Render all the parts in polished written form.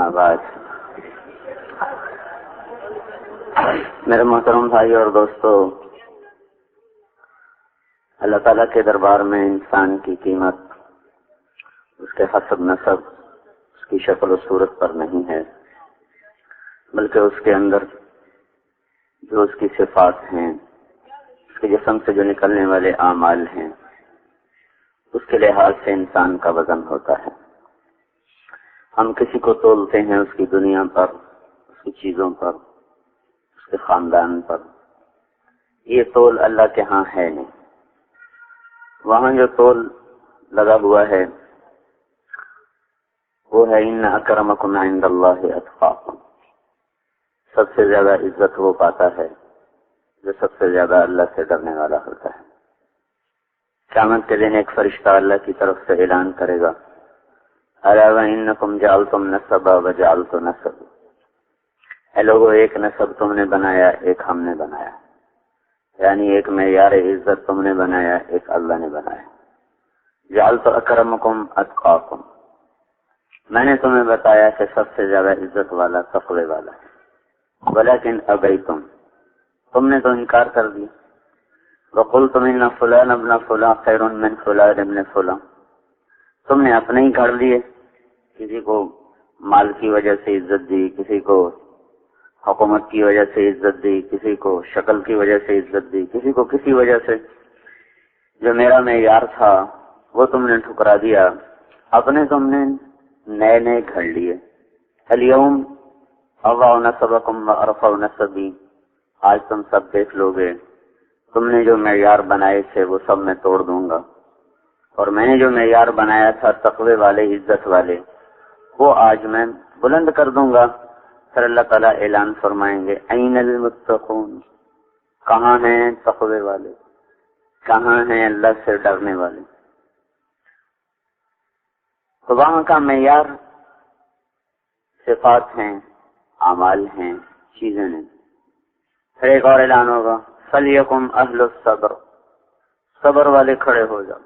اما بعد میرے محترم بھائی اور دوستو، اللہ تعالیٰ کے دربار میں انسان کی قیمت اس کے حسب نسب، اس کی شکل و صورت پر نہیں ہے، بلکہ اس کے اندر جو اس کی صفات ہیں، اس کے جسم سے جو نکلنے والے اعمال ہیں، اس کے لحاظ سے انسان کا وزن ہوتا ہے۔ ہم کسی کو تولتے ہیں اس کی دنیا پر، اس کی چیزوں پر، اس کے خاندان پر۔ یہ تول اللہ کے ہاں ہے نہیں۔ وہاں جو تول لگا ہوا ہے وہ ہے ان اکرمکم عند اللہ اتقاکم۔ سب سے زیادہ عزت وہ پاتا ہے جو سب سے زیادہ اللہ سے ڈرنے والا ہوتا ہے۔ قیامت کے دن ایک فرشتہ اللہ کی طرف سے اعلان کرے گا، الا وانکم جعلتم نسبا وجعلت نسب۔ اے لوگو، ایک نسب تم نے بنایا، ایک ہم نے بنایا، یعنی ایک معیار عزت تم نے بنایا، ایک اللہ نے بنایا۔ جعلت اکرمکم اتقاکم، میں نے تمہیں بتایا کہ سب سے زیادہ عزت والا تقوی والا ہے۔ ولیکن ابیتم، تم نے تو انکار کر دیا۔ وقلتم ان فلان ابن فلان خیر من فلان ابن فلان، تم نے اپنے ہی گھڑ لیے، کسی کو مال کی وجہ سے عزت دی، کسی کو حکومت کی وجہ سے عزت دی، کسی کو شکل کی وجہ سے عزت دی، کسی کو کسی وجہ سے۔ جو میرا معیار تھا وہ تم نے ٹھکرا دیا، اپنے تم نے نئے نئے گھڑ لیے۔ الیوم اضع نسبکم وارفع نسبی، آج تم سب دیکھ لو گے تم نے جو معیار بنائے تھے وہ سب میں توڑ دوں گا، اور میں نے جو معیار بنایا تھا تقوی والے، عزت والے، وہ آج میں بلند کر دوں گا۔ پھر اللہ تعالیٰ اعلان فرمائیں گے، این المتقون، کہاں ہیں تقوی والے، کہاں ہیں اللہ سے ڈرنے والے۔ تو وہاں کا معیار صفات ہیں، اعمال ہیں، چیزیں ہیں۔ پھر ایک اور اعلان ہوگا، فلیکم اہل الصبر، صبر والے کھڑے ہو جاؤ۔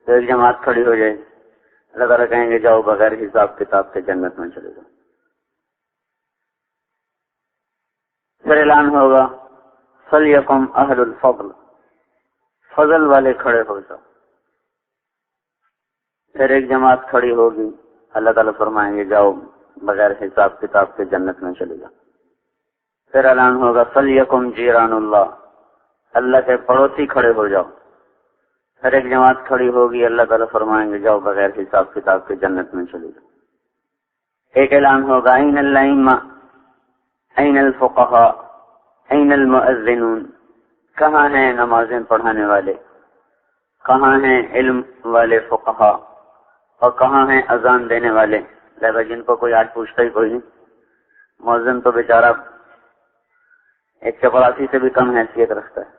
تو ایک جماعت کھڑی ہو جائے، اللہ تعالیٰ کہیں گے جاؤ بغیر حساب کتاب کے جنت میں چلے جاؤ۔ پھر اعلان ہوگا، فلیکم اہل الفضل، فضل والے کھڑے ہو جاؤ۔ پھر ایک جماعت کھڑی ہوگی، اللہ تعالیٰ فرمائیں گے جاؤ بغیر حساب کتاب کے جنت میں چلے جاؤ۔ پھر اعلان ہوگا، فلیکم جیران اللہ، اللہ کے پڑوسی کھڑے ہو جاؤ۔ پھر ایک جماعت کھڑی ہوگی، اللہ تعالیٰ فرمائیں گے جاؤ بغیر حساب کتاب کے جنت میں چلے جاؤ۔ ایک اعلان ہوگا، این الائمہ، این الفقہاء، این المؤذنون، کہاں ہیں نمازیں پڑھانے والے، کہاں ہیں علم والے فقہاء، اور کہاں ہیں اذان دینے والے۔ لہذا جن کو کوئی آج پوچھتا ہی کوئی نہیں، مؤذن تو بیچارہ ایک چپراسی سے بھی کم حیثیت رکھتا ہے۔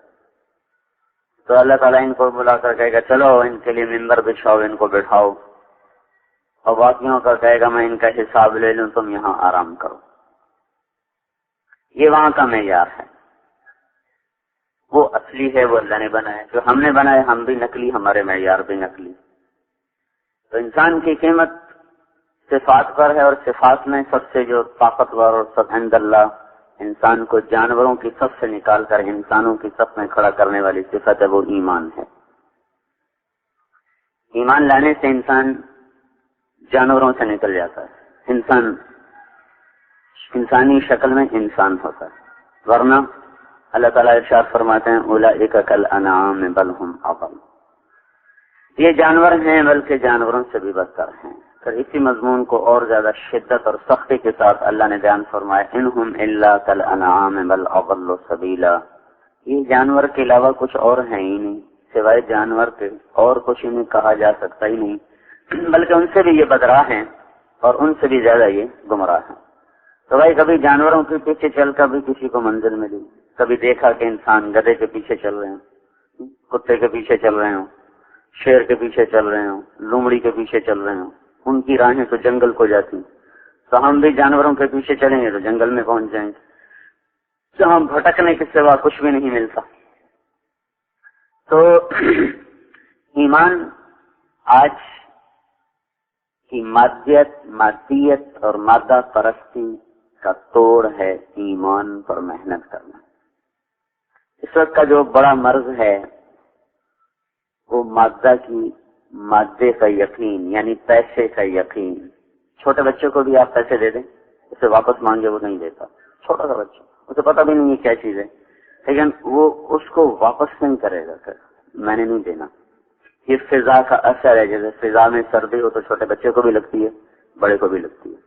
تو اللہ تعالیٰ ان کو بلا کر کہے گا چلو ان کے لیے ممبر بچھاؤ، ان کو بٹھاؤ، اور باقیوں کا کہے گا میں ان کا حساب لے لوں، تم یہاں آرام کرو۔ یہ وہاں کا معیار ہے، وہ اصلی ہے، وہ اللہ نے بنایا۔ جو ہم نے بنایا ہم بھی نقلی، ہمارے معیار بھی نقلی۔ تو انسان کی قیمت صفات پر ہے، اور صفات میں سب سے جو طاقتور اور سب عند اللہ انسان کو جانوروں کی صف سے نکال کر انسانوں کی صف میں کھڑا کرنے والی صفت ہے، وہ ایمان ہے۔ ایمان لانے سے انسان جانوروں سے نکل جاتا ہے، انسان انسانی شکل میں انسان ہوتا ہے۔ ورنہ اللہ تعالیٰ ارشاد فرماتے ہیں، اولئک کالانعام بل ھم اضل، یہ جانور ہیں بلکہ جانوروں سے بھی بدتر ہیں۔ پھر اسی مضمون کو اور زیادہ شدت اور سختی کے ساتھ اللہ نے بیان فرمایا، انہم الا کالانعام بل اضل سبیلا، یہ جانور کے علاوہ کچھ اور ہیں ہی نہیں، سوائے جانور کے اور کچھ انہیں کہا جا سکتا ہی نہیں، بلکہ ان سے بھی یہ بدراہ ہیں اور ان سے بھی زیادہ یہ گمراہ ہیں۔ تو بھائی کبھی جانوروں کے پیچھے چل کر بھی کسی کو منزل ملی، کبھی دیکھا کہ انسان گدھے کے پیچھے چل رہے ہیں، کتے کے پیچھے چل رہے ہوں، شیر کے پیچھے چل رہے ہوں، لومڑی کے پیچھے چل رہے ہوں، ان کی راہیں تو جنگل کو جاتی، تو ہم بھی جانوروں کے پیچھے چلیں گے تو جنگل میں پہنچ جائیں گے، جہاں بھٹکنے کے سوا کچھ بھی نہیں ملتا۔ تو ایمان آج کہ مادیت اور مادہ پرستی کا توڑ ہے ایمان پر محنت کرنا۔ اس وقت کا جو بڑا مرض ہے وہ مادے کا یقین، یعنی پیسے کا یقین۔ چھوٹے بچے کو بھی آپ پیسے دے دیں، اسے واپس مانگے وہ نہیں دیتا، چھوٹا سا بچہ، اسے پتہ بھی نہیں ہے کیا چیز ہے، لیکن وہ اس کو واپس نہیں کرے گا کہ میں نے نہیں دینا۔ یہ فضا کا اثر ہے، جیسے فضا میں سردی ہو تو چھوٹے بچے کو بھی لگتی ہے، بڑے کو بھی لگتی ہے۔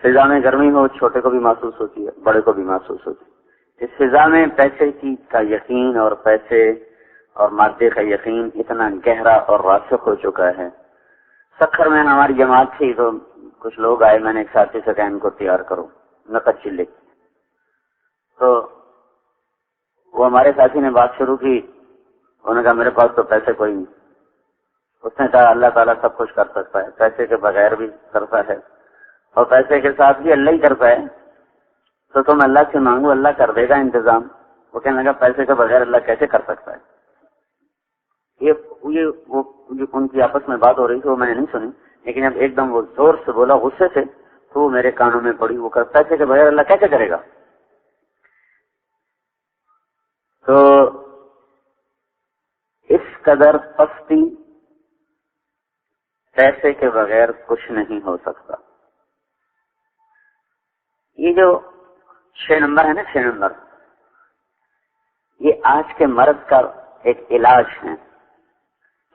فضا میں گرمی ہو چھوٹے کو بھی محسوس ہوتی ہے، بڑے کو بھی محسوس ہوتی ہے۔ اس فضا میں پیسے کا یقین اور پیسے اور مادے کا یقین اتنا گہرا اور راسخ ہو چکا ہے۔ سکھر میں ہماری جماعت تھی تو کچھ لوگ آئے، میں نے ایک ساتھی سے کہا ان کو تیار کرو نقد چلے، تو وہ ہمارے ساتھی نے بات شروع کی، انہوں نے کہا میرے پاس تو پیسے کوئی نہیں۔ اس نے کہا اللہ تعالیٰ سب کچھ کر سکتا ہے، پیسے کے بغیر بھی کرتا ہے اور پیسے کے ساتھ بھی اللہ ہی کرتا ہے، تو تم اللہ سے مانگو، اللہ کر دے گا انتظام۔ وہ کہنے لگا پیسے کے بغیر اللہ کیسے کر سکتا ہے؟ وہ ان کی آپس میں بات ہو رہی تھی، وہ میں نے نہیں سنی، لیکن جب ایک دم وہ زور سے بولا غصے سے تو وہ میرے کانوں میں پڑی۔ وہ پیسے کے بغیر اللہ کیسے کرے گا؟ تو اس قدر پستی پیسے کے بغیر کچھ نہیں ہو سکتا۔ یہ جو 6 نمبر ہے نا، 6 نمبر، یہ آج کے مرض کا ایک علاج ہے،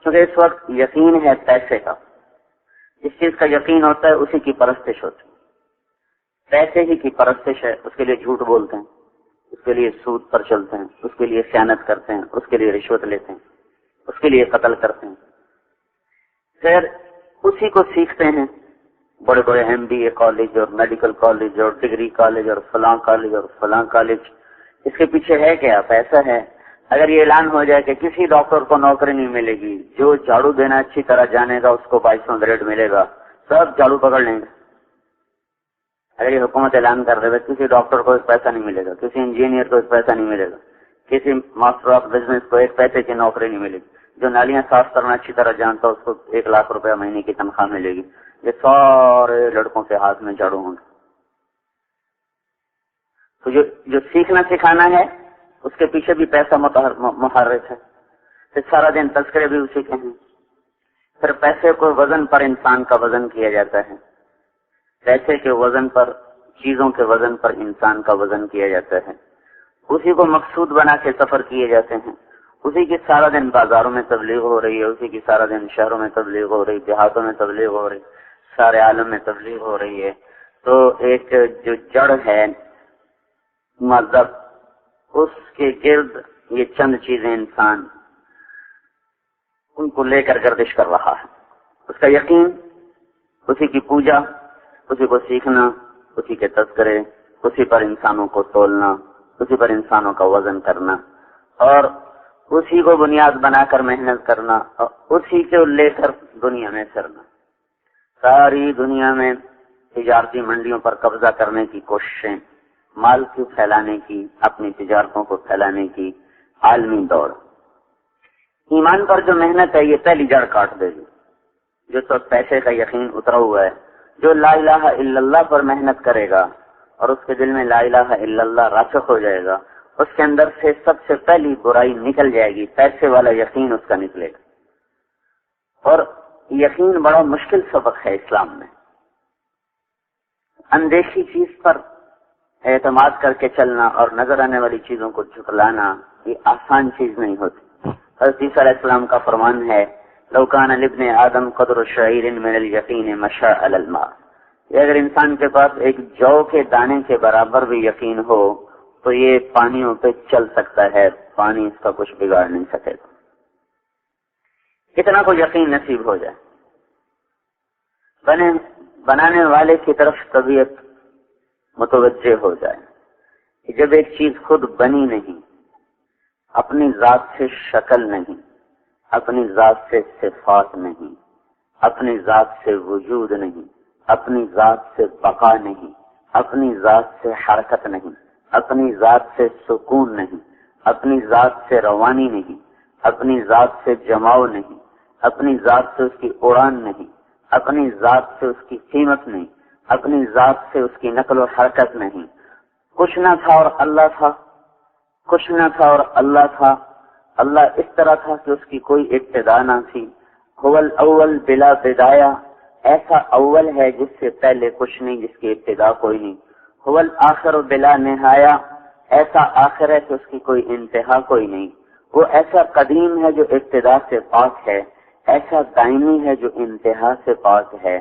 کیونکہ اس وقت یقین ہے پیسے کا، جس چیز کا یقین ہوتا ہے اسی کی پرستش ہوتی ہے۔ پیسے ہی کی پرستش ہے، اس کے لیے جھوٹ بولتے ہیں، اس کے لیے سود پر چلتے ہیں، اس کے لیے خیانت کرتے ہیں، اس کے لیے رشوت لیتے ہیں، اس کے لیے قتل کرتے ہیں، پھر اسی کو سیکھتے ہیں بڑے بڑے MBA کالج اور میڈیکل کالج اور ڈگری کالج اور فلاں کالج اور فلاں کالج۔ اس کے پیچھے ہے کیا؟ پیسہ ہے۔ اگر یہ اعلان ہو جائے کہ کسی ڈاکٹر کو نوکری نہیں ملے گی، جو جھاڑو دینا اچھی طرح جانے گا اس کو 2200 گریڈ ملے گا، سب جھاڑو پکڑ لیں گے۔ اگر یہ حکومت اعلان کر دے کسی ڈاکٹر کو ایک پیسہ نہیں ملے گا، کسی انجینئر کو ایک پیسہ نہیں ملے گا، کسی ماسٹر آف بزنس کو ایک پیسے کی نوکری نہیں ملے گی، جو نالیاں صاف کرنا اچھی طرح جانتا اس کو 1 لاکھ روپیہ مہینے کی تنخواہ ملے گی، یہ سارے لڑکوں کے ہاتھ میں جھاڑو ہوں گے۔ تو جو سیکھنا سکھانا ہے اس کے پیچھے بھی پیسہ محرک ہے، پھر سارا دن تذکرے بھی اسی کے ہیں۔ پھر پیسے کو وزن پر انسان کا وزن کیا جاتا ہے، پیسے کے وزن پر، چیزوں کے وزن پر انسان کا وزن کیا جاتا ہے، اسی کو مقصود بنا کے سفر کیے جاتے ہیں، اسی کی سارا دن بازاروں میں تبلیغ ہو رہی ہے، اسی کی سارا دن شہروں میں تبلیغ ہو رہی، دیہاتوں میں تبلیغ ہو رہی، سارے عالم میں تبلیغ ہو رہی ہے۔ تو ایک جو جڑ ہے مذہب، اس کے گرد یہ چند چیزیں انسان ان کو لے کر گردش کر رہا ہے۔ اس کا یقین، اسی کی پوجا، اسی کو سیکھنا، اسی کے تذکرے، اسی پر انسانوں کو تولنا، اسی پر انسانوں کا وزن کرنا، اور اسی کو بنیاد بنا کر محنت کرنا، اور اسی کو لے کر دنیا میں پھرنا۔ ساری دنیا میں تجارتی منڈیوں پر قبضہ کرنے کی کوششیں، مال کو پھیلانے کی، اپنی تجارتوں کو پھیلانے کی عالمی دوڑ۔ ایمان پر جو محنت ہے یہ پہلی جڑ کاٹ دے گی۔ جو تو پیسے کا یقین اترا ہوا ہے، جو لا الہ الا اللہ پر محنت کرے گا اور اس کے دل میں لا الہ الا اللہ راسخ ہو جائے گا، اس کے اندر سے سب سے پہلی برائی نکل جائے گی، پیسے والا یقین اس کا نکلے گا۔ اور یقین بڑا مشکل سبق ہے اسلام میں۔ اندیکھی چیز پر اعتماد کر کے چلنا اور نظر آنے والی چیزوں کو جھٹلانا یہ آسان چیز نہیں ہوتی۔ حضرت عیسیٰ علیہ السلام کا فرمان ہے لو کان لابن آدم قدر شعیر من الیقین مشى علی الماء، اگر انسان کے پاس ایک جو کے دانے کے برابر بھی یقین ہو تو یہ پانیوں پہ چل سکتا ہے، پانی اس کا کچھ بگاڑ نہیں سکے گا۔ کتنا کو یقین نصیب ہو جائے، بنانے والے کی طرف طبیعت متوجہ ہو جائے کہ جب ایک چیز خود بنی نہیں، اپنی ذات سے شکل نہیں، اپنی ذات سے صفات نہیں، اپنی ذات سے وجود نہیں، اپنی ذات سے بقا نہیں، اپنی ذات سے حرکت نہیں، اپنی ذات سے سکون نہیں، اپنی ذات سے روانی نہیں، اپنی ذات سے جماؤ نہیں، اپنی ذات سے اس کی اڑان نہیں، اپنی ذات سے اس کی قیمت نہیں، اپنی ذات سے اس کی نقل و حرکت نہیں. کچھ نہ تھا اور اللہ تھا، کچھ نہ تھا اور اللہ تھا. اللہ اس طرح تھا کہ اس کی کوئی ابتدا نہ تھی. هو الاول بلا بدایا، ایسا اول ہے جس سے پہلے کچھ نہیں، جس کی ابتدا کوئی نہیں. هو الاخر بلا نہایا، ایسا آخر ہے کہ اس کی کوئی انتہا کوئی نہیں. وہ ایسا قدیم ہے جو ابتدا سے پاک ہے، ایسا دائمی ہے جو انتہا سے پاک ہے.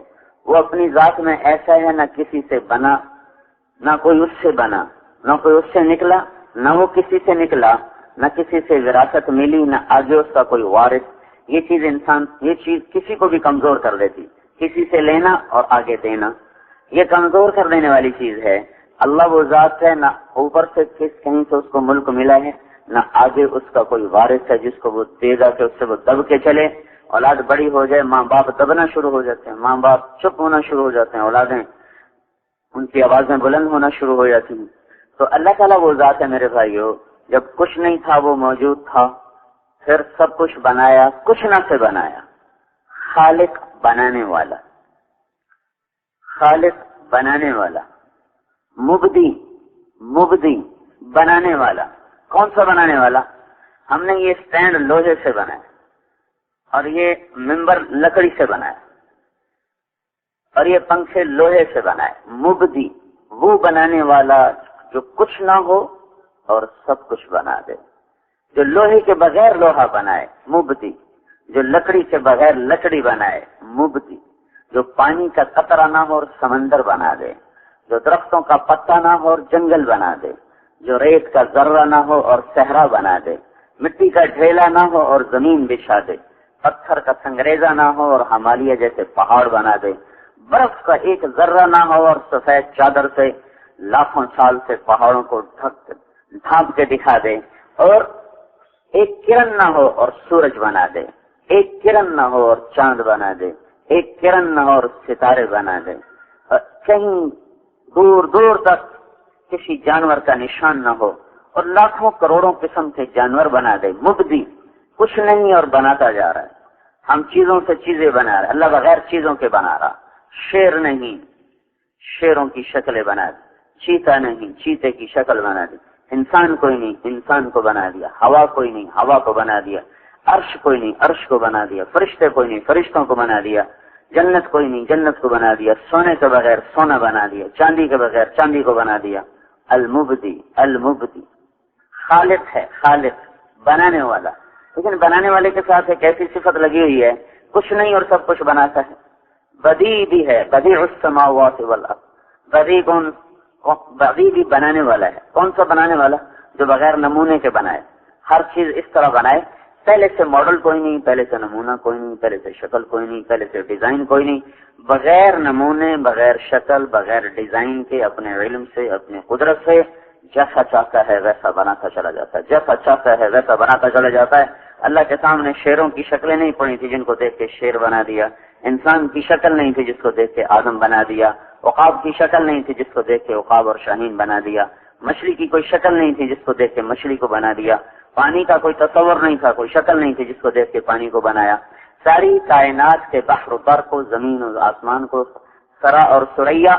وہ اپنی ذات میں ایسا ہے، نہ کسی سے بنا، نہ کوئی اس سے بنا، نہ کوئی اس سے نکلا، نہ وہ کسی سے نکلا، نہ کسی سے وراثت ملی، نہ آگے اس کا کوئی وارث. یہ چیز کسی کو بھی کمزور کر دیتی، کسی سے لینا اور آگے دینا، یہ کمزور کر دینے والی چیز ہے. اللہ وہ ذات ہے، نہ اوپر سے کہیں سے اس کو ملک ملا ہے، نہ آگے اس کا کوئی وارث ہے جس کو وہ دے گا کہ اس سے وہ دب کے چلے. اولاد بڑی ہو جائے، ماں باپ دبنا شروع ہو جاتے ہیں، ماں باپ چپ ہونا شروع ہو جاتے ہیں، اولادیں ان کی آوازیں بلند ہونا شروع ہو جاتی ہیں. تو اللہ تعالیٰ وہ ذات ہے میرے بھائیو، جب کچھ نہیں تھا وہ موجود تھا، پھر سب کچھ بنایا، کچھ نہ سے بنایا. خالق بنانے والا، خالق بنانے والا، مبدی بنانے والا. کون سا بنانے والا؟ ہم نے یہ سٹینڈ لوہے سے بنایا اور یہ ممبر لکڑی سے بنایا اور یہ پنکھے لوہے سے بنائے. مبدی وہ بنانے والا جو کچھ نہ ہو اور سب کچھ بنا دے، جو لوہے کے بغیر لوہا بنائے مبدی، جو لکڑی کے بغیر لکڑی بنائے مبدی، جو پانی کا قطرہ نہ ہو اور سمندر بنا دے، جو درختوں کا پتا نہ ہو اور جنگل بنا دے، جو ریت کا ذرہ نہ ہو اور صحرا بنا دے، مٹی کا ڈھیلا نہ ہو اور زمین بچھا دے، پتھر کا سنگریزہ نہ ہو اور ہمالیہ جیسے پہاڑ بنا دے، برف کا ایک ذرہ نہ ہو اور سفید چادر سے لاکھوں سال سے پہاڑوں کو ڈھانپ کے دکھا دے، اور ایک کرن نہ ہو اور سورج بنا دے، ایک کرن نہ ہو اور چاند بنا دے، ایک کرن نہ ہو اور ستارے بنا دے، اور کہیں دور دور تک کسی جانور کا نشان نہ ہو اور لاکھوں کروڑوں قسم کے جانور بنا دے. مبدی کچھ نہیں اور بناتا جا رہا ہے. ہم چیزوں سے چیزیں بنا رہے ہیں، اللہ بغیر چیزوں کے بنا رہا. شیر نہیں، شیروں کی شکلیں بنا دی. چیتا نہیں، چیتے کی شکل بنا دی. انسان کوئی نہیں، انسان کو بنا دیا. ہوا کوئی نہیں، ہوا کو بنا دیا. عرش کوئی نہیں، عرش کو بنا دیا. فرشتے کوئی نہیں، فرشتوں کو بنا دیا. جنت کوئی نہیں، جنت کو بنا دیا. سونے کے بغیر سونا بنا دیا، چاندی کے بغیر چاندی کو بنا دیا. المبدی خالق ہے، خالق بنانے والا. لیکن بنانے والے کے ساتھ ایک ایسی صفت لگی ہوئی ہے، کچھ نہیں اور سب کچھ بناتا ہے. بدیع بھی ہے، بدیع السماوات والارض. بدیع بھی بنانے والا ہے. کون سا بنانے والا؟ جو بغیر نمونے کے بنائے، ہر چیز اس طرح بنائے، پہلے سے ماڈل کوئی نہیں، پہلے سے نمونہ کوئی نہیں، پہلے سے شکل کوئی نہیں، پہلے سے ڈیزائن کوئی نہیں. بغیر نمونے، بغیر شکل، بغیر ڈیزائن کے اپنے علم سے، اپنے قدرت سے جیسا چاہتا ہے ویسا بناتا چلا جاتا ہے، جیسا چاہتا ہے ویسا بناتا چلا جاتا ہے. اللہ کے سامنے شیروں کی شکلیں نہیں پڑی تھی جن کو دیکھ کے شیر بنا دیا. انسان کی شکل نہیں تھی جس کو دیکھ کے آدم بنا دیا. عقاب کی شکل نہیں تھی جس کو دیکھ کے عقاب اور شاہین بنا دیا. مچھلی کی کوئی شکل نہیں تھی جس کو دیکھ کے مچھلی کو بنا دیا. پانی کا کوئی تصور نہیں تھا، کوئی شکل نہیں تھی جس کو دیکھ کے پانی کو بنایا. ساری کائنات کے بحر و بر کو، زمین اور آسمان کو، سرا اور سریا،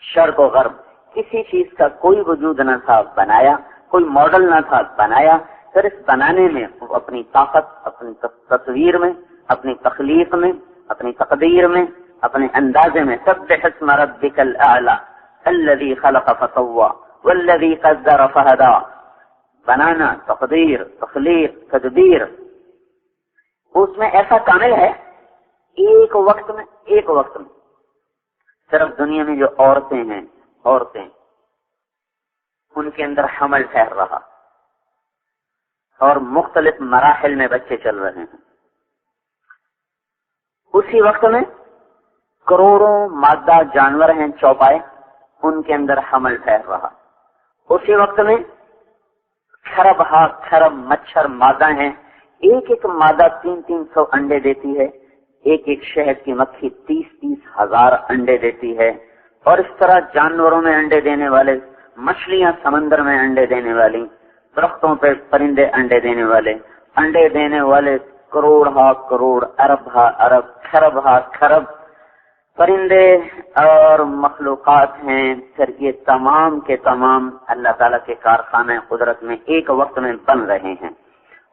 شرق و غرب، کسی چیز کا کوئی وجود نہ تھا، بنایا. کوئی ماڈل نہ تھا، بنایا. پھر اس بنانے میں اپنی طاقت، اپنی تصویر میں، اپنی تخلیق میں، اپنی تقدیر میں، اپنے اندازے میں، سبح اسم ربک الاعلی الذی خلق فسوی والذی قدر فہدی. بنانا، تقدیر، تخلیق، تدبیر، اس میں ایسا کامل ہے. ایک وقت میں صرف دنیا میں جو عورتیں ہیں، ان کے اندر حمل ٹھہر رہا اور مختلف مراحل میں بچے چل رہے ہیں. اسی وقت میں کروڑوں مادہ جانور ہیں چوپائے، ان کے اندر حمل ٹھہر رہا. اسی وقت میں کھرب مچھر مادہ ہیں، ایک مادہ 300 انڈے دیتی ہے. ایک شہد کی مکھی 30 ہزار انڈے دیتی ہے. اور اس طرح جانوروں میں انڈے دینے والے، مچھلیاں سمندر میں انڈے دینے والی، درختوں پہ پرندے انڈے دینے والے کروڑ ہا کروڑ، ارب ہا ارب، کھرب ہا کھرب. پرندے اور مخلوقات ہیں، پھر یہ تمام کے تمام اللہ تعالیٰ کے کارخانہ قدرت میں ایک وقت میں بن رہے ہیں،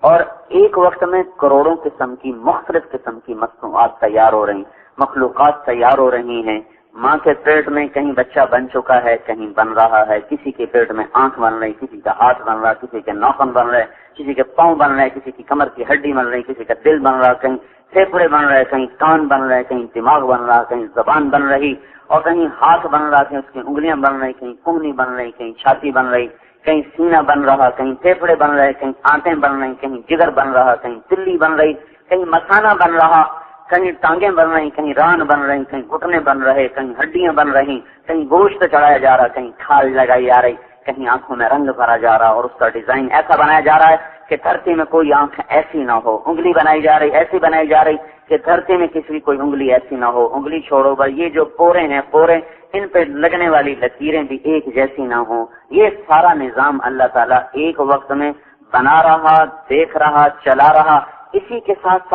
اور ایک وقت میں کروڑوں قسم کی مختلف قسم کی مصنوعات تیار ہو رہی، مخلوقات تیار ہو رہی ہیں۔ ماں کے پیٹ میں کہیں بچہ بن چکا ہے، کہیں بن رہا ہے، کسی کے پیٹ میں آنکھ بن رہی، کسی کا ہاتھ بن رہا، کسی کے ناخن بن رہے، کسی کے پاؤں بن رہے، کسی کی کمر کی ہڈی بن رہی، کسی کا دل بن رہا، کہیں پھیپھڑے بن رہے، کہیں کان بن رہے، کہیں دماغ بن رہا، کہیں زبان بن رہی، اور کہیں ہاتھ بن رہا، کہیں اس کی انگلیاں بن رہی، کہیں کہنی بن رہی، کہیں چھاتی بن رہی، کہیں سینہ بن رہا، کہیں پھیپھڑے بن رہے، کہیں آنتیں بن رہی، کہیں جگر بن رہا، کہیں تلی بن رہی، کہیں مثانہ بن رہا، کہیں ٹانگیں بن رہی، کہیں ران بن رہی، کہیں گھٹنے بن رہے، کہیں ہڈیاں بن رہی، کہیں گوشت چڑھایا جا رہا، کہیں کھال لگائی جا رہی، کہیں آنکھوں میں رنگ بھرا جا رہا، اور اس کا ڈیزائن ایسا بنایا جا رہا ہے کہ دھرتی میں کوئی آنکھ ایسی نہ ہو، انگلی بنائی جا رہی، ایسی بنائی جا رہی کہ دھرتی میں کسی کوئی انگلی ایسی نہ ہو، انگلی چھوڑو بھائی، یہ جو پورے ہیں پورے، ان پہ لگنے والی لکیریں بھی ایک جیسی نہ ہو۔ یہ سارا نظام اللہ تعالیٰ ایک وقت میں بنا رہا، دیکھ رہا، چلا رہا۔ اسی کے ساتھ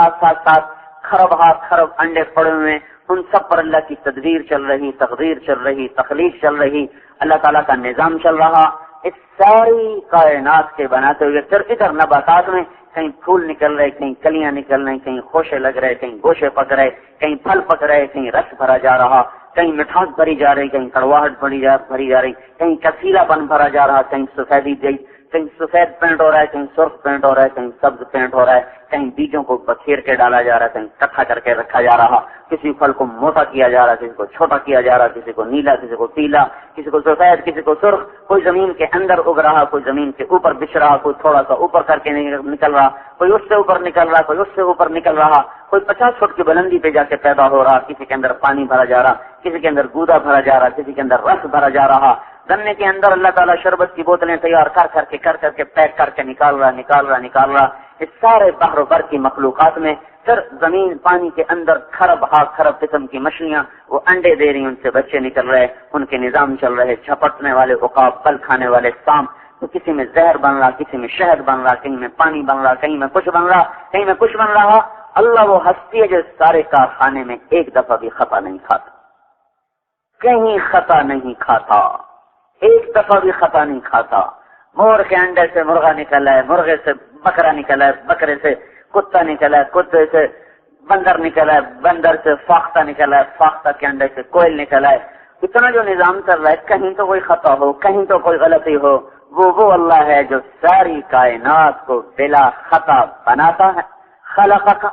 خرب ہاتھ خرب انڈے پڑے ہوئے، ان سب پر اللہ کی تدبیر چل رہی، تقدیر چل رہی، تخلیق چل رہی، اللہ تعالیٰ کا نظام چل رہا۔ اس ساری کائنات کے بناتے ہوئے پھر ادھر نباتات میں کہیں پھول نکل رہے، کہیں کلیاں نکل رہی، کہیں خوشے لگ رہے، کہیں گوشے پک رہے، کہیں پھل پک رہے، کہیں رس بھرا جا رہا، کہیں مٹھاس بھری جا رہی، کہیں کڑواہٹ بھری جا رہی، کہیں کسیلا پن بھرا جا رہا، کہیں سفیدی کہیں سفید پینٹ ہو رہا ہے، کہیں سرخ پینٹ ہو رہا ہے، کہیں سبز پینٹ ہو رہا ہے، کہیں بیجوں کو بکھیر کے ڈالا جا رہا ہے، کہیں اکٹھا کر کے رکھا جا رہا، کسی پھل کو موٹا کیا جا رہا، کسی کو چھوٹا کیا جا رہا، کسی کو نیلا، کسی کو پیلا، کسی کو سفید، کسی کو سرخ، کوئی زمین کے اندر اگ رہا، کوئی زمین کے اوپر بچھ رہا، کوئی تھوڑا سا اوپر کر کے نکل رہا، کوئی اس سے اوپر نکل رہا، کوئی اس سے اوپر نکل رہا، کوئی 50 فٹ کی بلندی پہ جا کے پیدا ہو رہا، کسی کے اندر پانی بھرا جا رہا، کسی کے اندر گودا بھرا جا رہا، کسی کے اندر رس بھرا جا رہا، گنے کے اندر اللہ تعالیٰ شربت کی بوتلیں تیار کر کے پیک کر کے نکال رہا۔ اس سارے بحر و بر کی مخلوقات میں پھر زمین پانی کے اندر خرب قسم کی مچھلیاں وہ انڈے دے رہی، ان سے بچے نکل رہے، ان کے نظام چل رہے، جھپٹنے والے عقاب، پل کھانے والے سانپ، تو کسی میں زہر بن رہا، کسی میں شہد بن رہا، کہیں میں پانی بن رہا، کہیں میں کچھ بن رہا، کہیں میں کچھ بن رہا۔ اللہ وہ ہستی ہے جو سارے کارخانے میں ایک دفعہ بھی خطا نہیں کھاتا، کہیں خطا نہیں کھاتا، ایک دفعہ بھی خطا نہیں کھاتا۔ مور کے انڈے سے مرغا نکلا ہے، مرغے سے بکرا نکلا ہے، بکرے سے کتا نکلا ہے، کتے سے بندر نکلا ہے، بندر سے فاختہ نکلا ہے، فاختہ کے انڈے سے کوئل نکلا ہے۔ اتنا جو نظام چل رہا ہے، کہیں تو کوئی خطا ہو، کہیں تو کوئی غلطی ہو، وہ اللہ ہے جو ساری کائنات کو بلا خطا بناتا ہے۔ خلقک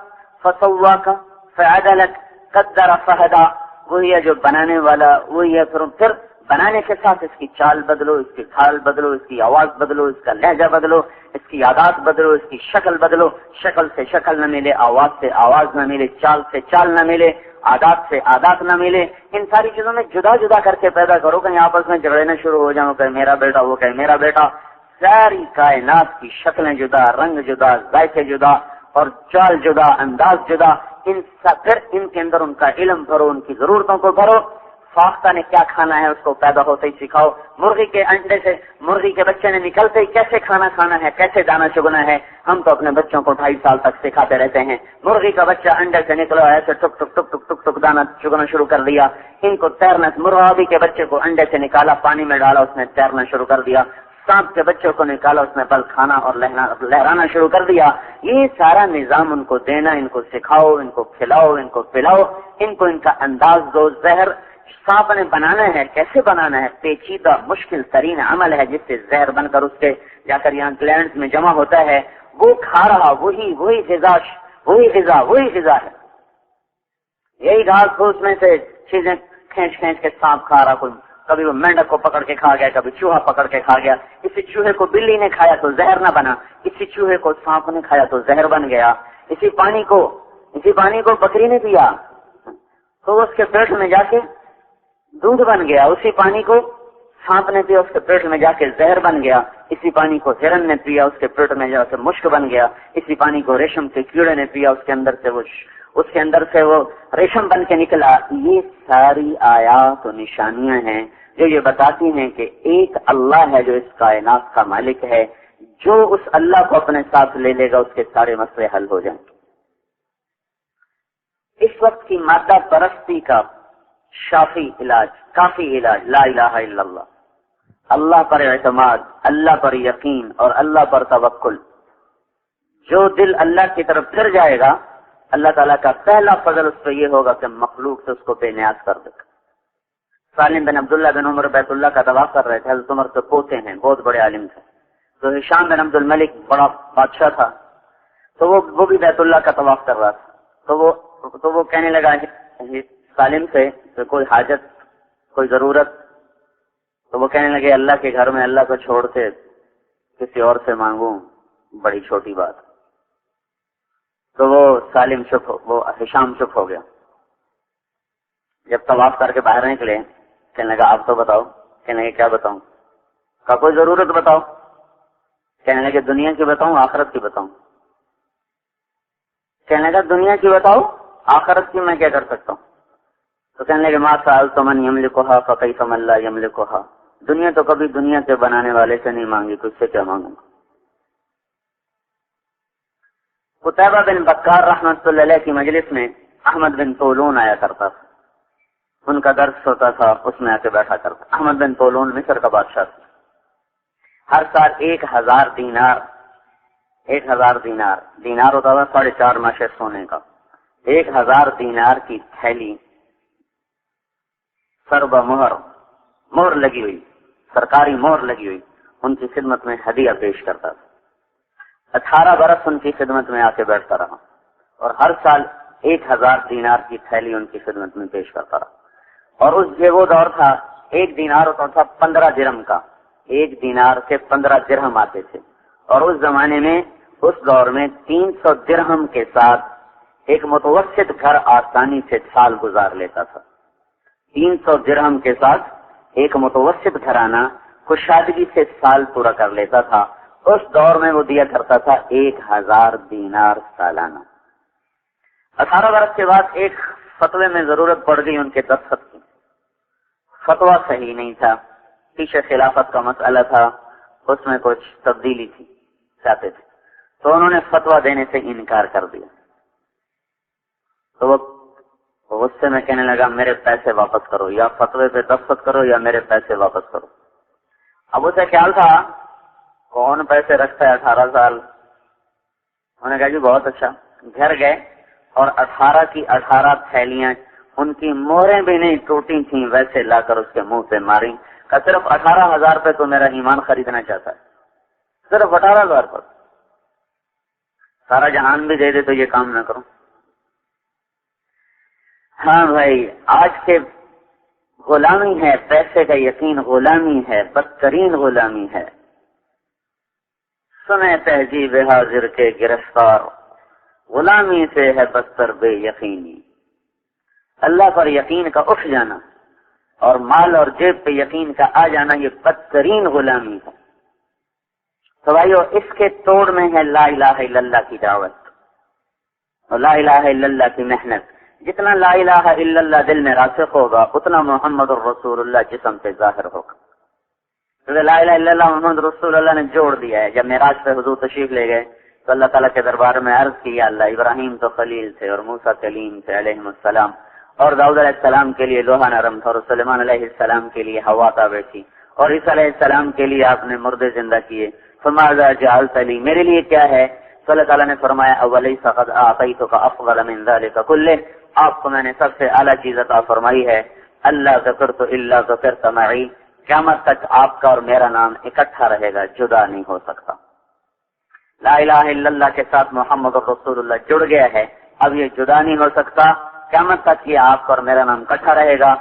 فسواک فعدلک قدر فہدا، وہی ہے جو بنانے والا، وہی ہے پھر بنانے کے ساتھ اس کی چال بدلو، اس کی کھال بدلو، اس کی آواز بدلو، اس کا لہجہ بدلو، اس کی عادات بدلو، اس کی شکل بدلو، شکل سے شکل نہ ملے، آواز سے آواز نہ ملے، چال سے چال نہ ملے، عادات سے عادات نہ ملے، ان ساری چیزوں میں جدا جدا کر کے پیدا کرو، کہیں آپس میں جھگڑنا شروع ہو جاؤ، کہ میرا بیٹا، وہ کہ میرا بیٹا۔ ساری کائنات کی شکلیں جدا، رنگ جدا، ذائقے جدا، اور چال جدا، انداز جدا، پھر ان کے اندر ان کا علم بھرو، ان کی ضرورتوں کو بھرو۔ فاختہ نے کیا کھانا ہے اس کو پیدا ہوتے ہی سکھاؤ، مرغی کے انڈے سے مرغی کے بچے نے نکلتے ہی کیسے کھانا کھانا ہے، کیسے دانا چگنا ہے، ہم تو اپنے بچوں کو 2.5 سال تک سکھاتے رہتے ہیں۔ مرغی کا بچہ انڈے سے نکلا ایسے ٹک ٹک ٹک ٹک ٹک ٹک دانا چگنا شروع کر دیا، ان کو تیرنا، مرغابی کے بچے کو انڈے سے نکالا، پانی میں ڈالا، اس نے تیرنا شروع کر دیا، سانپ کے بچوں کو نکالا، اس نے پل کھانا اور لہرانا شروع کر دیا۔ یہ سارا نظام ان کو دینا، ان کو سکھاؤ، ان کو کھلاؤ، ان کو پلاؤ، ان کو ان کا انداز دو۔ زہر سانپ نے بنانا ہے، کیسے بنانا ہے، پیچیدہ مشکل ترین عمل ہے، جس سے زہر بن کر اس کے جا کر یہاں گلینڈز میں جمع ہوتا ہے، وہ کھا رہا، وہی غذا ہے، یہی گھاس پھوس میں سے چیزیں کھینچ کے سانپ کھا رہا، کوئی کبھی وہ مینڈک کو پکڑ کے کھا گیا، کبھی چوہا پکڑ کے کھا گیا، اسی چوہے کو بلی نے کھایا تو زہر نہ بنا، اسی چوہے کو سانپ نے کھایا تو زہر بن گیا، اسی پانی کو بکری نے پیا تو اس کے پیٹ میں جا کے دودھ بن گیا، اسی پانی کو سانپ نے پیا، اس کے پیٹ میں جا کے زہر بن گیا، اسی پانی کو ہرن نے پیا، اس کے پیٹ میں جا کے مشک بن گیا، اسی پانی کو ریشم کے کیڑے نے پیا، اس کے اندر سے وہ ریشم بن کے نکلا۔ یہ ساری آیات و نشانیاں ہیں جو یہ بتاتی ہیں کہ ایک اللہ ہے جو اس کائنات کا مالک ہے، جو اس اللہ کو اپنے ساتھ لے لے گا اس کے سارے مسئلے حل ہو جائیں گے۔ اس وقت کی مادہ پرستی کا شافی علاج، کافی علاج لا الہ الا اللہ، اللہ پر اعتماد، اللہ پر یقین اور اللہ پر توکل۔ جو دل اللہ کی طرف پھر جائے گا، اللہ تعالیٰ کا پہلا فضل اس پہ یہ ہوگا کہ مخلوق سے اس کو بے نیاز کر دے گا۔ سالم بن عبداللہ بن عمر بیت اللہ کا طواف کر رہے تھے، حضرت عمر کے پوتے ہیں، بہت بڑے عالم تھے۔ تو ہشام بن عبد الملک بڑا بادشاہ تھا، تو وہ بھی بیت اللہ کا طواف کر رہا تھا۔ تو وہ کہنے لگا سالم سے کہ کوئی حاجت، کوئی ضرورت؟ تو وہ کہنے لگے اللہ کے گھر میں اللہ کو چھوڑ کے کسی اور سے مانگوں، بڑی چھوٹی بات۔ تو وہ ہشام چپ ہو گیا۔ جب طواف کر کے باہر نکلے، کہنے لگا آپ تو بتاؤ۔ کہنے لگے کیا بتاؤں؟ کا کوئی ضرورت بتاؤ۔ کہنے لگے دنیا کی بتاؤں آخرت کی بتاؤں؟ کہنے لگا دنیا کی بتاؤ، آخرت کی میں کیا کر سکتا ہوں؟ تو کہنے لگے ما سألت من یملکھا فکیف من لا یملکھا، دنیا تو کبھی دنیا کے بنانے والے سے نہیں مانگی، تجھ سے کیا مانگوں گا؟ قتیبہ بن بکار رحمۃ اللہ علیہ کی مجلس میں احمد بن طولون آیا کرتا تھا، ان کا درس ہوتا تھا، اس میں آ کے بیٹھا کرتا۔ احمد بن طولون مصر کا بادشاہ تھا۔ ہر سال 1000 دینار ہوتا تھا 4.5 ماشے سونے کا، 1000 دینار کی تھیلی سر مہر لگی ہوئی، سرکاری مہر لگی ہوئی، ان کی خدمت میں ہدیہ پیش کرتا تھا۔ 18 برس ان کی خدمت میں آ کے بیٹھتا رہا اور ہر سال 1000 دینار کی تھیلی ان کی خدمت میں پیش کرتا رہا۔ اور وہ دور تھا 1 دینار ہوتا تھا 15 درہم کا، 1 دینار کے 15 درہم آتے تھے، اور اس زمانے میں، اس دور میں 300 درہم کے ساتھ ایک متوسط گھر آسانی سے سال گزار لیتا تھا۔ 300 درہم کے ساتھ ایک متوسط گھرانہ خوشادگی سے سال پورا کر لیتا تھا۔ اس دور میں وہ دیا کرتا تھا 1000 دینار سالانہ۔ 18 برس کے بعد ایک فتوے میں ضرورت پڑ گئی ان کے دستخط کی، فتویٰ صحیح نہیں تھا، پیچھے خلافت کا مسئلہ تھا، اس میں کچھ تبدیلی تھی، چاہتے تھے، تو انہوں نے فتویٰ دینے سے انکار کر دیا۔ تو وہ غصے میں کہنے لگا میرے پیسے واپس کرو، یا فتوے پہ دستخط کرو یا میرے پیسے واپس کرو۔ اب اسے خیال تھا کون پیسے رکھتا ہے 18 سال۔ انہوں نے کہا جی بہت اچھا۔ گھر گئے اور 18 کی 18 تھیلیاں، ان کی مہریں بھی نہیں ٹوٹی تھیں، ویسے لا کر اس کے منہ سے ماری۔ کہ صرف 18,000 پہ تو میرا ایمان خریدنا چاہتا ہے، صرف 18,000 پر سارا جہان بھی دے دے تو یہ کام نہ کروں۔ ہاں بھائی، آج کے غلامی ہے، پیسے کا یقین غلامی ہے، بدترین غلامی ہے۔ سنے تہذیب حاضر کے گرفتار، غلامی سے ہے بدتر بے یقینی۔ اللہ پر یقین کا اٹھ جانا اور مال اور جیب پہ یقین کا آ جانا، یہ بدترین غلامی ہے۔ تو بھائیو، اس کے توڑ میں ہے لا الہ الا اللہ کی دعوت اور لا الہ الا اللہ کی محنت۔ جتنا لا الہ الا اللہ دل میں راسخ ہوگا، اتنا محمد الرسول اللہ جسم پہ ظاہر ہوگا۔ لا الہ الا اللہ محمد رسول اللہ نے جوڑ دیا ہے۔ جب معراج پہ حضور تشریف لے گئے تو اللہ تعالیٰ کے دربار میں عرض کیا، اللہ ابراہیم تو خلیل تھے اور موسیٰ کلیم تھے علیہ السلام، اور داؤد علیہ السلام کے لیے لوہا نرم تھا، اور سلیمان علیہ السلام کے لیے ہوا تابع تھی، اور عیسیٰ علیہ السلام کے لیے آپ نے مردے زندہ کیے۔ فماذا جعلت لی، میرے لیے کیا ہے؟ تو اللہ تعالیٰ نے فرمایا اولیس قد اعطیتک افضل من ذلک کلہ، آپ کو میں نے سب سے اعلیٰ چیز عطا فرمائی ہے، اللہ ذکرت الا ذکرت معی، قیامت تک آپ کا اور میرا نام اکٹھا رہے گا، جدا نہیں ہو سکتا۔ لا الہ الا اللہ کے ساتھ محمد رسول اللہ جڑ گیا ہے، اب یہ جدا نہیں ہو سکتا، قیامت تک یہ آپ کا اور میرا نام اکٹھا رہے گا۔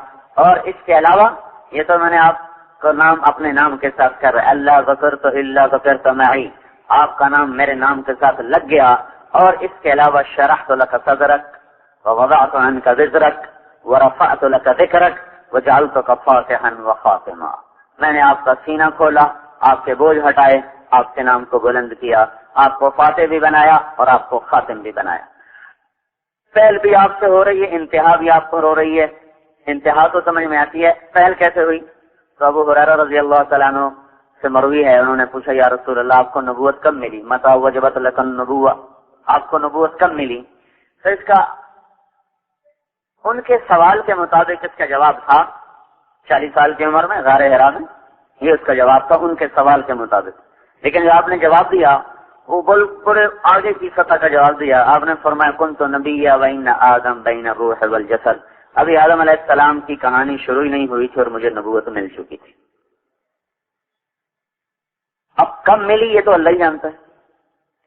اور اس کے علاوہ یہ تو میں نے آپ کو نام اپنے نام کے ساتھ کر رہا ہے، اللہ ذکرت الا ذکرت معی، آپ کا نام میرے نام کے ساتھ لگ گیا۔ اور اس کے علاوہ شرحت لک صدرک ووضعت عنک وزرک ورفعت لک ذکرک وجعلتک فاتحا وخاتما، میں نے آپ کا سینہ کھولا، آپ کے بوجھ ہٹائے، آپ کے نام کو بلند کیا، آپ کو فاتح بھی بنایا اور آپ کو خاتم بھی بنایا۔ پہل بھی آپ سے ہو رہی ہے، انتہا بھی آپ پر ہو رہی ہے۔ انتہا تو سمجھ میں آتی ہے، پہل کیسے ہوئی؟ تو ابو ہریرہ رضی اللہ تعالیٰ عنہ سے مروی ہے، انہوں نے پوچھا یا رسول اللہ آپ کو نبوت کب ملی؟ متى وجبت لك النبوة، آپ کو نبوت کب ملی؟ تو اس کا ان کے سوال کے مطابق اس کا جواب تھا 40 سال کی عمر میں غار حرا میں، یہ اس کا جواب تھا ان کے سوال کے مطابق. لیکن جو آپ نے جواب دیا وہ پورے آگے کی سطح کا جواب دیا. آپ نے فرمایا کنت نبی وان آدم بین الروح والجسد. ابھی آدم علیہ السلام کی کہانی شروع ہی نہیں ہوئی تھی اور مجھے نبوت مل چکی تھی. اب کب ملی یہ تو اللہ ہی جانتا ہے.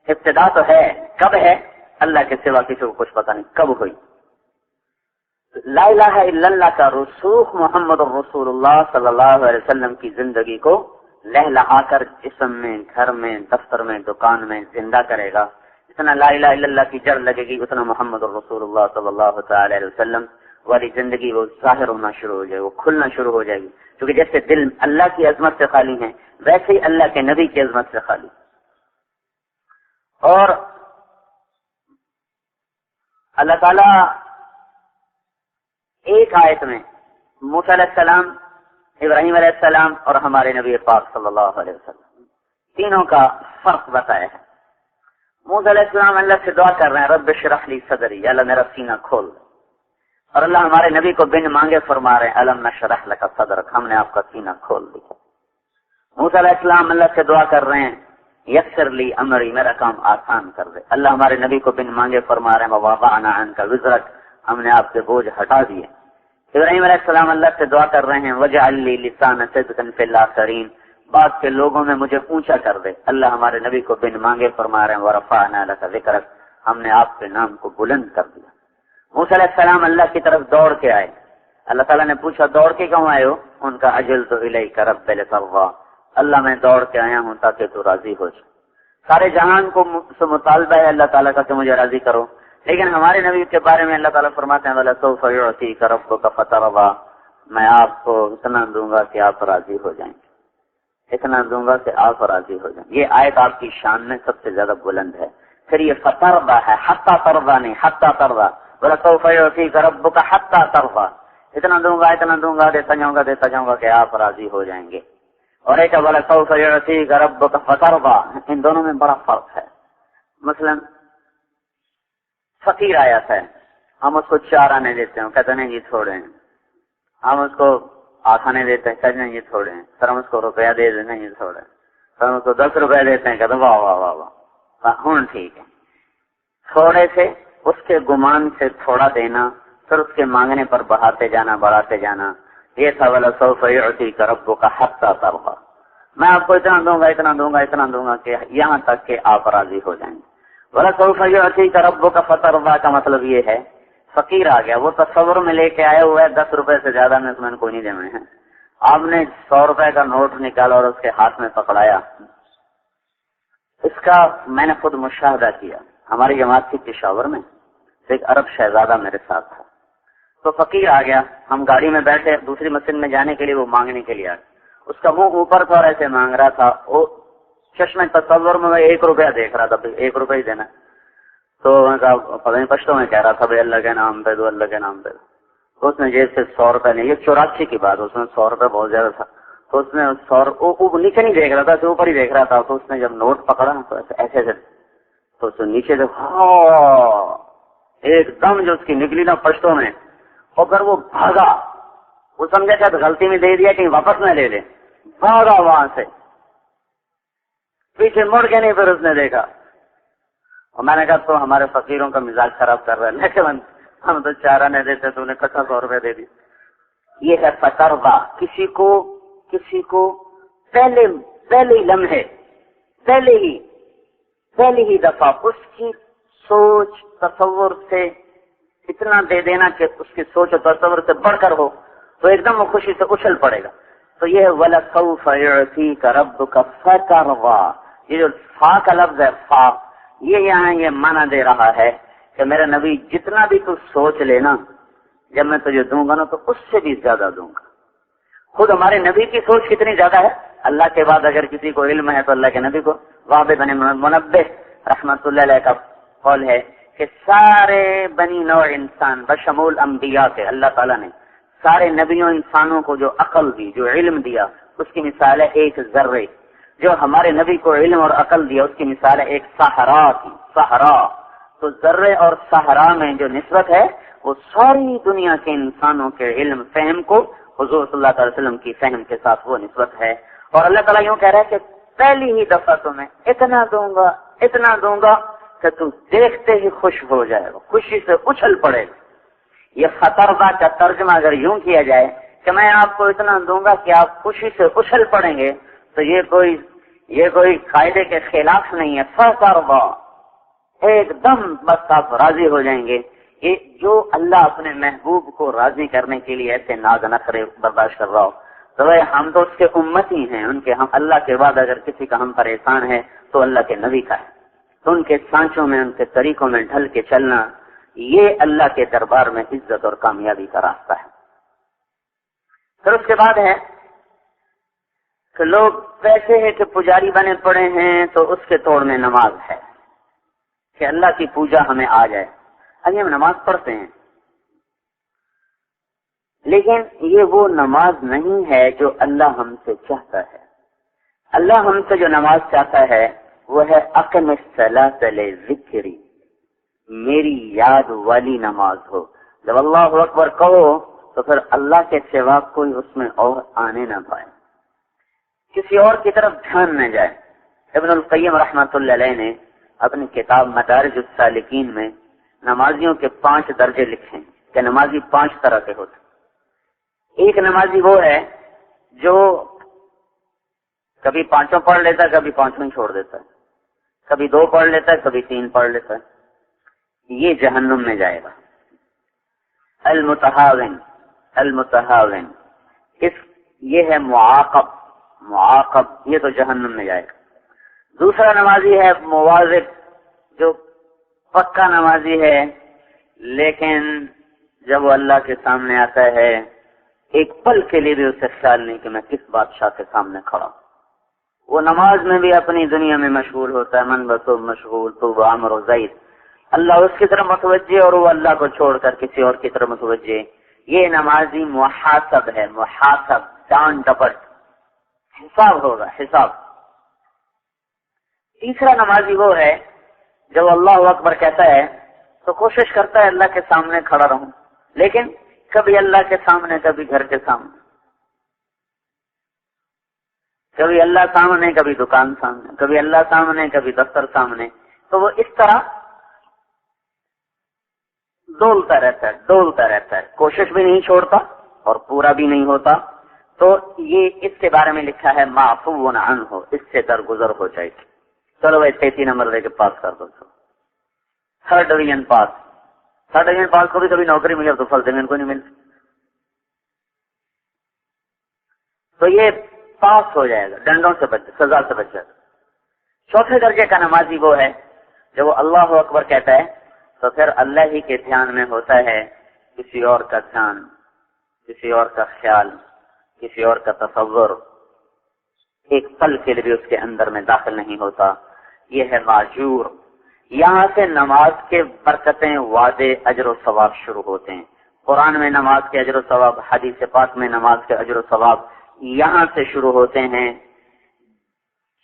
ابتدا تو ہے، کب ہے اللہ کے سوا کسی کو کچھ پتہ نہیں کب ہوئی. لا الہ الا اللہ کا رسوخ محمد الرسول اللہ صلی اللہ علیہ وسلم کی زندگی کو لہلہا کر جسم میں، گھر میں، دفتر میں، دکان میں زندہ کرے گا. جتنا لا الہ الا اللہ کی جڑ لگے گی اتنا محمد الرسول اللہ صلی اللہ تعالی علیہ وسلم والی زندگی وہ ظاہر ہونا شروع ہو جائے گی، وہ کھلنا شروع ہو جائے گی. کیونکہ جیسے دل اللہ کی عظمت سے خالی ہے ویسے ہی اللہ کے نبی کی عظمت سے خالی. اور اللہ تعالی ایک آیت میں موسیٰ علیہ السلام، ابراہیم علیہ السلام اور ہمارے نبی پاک صلی اللہ علیہ وسلم تینوں کا فرق بتایا ہے. موسیٰ علیہ السلام اللہ سے دعا کر رہے ہیں رب اشرح لی صدری، یا اللہ میرا سینہ کھول. اور اللہ ہمارے نبی کو بن مانگے فرما رہے ہیں الم نشرح لک صدرک، ہم نے آپ کا سینہ کھول دیا. موسیٰ علیہ السلام اللہ سے دعا کر رہے ہیں یسر لی امری، میرا کام آسان کر دے. اللہ ہمارے نبی کو بن مانگے فرما رہے ہیں ووضعنا عنک وزرک، ہم نے آپ کے بوجھ ہٹا دیے. ابراہیم علیہ السلام اللہ سے دعا کر رہے ہیں وجعل لی لسان صدق فی الاخرین، بعد کے لوگوں میں مجھے اونچا کر دے. اللہ ہمارے نبی کو بن مانگے فرما رہے ہیں ورفعنا لک ذکرک، ہم نے آپ کے نام کو بلند کر دیا. موسیٰ علیہ السلام اللہ کی طرف دوڑ کے آئے. اللہ تعالیٰ نے پوچھا دوڑ کے کیوں آئے ہو؟ ان کا اجلت الیک رب لترضی، اللہ میں دوڑ کے آیا ہوں تاکہ تو راضی ہو جائے. سارے جہان کو مطالبہ ہے اللہ تعالیٰ کا کہ مجھے راضی کرو، لیکن ہمارے نبی کے بارے میں اللہ تعالیٰ فرماتے ہیں وَلَسَوْفَ يُعْطِيكَ رَبُّكَ فَتَرْضَىٰ، میں آپ کو اتنا دوں گا کہ آپ راضی ہو جائیں گے، اتنا دوں گا کہ آپ راضی ہو جائیں گے. یہ آیت آپ کی شان میں سب سے زیادہ بلند ہے. پھر یہ فَتَرْضَىٰ ہے، حَتَّىٰ تَرْضَىٰ نہیں، حَتَّىٰ تَرْضَىٰ. وَلَسَوْفَ يُعْطِيكَ رَبُّكَ حَتَّىٰ تَرْضَىٰ، اتنا دوں گا دیتا جاؤں گا کہ آپ راضی ہو جائیں گے. اور ایک وَلَسَوْفَ يُعْطِيكَ رَبُّكَ فَتَرْضَىٰ، ان دونوں میں بڑا فرق ہے. مثلا فقیر آیا ہے، ہم اس کو 4 آنے دیتے ہیں، کہتے ہیں جی تھوڑے ہیں. ہم اس کو 8 آنے دیتے ہیں، کہتے ہیں جی تھوڑے ہیں. پھر ہم اس کو روپیہ دے دیتے ہیں جی تھوڑے. پھر ہم اس کو 10 روپے دیتے ہیں، کہتے ہیں واہ واہ واہ واہ ہوں ٹھیک ہے. تھوڑے سے اس کے گمان سے تھوڑا دینا، پھر اس کے مانگنے پر بڑھاتے جانا. یہ تھا وَلَسَوْفَ يُعْطِيكَ رَبُّكَ حَتَّىٰ تَرْضَىٰ، میں آپ کو اتنا دوں گا کہ یہاں تک کہ آپ راضی ہو جائیں گے. وَلَسَوْفَ يُعْطِيكَ رَبُّكَ فَتَرْضَىٰ کا مطلب یہ ہے فقیر آ گیا، وہ تصور میں لے کے آیا ہوا ہے 10 روپے سے زیادہ میں تمہیں کوئی نہیں دینے ہیں. آپ نے 100 روپے کا نوٹ نکالا اور اس کے ہاتھ میں پکڑایا. اس کا میں نے خود مشاہدہ کیا. ہماری جماعت کی پشاور میں ایک عرب شہزادہ میرے ساتھ تھا. تو فقیر آ گیا، ہم گاڑی میں بیٹھے دوسری مسجد میں جانے کے لیے، وہ مانگنے کے لیے آ گیا. اس کا منہ اوپر تھا اور ایسے مانگ رہا تھا. وہ چشمے تصور میں 1 روپیہ دیکھ رہا تھا، 1 روپیہ ہی دینا. تو میں کہا پتہ نہیں پشتوں میں کہہ رہا تھا بھائی اللہ کے نام پہ دو، اللہ کے نام پہ دو. تو اس نے جیب سے 100 روپے نہیں، یہ 84 کی بات، اس میں 100 روپے بہت زیادہ تھا. تو اس نے 100 نیچے نہیں دیکھ رہا تھا، اوپر ہی دیکھ رہا تھا. تو اس نے جب نوٹ پکڑا تو ایسے تو اس نے نیچے دیکھا، ایک دم جو اس کی نکلی نا پشتوں میں، اور پھر وہ بھاگا. وہ سمجھا شاید غلطی میں دے دیا کہیں واپس نہ لے لے، بھاگا وہاں سے، پیچھے مڑ کے نہیں. پھر اس نے دیکھا اور میں نے کہا تو ہمارے فقیروں کا مزاج خراب کر رہا ہے، لیکن ہم تو 4 آنے دیتے تو انہیں 100 روپے دے دی. یہ ہے فترضا. کسی کو پہلے لمحے پہلی ہی دفعہ اس کی سوچ تصور سے اتنا دے دینا کہ اس کی سوچ اور تصور سے بڑھ کر ہو تو ایک دم وہ خوشی سے اچھل پڑے گا. تو یہ ہے وَلَسَوْفَ يُعْطِيكَ رَبُّكَ فَتَرْضَىٰ. یہ جو فا کا لفظ ہے، فا، یہ یہاں یہ معنی دے رہا ہے کہ میرا نبی جتنا بھی تو سوچ لینا، جب میں تجھے دوں گا نا تو اس سے بھی زیادہ دوں گا. خود ہمارے نبی کی سوچ کتنی زیادہ ہے. اللہ کے بعد اگر کسی کو علم ہے تو اللہ کے نبی کو. وہب بن منبہ رحمت اللہ علیہ کا قول ہے کہ سارے بنی نوع انسان بشمول انبیاء کے اللہ تعالیٰ نے سارے نبیوں انسانوں کو جو عقل دی، جو علم دیا، اس کی مثال ہے ایک ذرے. جو ہمارے نبی کو علم اور عقل دیا اس کی مثال ہے ایک صحرا کی. صحرا تو ذرے اور صحرا میں جو نسبت ہے وہ ساری دنیا کے انسانوں کے علم فہم کو حضور صلی اللہ علیہ وسلم کی فہم کے ساتھ وہ نسبت ہے. اور اللہ تعالیٰ یوں کہہ رہا ہے کہ پہلی ہی دفعہ تمہیں اتنا دوں گا کہ تم دیکھتے ہی خوش ہو جائے گا, خوشی سے اچھل پڑے گا. یہ خطرہ کا ترجمہ اگر یوں کیا جائے کہ میں آپ کو اتنا دوں گا کہ آپ خوشی سے اچھل پڑیں گے, تو یہ کوئی قاعدے کے خلاف نہیں ہے. فطرہ ایک دم بس آپ راضی ہو جائیں گے. یہ جو اللہ اپنے محبوب کو راضی کرنے کے لیے ایسے ناز نخرے برداشت کر رہا ہو, تو ہم تو اس کے امتی ہیں. ہم اللہ کے بعد اگر کسی کا ہم پر احسان ہے تو اللہ کے نبی کا ہے. تو ان کے سانچوں میں, ان کے طریقوں میں ڈھل کے چلنا, یہ اللہ کے دربار میں عزت اور کامیابی کا راستہ ہے. پھر اس کے بعد ہے کہ لوگ پیسے ہے کہ پجاری بنے پڑے ہیں تو اس کے توڑ میں نماز ہے کہ اللہ کی پوجا ہمیں آ جائے. ابھی ہم نماز پڑھتے ہیں, لیکن یہ وہ نماز نہیں ہے جو اللہ ہم سے چاہتا ہے. اللہ ہم سے جو نماز چاہتا ہے وہ ہے اقم الصلاۃ لذکری, میری یاد والی نماز ہو. جب اللہ اکبر کہو تو پھر اللہ کے سوا کوئی اس میں اور آنے نہ پائے, کسی اور کی طرف دھیان نہ جائے. ابن القیم رحمۃ اللہ علیہ نے اپنی کتاب مدارج السالکین میں نمازیوں کے 5 درجے لکھے کہ نمازی 5 طرح کے ہوتے. ایک نمازی وہ ہے جو کبھی 5 پڑھ لیتا ہے, کبھی 5 چھوڑ دیتا ہے, کبھی 2 پڑھ لیتا ہے, کبھی 3 پڑھ لیتا ہے. یہ جہنم میں جائے گا. المتہاون یہ ہے معاقب, یہ تو جہنم میں جائے گا. دوسرا نمازی ہے مواظب, جو پکا نمازی ہے, لیکن جب وہ اللہ کے سامنے آتا ہے ایک پل کے لیے بھی اسے خیال نہیں کہ میں کس بادشاہ کے سامنے کھڑا ہوں. وہ نماز میں بھی اپنی دنیا میں مشغول ہوتا ہے, من بسو مشغول تو عامر و زید, اللہ اس کی طرف متوجہ اور وہ اللہ کو چھوڑ کر کسی اور کی طرف متوجہ. یہ نمازی محاسب ہے, محاسب ڈانٹ ڈپٹ, حساب ہوگا حساب. تیسرا نمازی وہ ہے جب اللہ اکبر کہتا ہے تو کوشش کرتا ہے اللہ کے سامنے کھڑا رہوں, لیکن کبھی اللہ کے سامنے, کبھی گھر کے سامنے, کبھی اللہ سامنے, کبھی دکان سامنے, کبھی اللہ سامنے, کبھی دفتر سامنے. تو وہ اس طرح ڈولتا رہتا ہے, کوشش بھی نہیں چھوڑتا اور پورا بھی نہیں ہوتا. تو یہ اس کے بارے میں لکھا ہے معفو عنہ, اس سے درگزر ہو جائے گی. چلو بھائی 33 نمبر دے کے پاس کر دو. 3rd ڈویژن پاس, 3rd ڈویژن پاس کو بھی کبھی نوکری ملی تو فرسٹ ڈویژن کو نہیں ملتی, تو یہ پاس ہو جائے گا, ڈنڈوں سے بچ, سزا سے بچ جائے گا. 4تھے درجے کا نمازی وہ ہے جب وہ اللہ اکبر کہتا ہے تو پھر اللہ ہی کے دھیان میں ہوتا ہے, کسی اور کا دھیان, کسی اور کا خیال, کسی اور کا تصور ایک پل کے لیے بھی اس کے اندر میں داخل نہیں ہوتا. یہ ہے ماجور. یہاں سے نماز کے برکتیں, وعدے, اجر و ثواب شروع ہوتے ہیں. قرآن میں نماز کے اجر و ثواب, حدیث پاک میں نماز کے اجر و ثواب یہاں سے شروع ہوتے ہیں.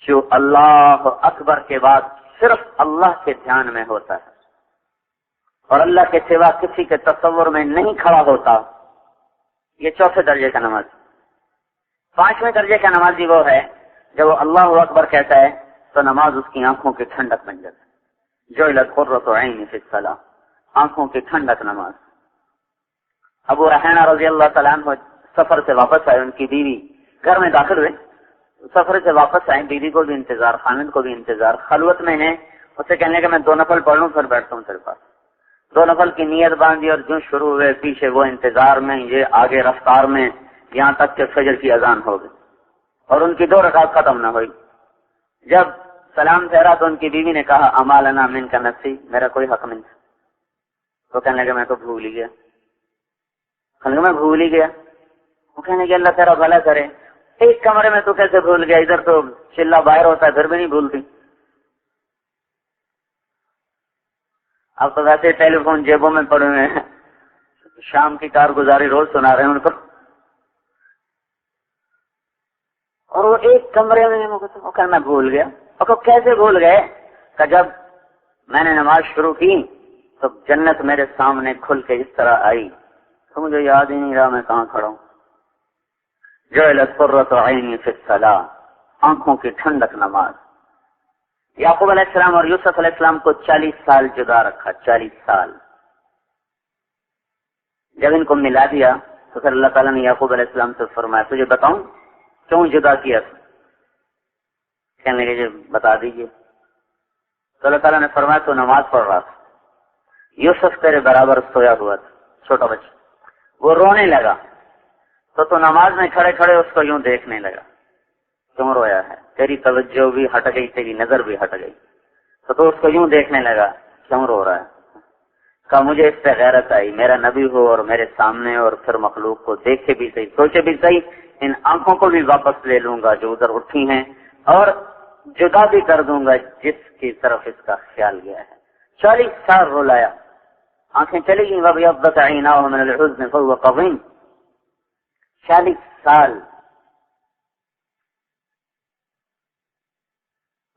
جو اللہ اکبر کے بعد صرف اللہ کے دھیان میں ہوتا ہے اور اللہ کے سوا کسی کے تصور میں نہیں کھڑا ہوتا, یہ 4تھے درجے کا نماز. 5ویں درجے کا نمازی وہ ہے جب وہ اللہ اکبر کہتا ہے تو نماز اس کی آنکھوں کی ٹھنڈک بن جاتی ہے. جعلت قرۃ عین فی الصلاۃ, آنکھوں کی ٹھنڈک نماز. ابو رحینہ رضی اللہ تعالیٰ عنہ سفر سے واپس آئے, ان کی بیوی گھر میں داخل ہوئے, سفر سے واپس آئے, بیوی کو بھی انتظار, خامد کو بھی انتظار, خلوت میں ہیں. اسے کہنے کہ میں 2 نفل پڑھ لوں پھر بیٹھتا ہوں تیرے پاس. 2 نفل کی نیت باندھی اور جو شروع ہوئے پیچھے وہ انتظار میں, یہ آگے رفتار میں, یہاں تک کہ فجر کی اذان ہو گئی اور ان کی 2 رکعت ختم نہ ہوئی. جب سلام ٹھہرا تو ان کی بیوی نے کہا اما لنا من کا نفسی, میرا کوئی حق نہیں. تو کہنے لگا میں تو بھول ہی گیا. میں بھول ہی گیا. وہ کہنے کہ اللہ تیرا بھلا کرے, ایک کمرے میں تو کیسے بھول گیا, ادھر تو چلا باہر ہوتا ہے پھر بھی نہیں بھولتی. اب تو ویسے ٹیلی فون جیبوں میں پڑے ہوئے ہیں, شام کی کارگزاری روز سنا رہے ہیں ان کو, اور وہ ایک کمرے میں میں بھول گیا. اور کیسے بھول گئے کہ جب میں نے نماز شروع کی تو جنت میرے سامنے کھل کے اس طرح آئی تو مجھے یاد ہی نہیں رہا میں کہاں کھڑا ہوں. جعلت قرۃ عینی فی الصلاۃ، آنکھوں کی ٹھنڈک نماز. یعقوب علیہ السلام اور یوسف علیہ السلام کو 40 سال جدا رکھا، 40 سال. جب ان کو ملا دیا تو پھر اللہ تعالیٰ نے یعقوب علیہ السلام سے فرمایا تجھے بتاؤں کیوں جدا کیا؟ کہنے لگے بتا دیجیے. تو اللہ تعالیٰ نے فرمایا تو نماز پڑھ رہا تھا، یوسف تیرے برابر سویا ہوا تھا، چھوٹا بچہ، وہ رونے لگا تو نماز میں کھڑے کھڑے اس کو یوں دیکھنے لگا. کیوں رویا ہے؟ تیری توجہ بھی ہٹ گئی، تیری نظر بھی ہٹ گئی، تو اس کو یوں دیکھنے لگا کیوں رو رہا ہے. کہا مجھے اس سے غیرت آئی، میرا نبی ہو اور میرے سامنے، اور پھر مخلوق کو دیکھے بھی صحیح، سوچے بھی صحیح، ان آنکھوں کو بھی واپس لے لوں گا جو ادھر اٹھی ہیں، اور جدا بھی کر دوں گا جس کی طرف اس کا خیال گیا ہے. 40 سال رلایا، آنکھیں چلی گئیں. وَبْيَضَّتْ عَيْنَاهُ مِنَ الْحُزْنِ فَهُوَ قَضِيمٌ. 40 سال.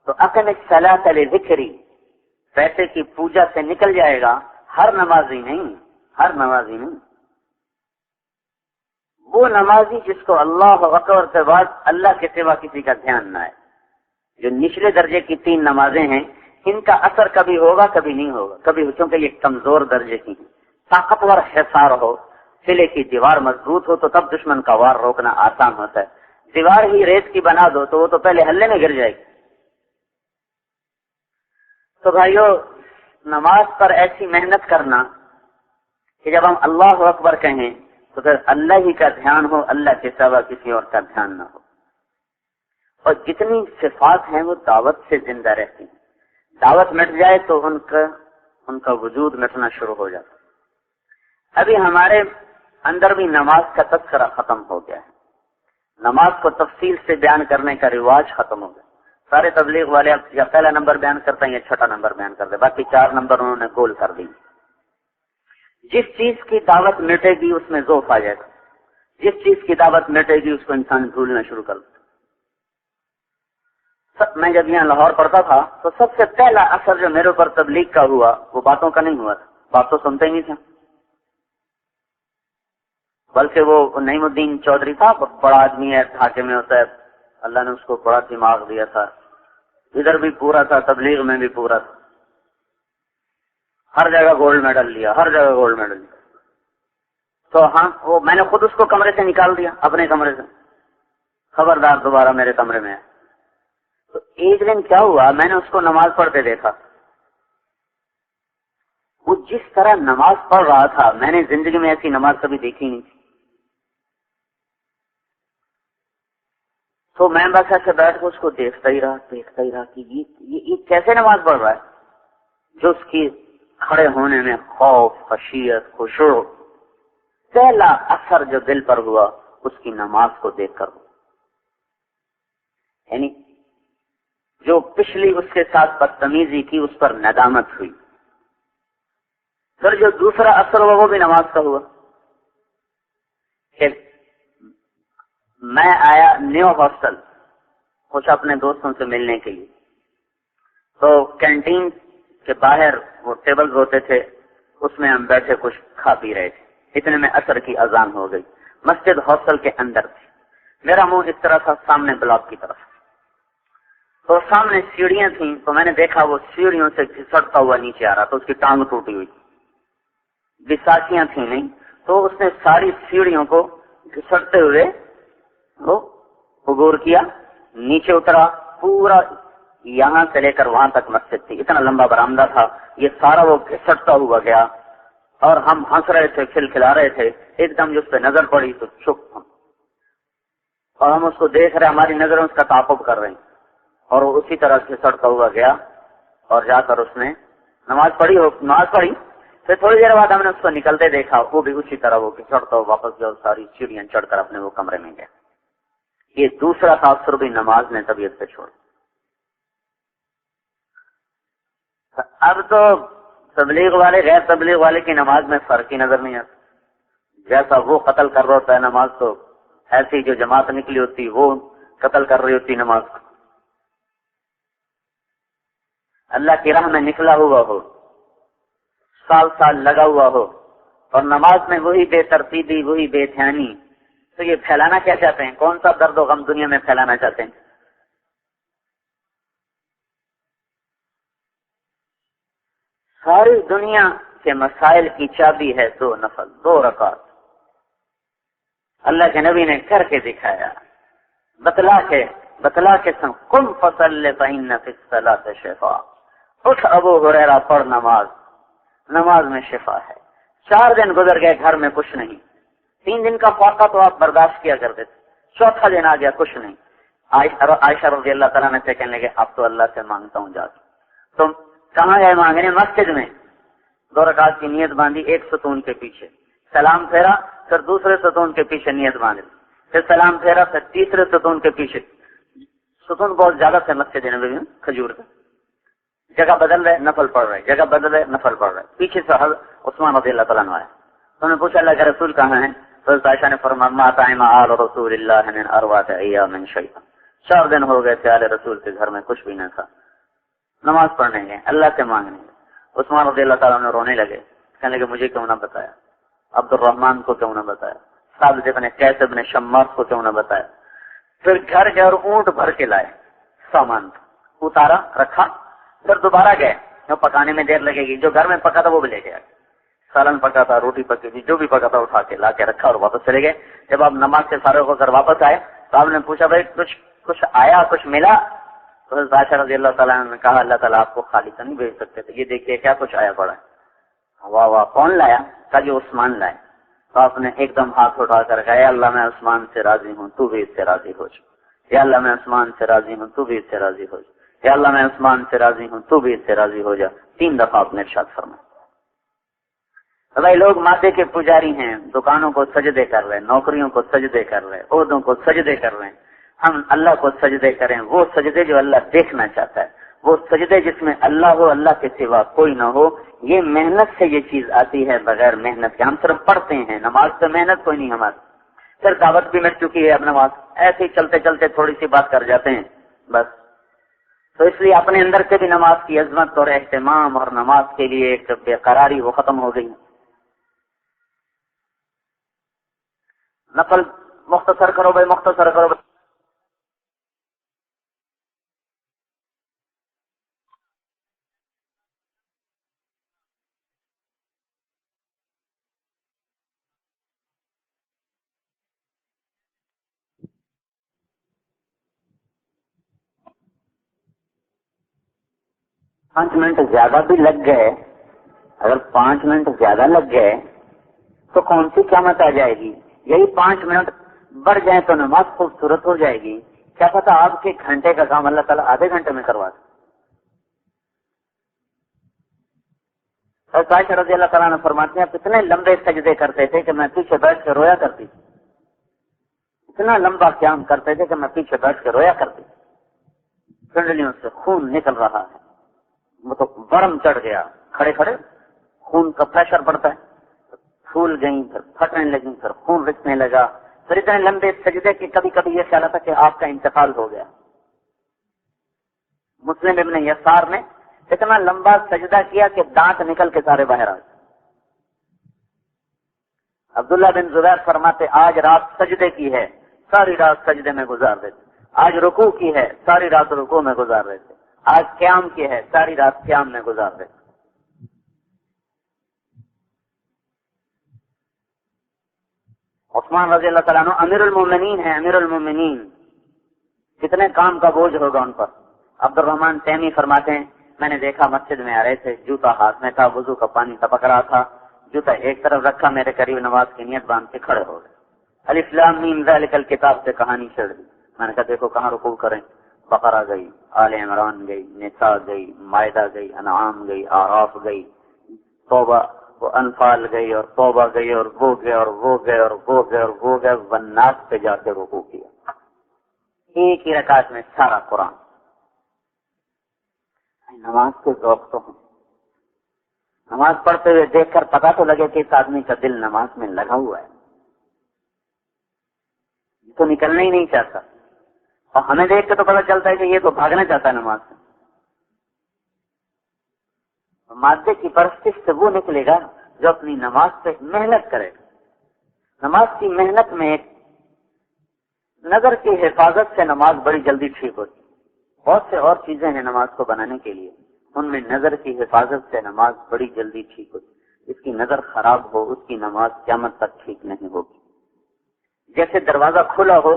تو اقم الصلاۃ لذکری، پیسے کی پوجا سے نکل جائے گا. ہر نمازی نہیں، ہر نمازی نہیں، وہ نمازی جس کو اللہ اکبر کے بعد اللہ کے سوا کسی کا دھیان نہ ہے. جو نچلے درجے کی 3 نمازیں ہیں ان کا اثر کبھی ہوگا کبھی نہیں ہوگا. کبھی کیونکہ یہ کمزور درجے کی ہیں. طاقتور حصار ہو، قلعے کی دیوار مضبوط ہو تو تب دشمن کا وار روکنا آسان ہوتا ہے. دیوار ہی ریت کی بنا دو تو وہ تو پہلے ہلے میں گر جائے گی. تو بھائیو، نماز پر ایسی محنت کرنا کہ جب ہم اللہ اکبر کہیں تو پھر اللہ ہی کا دھیان ہو، اللہ کے سوا کسی اور کا دھیان نہ ہو. اور جتنی صفات ہیں وہ دعوت سے زندہ رہتی ہیں. دعوت مٹ جائے تو ان کا وجود مٹنا شروع ہو جاتا. ابھی ہمارے اندر بھی نماز کا تذکرہ ختم ہو گیا ہے. نماز کو تفصیل سے بیان کرنے کا رواج ختم ہو گیا. سارے تبلیغ والے اب یا پہلا نمبر بیان کرتے ہیں یا چھٹا نمبر بیان کرتے ہیں، باقی 4 نمبر انہوں نے گول کر دی. جس چیز کی دعوت مٹے گی اس میں ذوق آ جائے گا، جس چیز کی دعوت مٹے گی اس کو انسان بھولنا شروع کر دیتا. میں جب یہاں لاہور پڑھتا تھا تو سب سے پہلا اثر جو میرے اوپر تبلیغ کا ہوا وہ باتوں کا نہیں ہوا تھا. بات تو سنتے ہی نہیں تھا، بلکہ وہ نعیم الدین چودھری تھا، بڑا آدمی ہے، ڈھاکے میں ہوتا ہے، اللہ نے اس کو بڑا دماغ دیا تھا، ادھر بھی پورا تھا، تبلیغ میں بھی پورا تھا، ہر جگہ گولڈ میڈل لیا، ہر جگہ گولڈ میڈل لیا. تو ہاں، وہ میں نے خود اس کو کمرے سے نکال دیا، اپنے کمرے سے، خبردار دوبارہ میرے کمرے میں ہے. تو ایک دن کیا ہوا، میں نے اس کو نماز پڑھتے دیکھا. وہ جس طرح نماز پڑھ رہا تھا میں نے زندگی میں ایسی نماز کبھی دیکھی نہیں. تو میں بس ایسے بیٹھ کر اس کو دیکھتا ہی رہا کہ یہ کیسے نماز پڑھ رہا ہے جو اس کی کھڑے ہونے میں خوف، خشیت، خشوع. پہلا اثر جو دل پر ہوا اس کی نماز کو دیکھ کر ہوا. یعنی جو پچھلی اس کے ساتھ بدتمیزی کی اس پر ندامت ہوئی. پھر جو دوسرا اثر ہوا وہ بھی نماز کا ہوا کہ میں آیا نیو ہاسٹل کچھ اپنے دوستوں سے ملنے کے لیے. تو کینٹین کے باہر وہ ٹیبلز ہوتے تھے، اس میں ہم بیٹھے کچھ کھا پی رہے تھے. اتنے میں عصر کی اذان ہو گئی. مسجد ہاسٹل کے اندر تھی. میرا منہ اس طرح تھا سامنے بلاک کی طرف. تو سامنے سیڑھیاں تھیں تو میں نے دیکھا وہ سیڑھیوں سے گھسٹتا ہوا نیچے آ رہا. تو اس کی ٹانگ ٹوٹی ہوئی تھی، بساکیاں تھیں نہیں. تو اس نے ساری سیڑھیوں کو گھسٹتے ہوئے وہ عبور کیا، نیچے اترا. پورا یہاں سے لے کر وہاں تک مسجد تھی، اتنا لمبا برآمدہ تھا. یہ سارا وہ گھسٹتا ہوا گیا اور ہم ہنس رہے تھے، کھلکھلا رہے تھے. ایک دم جو اس پہ نظر پڑی تو چپ، اور ہم اس کو دیکھ رہے، ہماری نظریں اس کا تعاقب کر رہی. اور وہ اسی طرح گھسٹتا ہوا گیا اور جا کر اس نے نماز پڑھی. پھر تھوڑی دیر بعد ہم نے اس کو نکلتے دیکھا، وہ بھی اسی طرح وہ گھسٹتا ہوا واپس گیا اور ساری سیڑھیاں چڑھ کر اپنے وہ کمرے میں گیا. یہ دوسرا تاثر بھی نماز نے طبیعت پہ چھوڑا. اب تو تبلیغ والے غیر تبلیغ والے کی نماز میں فرق ہی نظر نہیں آتا. جیسا وہ قتل کر رہا ہوتا ہے نماز، تو ایسی جو جماعت نکلی ہوتی وہ قتل کر رہی ہوتی نماز کو. اللہ کی راہ میں نکلا ہوا ہو، سال سال لگا ہوا ہو اور نماز میں وہی بے ترتیبی، وہی بے دھیانی، تو یہ پھیلانا کیا چاہتے ہیں؟ کون سا درد و غم دنیا میں پھیلانا چاہتے ہیں؟ ساری دنیا کے مسائل کی چابی ہے دو نفل، دو رکعت۔ اللہ کے نبی نے کر کے دکھایا، بتلا کے سن قم فصل فإن فی الصلاۃ شفاء، اٹھ ابو ہریرہ پڑھ نماز میں شفا ہے۔ 4 دن گزر گئے، گھر میں کچھ نہیں۔ 3 دن کا فاقہ تو آپ برداشت کیا کرتے تھے، 4تھا دن آ گیا کچھ نہیں۔ عائشہ رضی اللہ تعالیٰ نے سے کہنے لگے اب تو اللہ سے مانگتا ہوں جا کے۔ تم کہاں گئے مانگنے؟ مسجد میں 2 رکعت کی نیت باندھی، ایک ستون کے پیچھے سلام پھیرا، پھر دوسرے ستون کے پیچھے نیت باندھی، پھر سلام پھیرا، پھر تیسرے ستون کے پیچھے۔ ستون بہت زیادہ سے مسجد نبوی میں کھجور کا، جگہ بدل رہے نفل پڑھ رہے، جگہ بدل رہے نفل پڑھ رہے۔ پیچھے سے حضرت عثمان رضی اللہ تعالیٰ عنہ آیا، تو نے پوچھا اللہ کے رسول کہاں ہیں؟ تو عائشہ نے فرمایا ما طعم آل رسول اللہ من 4 ایام شیئا، 4 دن ہو گئے تھے آل رسول کے گھر میں کچھ بھی نہ تھا۔ نماز پڑھنے گئے، اللہ سے مانگنے گئے۔ عثمان رضی اللہ تعالیٰ نے رونے لگے، کہنے لگے مجھے کیوں نہ بتایا، عبد الرحمان کو کیوں نہ بتایا، ثابت بن قیس بن شماس کو کیوں نہ بتایا۔ پھر گھر گئے اور اونٹ بھر کے لائے، سامان اتارا رکھا، پھر دوبارہ گئے، جو پکانے میں دیر لگے گی، جو گھر میں پکا تھا وہ بھی لے گیا، سالن پکا تھا، روٹی پکی تھی، جو بھی پکا تھا اٹھا کے لا کے رکھا اور واپس چلے گئے۔ جب آپ نماز سے فارغ ہو کر واپس آئے تو آپ نے پوچھا بھائی کچھ آیا، کچھ ملا؟ تو حضرت عائشہ رضی اللہ تعالیٰ نے کہا اللہ تعالیٰ آپ کو خالی تو نہیں بھیج سکتے تھے، یہ دیکھیے کیا کچھ آیا پڑا ہے۔ واہ واہ، کون لایا؟ کہا جو عثمان لائے۔ تو آپ نے ایک دم ہاتھ اٹھا کر کہا یا اللہ میں عثمان سے راضی ہوں، تو بھی اس سے راضی ہو جا، یا اللہ میں عثمان سے راضی ہوں، تو بھی اس سے راضی ہو جا، یا اللہ میں عثمان سے راضی ہوں، تو بھی اس سے راضی ہو جا۔ 3 دفعہ آپ نے ارشاد فرمایا۔ تو بھائی لوگ مادے کے پجاری ہیں، دکانوں کو سجدے کر رہے، نوکریوں کو سجدے کر رہے، عہدوں کو سجدے کر رہے ہیں۔ ہم اللہ کو سجدے کریں، وہ سجدے جو اللہ دیکھنا چاہتا ہے، وہ سجدے جس میں اللہ ہو، اللہ کے سوا کوئی نہ ہو۔ یہ محنت سے یہ چیز آتی ہے، بغیر محنت کے ہم صرف پڑھتے ہیں، نماز پہ محنت کوئی نہیں ہماری۔ پھر دعوت بھی مٹ چکی ہے، اب نماز ایسے ہی چلتے چلتے تھوڑی سی بات کر جاتے ہیں بس۔ تو اس لیے اپنے اندر سے بھی نماز کی عظمت اور اہتمام اور نماز کے لیے ایک بے قراری وہ ختم ہو گئی۔ نفل مختصر کرو بھائی، مختصر کرو بھائی۔ 5 منٹ زیادہ بھی لگ گئے، اگر 5 منٹ زیادہ لگ گئے تو کون سی قیامت آ جائے گی؟ یہی 5 منٹ بڑھ جائیں تو نماز خوبصورت ہو جائے گی۔ کیا پتا آپ کے گھنٹے کا کام اللہ تعالیٰ آدھے گھنٹے میں کروا دے۔ عائشہ رضی اللہ تعالیٰ نے فرماتے ہیں آپ اتنے لمبے سجدے کرتے تھے کہ میں پیچھے بیٹھ کے رویا کرتی تھی، اتنا لمبا قیام کرتے تھے کہ میں پیچھے بیٹھ کے رویا کرتی تھی۔ کنڈلیوں سے خون نکل رہا ہے، وہ تو ورم چڑھ گیا، کھڑے کھڑے خون کا پریشر بڑھتا ہے، پھول گئیں، پھر پھٹنے لگیں، پھر خون رکنے لگا، پھر اتنے لمبے سجدے کہ کبھی کبھی یہ خیال آتا کہ آپ کا انتقال ہو گیا۔ مسلم ابن یسار نے اتنا لمبا سجدہ کیا کہ دانت نکل کے سارے باہر آ گئے۔ عبداللہ بن زبیر فرماتے آج رات سجدے کی ہے، ساری رات سجدے میں گزار دیتے، آج رکوع کی ہے، ساری رات رکوع میں گزار دیتے، آج قیام کی ہے، ساری رات قیام میں گزار دیتے۔ عثمان رضی اللہ تعالیٰ عنہ امیر المومنین ہیں، امیر المومنین، کتنے کام کا بوجھ ہوگا ان پر۔ عبد الرحمن تیمی فرماتے ہیں میں نے دیکھا مسجد میں آ رہے تھے، جوتا ہاتھ میں تھا، وضو کا پانی ٹپک رہا تھا، جوتا ایک طرف رکھا، میرے قریب نماز کی نیت باندھ کے کھڑے ہو گئے۔ الف لام میم ذالک الکتاب سے کہانی چھڑ دی، میں نے کہا دیکھو کہاں رکوع کریں، بقرہ گئی، آل عمران گئی، نساء گئی، مائدہ گئی، انعام گئی، اعراف گئی، توبہ، وہ انفال گئی اور توبہ گئی اور وہ گئے اور وہ گئے اور وہ گئے اور وہ گئے، والناس پہ جا کے رکوع کیا، ایک ہی رکعت میں سارا قرآن۔ نماز کے ذوق تو ہوں، نماز پڑھتے ہوئے دیکھ کر پتا تو لگے کہ اس آدمی کا دل نماز میں لگا ہوا ہے، تو نکلنا ہی نہیں چاہتا، اور ہمیں دیکھ کے تو پتا چلتا ہے کہ یہ تو بھاگنا چاہتا ہے نماز سے۔ مادے کی پرستش سے وہ نکلے گا جو اپنی نماز پہ محنت کرے گا۔ نماز کی محنت میں ایک نظر کی حفاظت سے نماز بڑی جلدی ٹھیک ہوتی ہے۔ بہت سے اور چیزیں ہیں نماز کو بنانے کے لیے، ان میں نظر کی حفاظت سے نماز بڑی جلدی ٹھیک ہوتی ہے۔ اس کی نظر خراب ہو، اس کی نماز قیامت تک ٹھیک نہیں ہوگی۔ جیسے دروازہ کھلا ہو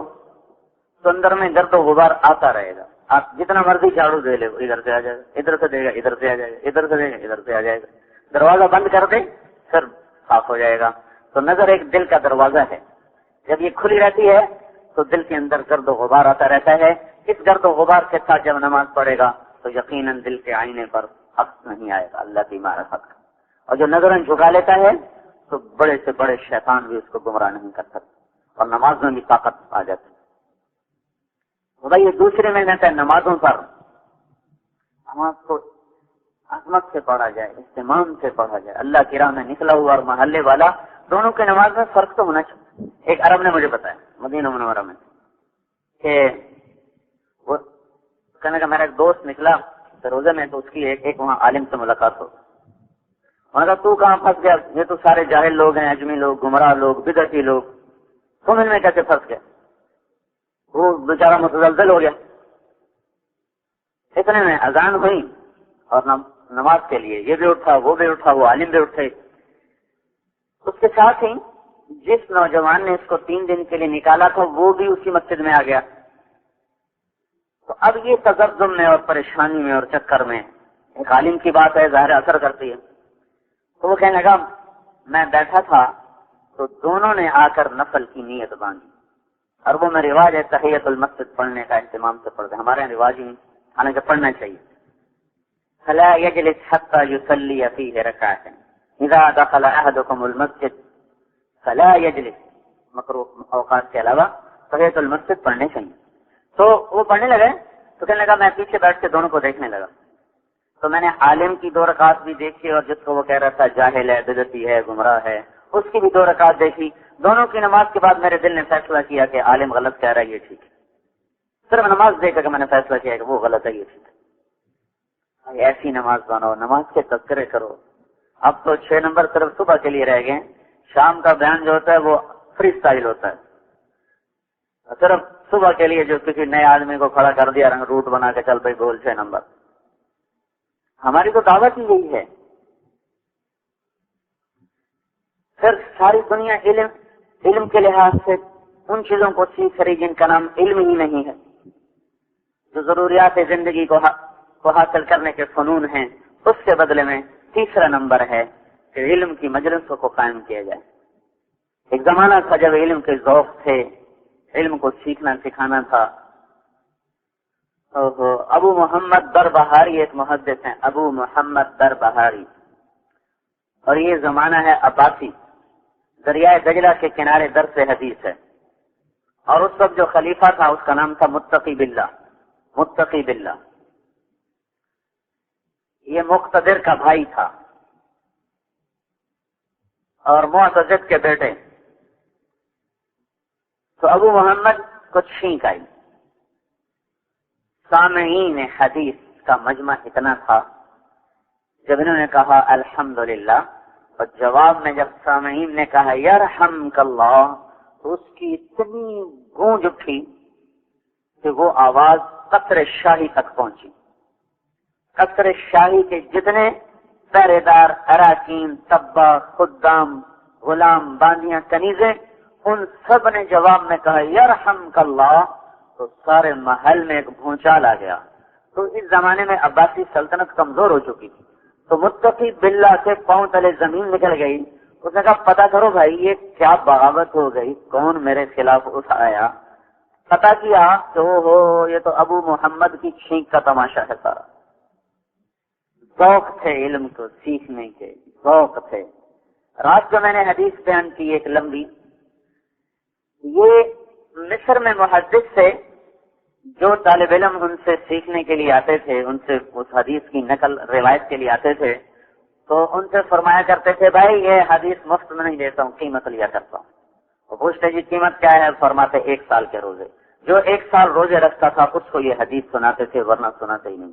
تو اندر میں گرد و غبار آتا رہے گا، آپ جتنا مرضی جھاڑو دے لے ادھر سے آ جائے گا، ادھر سے دے گا ادھر سے آ جائے گا، ادھر سے دے گا ادھر سے آ جائے گا۔ دروازہ بند کر دے پھر صاف ہو جائے گا۔ تو نظر ایک دل کا دروازہ ہے، جب یہ کھلی رہتی ہے تو دل کے اندر گرد و غبار آتا رہتا ہے۔ اس گرد و غبار کے ساتھ جب نماز پڑھے گا تو یقیناً دل کے آئینے پر حق نہیں آئے گا اللہ کی معرفت کا، اور جو نظریں جھکا لیتا ہے تو بڑے سے بڑے شیطان بھی اس کو گمراہ نہیں کر سکتے، اور نماز میں بھی طاقت آ جاتی ہے۔ بھائی یہ دوسری محنت ہے نمازوں پر، نماز کو عظمت سے پڑھا جائے، اہتمام سے پڑھا جائے، اللہ کی راہ میں نکلا ہوا اور محلے والا، دونوں کی نماز میں فرق تو ہونا چاہیے۔ ایک عرب نے مجھے بتایا مدینہ منورہ میں کہ وہ کہنے کا میرا ایک دوست نکلا روزے میں، تو اس کی ایک وہاں عالم سے ملاقات ہو، وہاں کہا تو کہاں پھنس گیا، یہ تو سارے جاہل لوگ ہیں، اجمی لوگ، گمراہ لوگ، بدعتی لوگ، تم ان میں کیسے پھنس گئے؟ وہ بیچارہ متزلزل ہو گیا۔ اتنے میں اذان ہوئی اور نماز کے لیے یہ بھی اٹھا، وہ بھی اٹھا، وہ عالم بھی اٹھے۔ اس کے ساتھ ہی جس نوجوان نے اس کو 3 دن کے لیے نکالا تھا وہ بھی اسی مسجد میں آ گیا۔ تو اب یہ تذبذب میں اور پریشانی میں اور چکر میں ایک عالم کی بات ہے، ظاہر اثر کرتی ہے۔ تو وہ کہنے لگا میں بیٹھا تھا تو دونوں نے آ کر نفل کی نیت باندھی۔ عربوں میں رواج ہے تحیۃ المسجد پڑھنے کا، اہتمام سے پڑھتے ہیں، ہمارے یہاں رواج ہی حالانکہ پڑھنا چاہیے۔ فلا يجلس حتى يصلي فيه ركعتين اذا دخل احدكم المسجد فلا يجلس، مکروہ اوقات کے علاوہ تحیۃ المسجد پڑھنے چاہیے۔ تو وہ پڑھنے لگے تو کہنے لگا میں پیچھے بیٹھ کے دونوں کو دیکھنے لگا، تو میں نے عالم کی 2 رکعت بھی دیکھی اور جس کو وہ کہہ رہا تھا جاہل ہے، بدعتی ہے، گمراہ ہے، اس کی بھی 2 رکعت دیکھی۔ دونوں کی نماز کے بعد میرے دل نے فیصلہ کیا کہ عالم غلط کہہ رہا ہے، یہ ٹھیک ہے۔ صرف نماز دیکھ کر میں نے فیصلہ کیا کہ وہ غلط ہے، یہ ٹھیک ہے۔ ایسی نماز بناؤ، نماز کے تذکرے کرو۔ اب تو 6 نمبر صرف صبح کے لیے رہ گئے، شام کا بیان جو ہوتا ہے وہ فری سٹائل ہوتا ہے، صرف صبح کے لیے جو کسی نئے آدمی کو کھڑا کر دیا رنگ روٹ بنا کے چل بھائی بول 6 نمبر۔ ہماری تو دعوت ہی یہی ہے۔ پھر ساری دنیا علم کے لحاظ سے ان چیزوں کو سیکھ رہی جن کا نام علم ہی نہیں ہے، جو ضروریات زندگی کو حاصل کرنے کے فنون ہیں، اس کے بدلے میں تیسرا نمبر ہے کہ علم کی مجلسوں کو قائم کیا جائے۔ ایک زمانہ تھا جب علم کے ذوق تھے، علم کو سیکھنا سکھانا تھا۔ ابو محمد دربہاری ایک محدث ہیں، ابو محمد دربہاری، اور یہ زمانہ ہے عباسی، دریائے دجلہ کے کنارے درس حدیث ہے، اور اس وقت جو خلیفہ تھا اس کا نام تھا متقی باللہ۔ متقی باللہ یہ مقتدر کا بھائی تھا اور معتزد کے بیٹے۔ تو ابو محمد کو چھینک آئی، سامعین حدیث کا مجمع اتنا تھا، جب انہوں نے کہا الحمدللہ، اور جواب میں جب سامعین نے کہا یرحمک اللہ، تو اس کی اتنی گونج اٹھی کہ وہ آواز قصر شاہی تک پہنچی۔ قصر شاہی کے جتنے پہرے دار، اراکین، تبا، خدام، غلام، باندیاں، کنیزیں، ان سب نے جواب میں کہا یرحمک اللہ، تو سارے محل میں ایک بھونچال آ گیا۔ تو اس زمانے میں عباسی سلطنت کمزور ہو چکی تھی، تو متقی باللہ سے پاؤں تلے زمین نکل گئی۔ اس نے کہا پتا کرو بھائی یہ کیا بغاوت ہو گئی، کون میرے خلاف اٹھ آیا۔ پتا کیا کہ یہ تو ابو محمد کی چھینک کا تماشا ہے سارا۔ ذوق تھے علم کو سیکھنے کے، ذوق تھے۔ رات کو میں نے حدیث بیان کی ایک لمبی، یہ مصر میں محدث سے جو طالب علم ان سے سیکھنے کے لیے آتے تھے، ان سے اس حدیث کی نقل روایت کے لیے آتے تھے، تو ان سے فرمایا کرتے تھے بھائی یہ حدیث مفت میں نہیں دیتا ہوں، قیمت لیا کرتا ہوں۔ وہ پوچھتے جی قیمت کیا ہے؟ فرماتے 1 سال کے روزے، جو 1 سال روزے رکھتا تھا اس کو یہ حدیث سناتے تھے، ورنہ سناتے ہی نہیں۔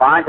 5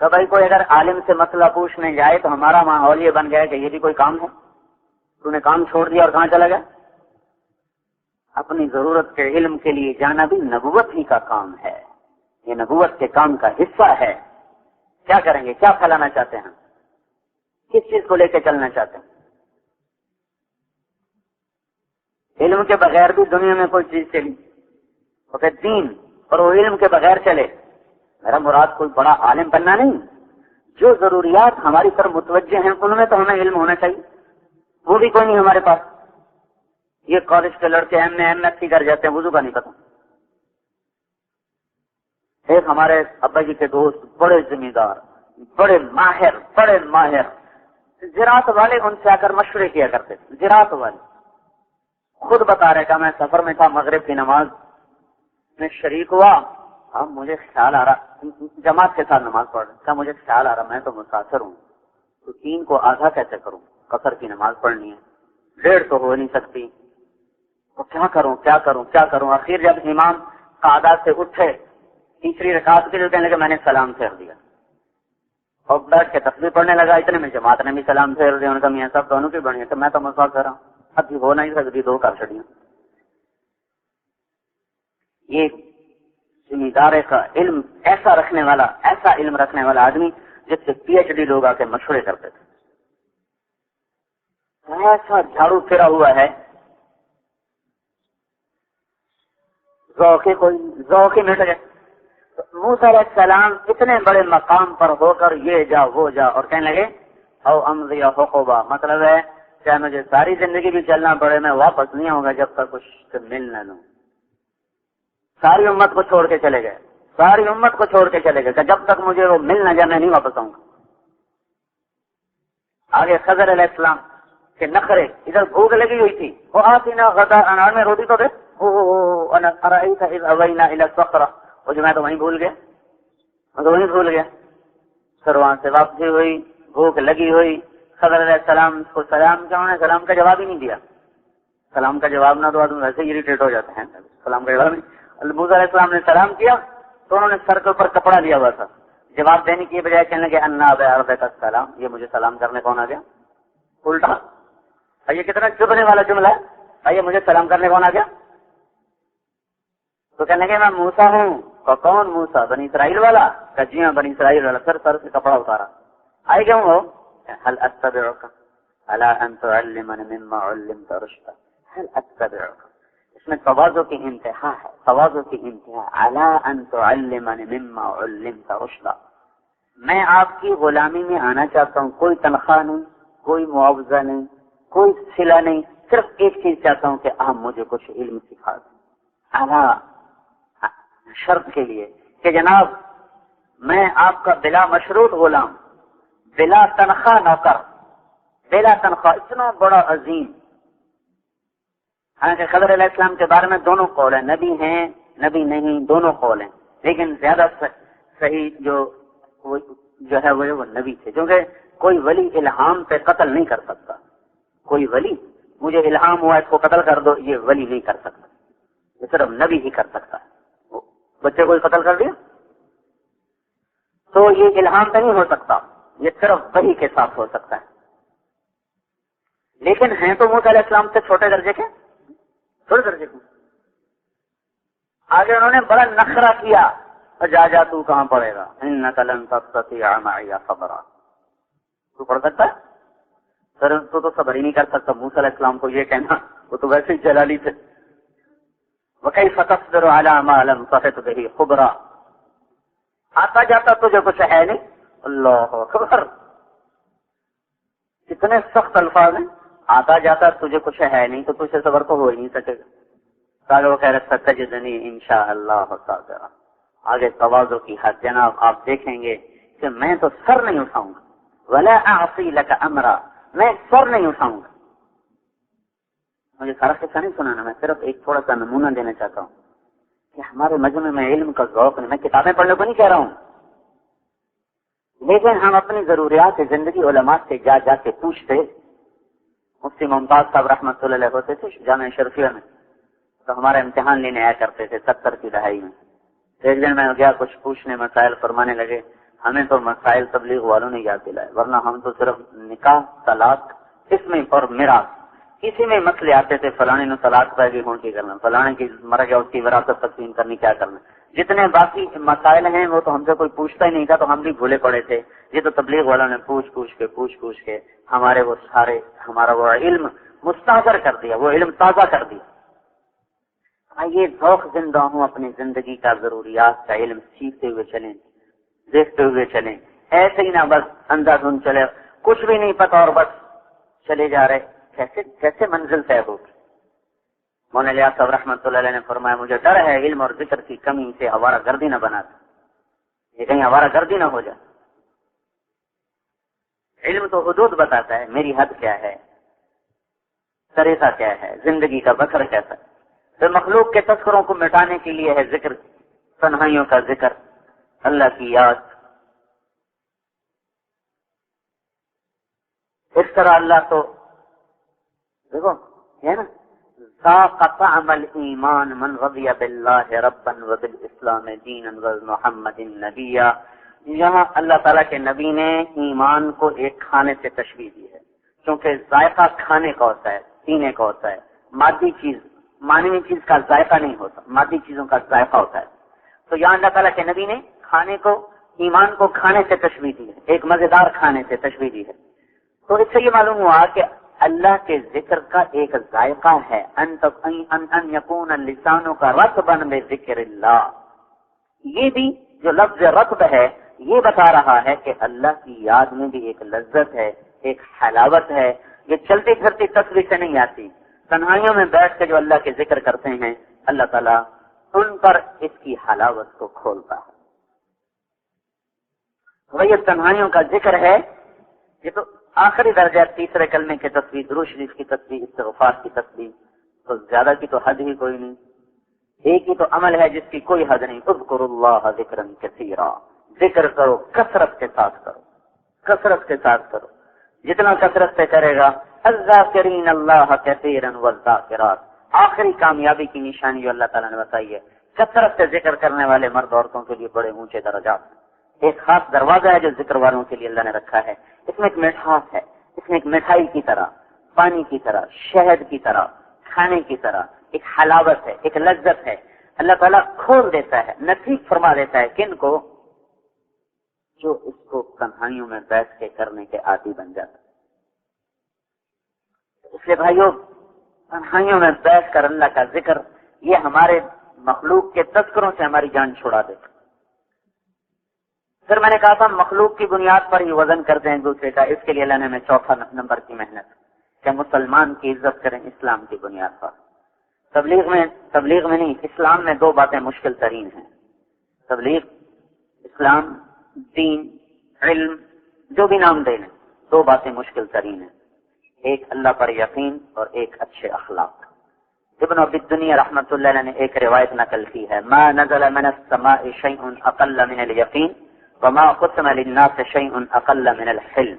کہ بھائی کوئی اگر عالم سے مسئلہ پوچھنے جائے تو ہمارا ماحول یہ بن گیا کہ یہ بھی کوئی کام ہے، تو نے کام چھوڑ دیا اور کہاں چلا گیا؟ اپنی ضرورت کے علم کے لیے جانا بھی نبوت ہی کا کام ہے، یہ نبوت کے کام کا حصہ ہے۔ کیا کریں گے؟ کیا پھیلانا چاہتے ہیں؟ کس چیز کو لے کے چلنا چاہتے ہیں؟ علم کے بغیر بھی دنیا میں کوئی چیز چلی، وہ کہ دین اور وہ علم کے بغیر چلے۔ میرا مراد کوئی بڑا عالم بننا نہیں، جو ضروریات ہماری طرف متوجہ ہیں ان میں تو ہمیں علم ہونا چاہیے، وہ بھی کوئی نہیں ہمارے پاس۔ یہ کالج کے لڑکے ایم ایس سی کر جاتے ہیں، وضو کا نہیں پتا۔ ایک ہمارے ابا جی کے دوست بڑے ذمہ دار، بڑے ماہر زراعت والے، ان سے آ کر مشورے کیا کرتے تھے، زراعت والے خود بتا رہے کہ میں سفر میں تھا، مغرب کی نماز میں شریک ہوا، اب مجھے خیال آ رہا، جماعت کے ساتھ نماز پڑھ رہا، مجھے خیال آ رہا میں تو مسافر ہوں، تو 3 کو آدھا کیسے کروں؟ قصر کی نماز پڑھنی ہے، 1.5 تو ہو نہیں سکتی، تو کیا کروں؟ آخر جب امام قعدہ سے اٹھے تیسری رکعت کے لیے کہنے لگے میں نے سلام پھیر دیا اور بیٹھ کے تسبیح پڑھنے لگا، اتنے میں جماعت نے بھی سلام پھیر دیا۔ ان کا میاں صاحب دونوں کی بڑھیا، تو میں تو مسافر ہوں، ابھی ہو نہیں سکتی، 2 کر چڑیاں۔ یہ ذمہ دار کا علم ایسا علم رکھنے والا آدمی جس سے PhD لوگ آ کے مشورے کرتے تھے، ایسا جھاڑو پھرا ہوا ہے، ذوق ہی مٹ گئے۔ موسیٰ علیہ السلام اتنے بڑے مقام پر ہو کر یہ جا وہ جا اور کہنے لگے او امضی حقوبہ، مطلب ہے کہ مجھے ساری زندگی بھی چلنا پڑے، میں واپس نہیں آؤں گا جب تک کچھ مل نہ لوں۔ ساری امت کو چھوڑ کے چلے گئے کہ جب تک مجھے وہ مل نہ جائے میں نہیں واپس آؤں گا۔ آگے خضر علیہ السلام کے نخرے، ادھر بھوک لگی ہوئی تھی، وہ آتینا غدا، انار میں روٹی تو دے، ارأیت اذ اوینا الی الصخرہ، وہ جو میں تو وہیں بھول گیا۔ پھر وہاں سے واپسی ہوئی، بھوک لگی ہوئی، خضر علیہ السلام کو سلام کیا، انہوں نے سلام کا جواب ہی نہیں دیا۔ سلام کا جواب نہ دو آدمی ویسے ہی اریٹیٹ ہو جاتے ہیں، سلام کا جواب نہیں۔ موسیٰ علیہ السلام نے سلام کیا تو انہوں نے سر کے اوپر کپڑا لیا ہوا تھا، جواب دینے کی بجائے کہنے لگے انا بعرضک السلام، یہ مجھے سلام کرنے کون آ گیا؟ الٹا، یہ کتنا چبھنے والا جملہ ہے، یہ مجھے سلام کرنے کون آ گیا؟ تو کہنے لگے میں موسیٰ ہوں۔ کون موسیٰ؟ بنی اسرائیل والا؟ کہ جی ہاں بنی اسرائیل والا۔ سر سے کپڑا اتارا، آئے کیوں ہو؟ هل اتبعک علی ان تعلمنی مما علمت رشدا، هل اتبعک، اس میں تواضع کی انتہا ہے، علی ان تعلمنی مما علمت رشدا، میں آپ کی غلامی میں آنا چاہتا ہوں، کوئی تنخواہ نہیں، کوئی معاوضہ نہیں، کوئی صلہ نہیں، صرف ایک چیز چاہتا ہوں کہ آپ مجھے کچھ علم سکھا دیں، اعلیٰ شرط کے لیے کہ جناب میں آپ کا بلا مشروط غلام، بلا تنخواہ نوکر، بلا تنخواہ، اتنا بڑا عظیم۔ حالانکہ خضر علیہ السلام کے بارے میں دونوں قول ہیں، نبی ہیں نبی نہیں، دونوں قول ہیں، لیکن زیادہ صحیح جو ہے وہ نبی تھے، کیونکہ کوئی ولی الہام پہ قتل نہیں کر سکتا۔ کوئی ولی مجھے الہام ہوا اس کو قتل کر دو، یہ ولی نہیں کر سکتا، یہ صرف نبی ہی کر سکتا ہے۔ بچے کو قتل کر دیا تو یہ الہام پہ نہیں ہو سکتا، یہ صرف وحی کے ساتھ ہو سکتا ہے۔ لیکن ہیں تو موسیٰ علیہ السلام سے چھوٹے درجے کے، آگے انہوں نے بڑا نخرہ کیا، جا تو کہاں پڑے گا، انک لن تستطیع معی صبرا، تو پڑھ سکتا ہے؟ سر تو صبر ہی نہیں کر سکتا۔ موسیٰ علیہ السلام کو یہ کہنا، وہ تو ویسے ہی جلالی تھے۔ وَكَيْفَ تَصْبِرُ عَلَى مَا لَمْ تَحِطْ بِهِ خُبْرًا، آتا جاتا تجھے کچھ ہے نہیں، اللہ اکبر، کتنے سخت الفاظ ہیں، آتا جاتا تجھے کچھ ہے نہیں تو تجھے صبر تو ہو ہی نہیں سکے گا۔ وہ کہہ رہے ستجدنی انشاءاللہ صابرا، آگے تواضع کی حد، جناب آپ دیکھیں گے کہ میں تو سر نہیں اٹھاؤں گا، وَلَا أَعْصِي لَكَ أَمْرًا، میں سر نہیں اٹھاؤں گا۔ مجھے سارا قصہ نہیں سنانا، میں صرف ایک تھوڑا سا نمونہ دینا چاہتا ہوں کہ ہمارے مجمع میں علم کا ذوق نہیں، میں کتابیں پڑھنے کو نہیں کہہ رہا ہوں، لیکن ہم اپنی ضروریات زندگی علماء سے جا جا کے پوچھتے۔ مفتی ممتاز صاحب رحمۃ اللہ علیہ ہوتے تھے جامعہ شرفیہ میں، تو ہمارا امتحان لینے آیا کرتے تھے 70 کی دہائی میں۔ ایک دن میں گیا کچھ پوچھنے، مسائل فرمانے لگے، ہمیں تو مسائل تبلیغ والوں نے یاد دلائے، ورنہ ہم تو صرف نکاح، طلاق، اس میں اور میراث، کسی میں مسئلے آتے تھے، فلانے نے طلاق پہ گئی ہوں کی کرنا، فلانے کی مر گیا اس کی وراثت تقسیم کرنی کیا کرنا، جتنے باقی مسائل ہیں وہ تو ہم سے کوئی پوچھتا ہی نہیں تھا، تو ہم بھی بھولے پڑے تھے۔ یہ تو تبلیغ والوں نے پوچھ پوچھ کے ہمارا وہ علم مستحضر کر دیا، وہ علم تازہ کر دیا۔ آئیے ذوق زندہ ہوں اپنی زندگی کا، ضروریات کا علم سیکھتے ہوئے چلیں، دیکھتے ہوئے چلیں، ایسے ہی نہ بس اندھا دھند چلے، کچھ بھی نہیں پتا اور بس چلے جا رہے، کیسے منزل طے ہوگی۔ مولانا الیاس صاحب رحمۃ اللہ علیہ نے فرمایا مجھے ڈر ہے علم اور ذکر کی کمی سے آوارہ گردی نہ بنا دے، یہ کہیں آوارہ گردی نہ ہو جائے۔ علم تو حدود بتاتا ہے، میری حد کیا ہے، طریقہ کیا ہے، زندگی کا بسر کیسا ہے۔ پھر مخلوق کے تذکروں کو مٹانے کے لیے ہے ذکر، تنہائیوں کا ذکر، اللہ کی یاد۔ اس طرح اللہ تو دیکھو ہے نا، ذاق طعم الایمان من رضی باللہ ربا وبالاسلام دینا ومحمد نبیا۔ یہاں اللہ تعالیٰ کے نبی نے ایمان کو ایک کھانے سے تشبیہ دی ہے، کیونکہ ذائقہ کھانے کا ہوتا ہے، پینے کا ہوتا ہے، مادی چیز، معنوی چیز کا ذائقہ نہیں ہوتا، مادی چیزوں کا ذائقہ ہوتا ہے۔ تو یہاں اللہ تعالیٰ کے نبی نے کھانے کو، ایمان کو کھانے سے تشبیہ دی ہے، ایک مزیدار کھانے سے تشبیہ دی ہے۔ تو اس سے یہ معلوم ہوا کہ اللہ کے ذکر کا ایک ذائقہ ہے، ان یکون اللسان کا رطبا بذکر اللہ۔ یہ بھی جو لفظ رطب ہے یہ بتا رہا ہے کہ اللہ کی یاد میں بھی ایک لذت ہے، ایک حلاوت ہے، یہ چلتی پھرتی تصویر سے نہیں آتی۔ تنہائیوں میں بیٹھ کے جو اللہ کے ذکر کرتے ہیں اللہ تعالیٰ ان پر اس کی حلاوت کو کھولتا ہے۔ وہی تنہائیوں کا ذکر ہے، یہ تو آخری درجہ، تیسرے کلمے کی تصویر، درود شریف کی تصویر، استغفار کی تصویر، تو زیادہ کی تو حد ہی کوئی نہیں، ایک ہی تو عمل ہے جس کی کوئی حد نہیں۔ اذکروا اللہ ذکرا کثیرا، ذکر کرو، کثرت کے ساتھ کرو، کثرت کے ساتھ کرو، جتنا کثرت سے کرے گا۔ الذاکرین اللہ کثیرا والذاکرات، آخری کامیابی کی نشانی جو اللہ تعالیٰ نے بتائی ہے، کثرت سے ذکر کرنے والے مرد عورتوں کے لیے بڑے اونچے درجات۔ ایک خاص دروازہ ہے جو ذکر والوں کے لیے اللہ نے رکھا ہے، اس میں ایک مٹھاس ہے، اس میں ایک مٹھائی کی طرح، پانی کی طرح، شہد کی طرح، کھانے کی طرح ایک حلاوت ہے، ایک لذت ہے۔ اللہ تعالیٰ کھول دیتا ہے، نصیب فرما دیتا ہے کن کو؟ جو اس کو تنہائیوں میں بیٹھ کے کرنے کے عادی بن جاتا ہے۔ اس لیے بھائیوں، تنہائیوں میں بیٹھ کر اللہ کا ذکر، یہ ہمارے مخلوق کے تذکروں سے ہماری جان چھڑا دیتا۔ پھر میں نے کہا تھا مخلوق کی بنیاد پر ہی وزن کرتے ہیں دوسرے کا، اس کے لیے اللہ نے ہمیں چوتھا نمبر کی محنت کہ مسلمان کی عزت کریں اسلام کی بنیاد پر۔ تبلیغ میں نہیں، اسلام میں دو باتیں مشکل ترین ہیں، تبلیغ، اسلام، دین، علم، جو بھی نام دے لیں، دو باتیں مشکل ترین ہیں، ایک اللہ پر یقین اور ایک اچھے اخلاق۔ ابن ابی الدنیا رحمۃ اللہ علیہ نے ایک روایت نقل کی ہے، ما نزل من السماء شیء اقل من الیقین وما قسم للناس شیء اقل من الحلم۔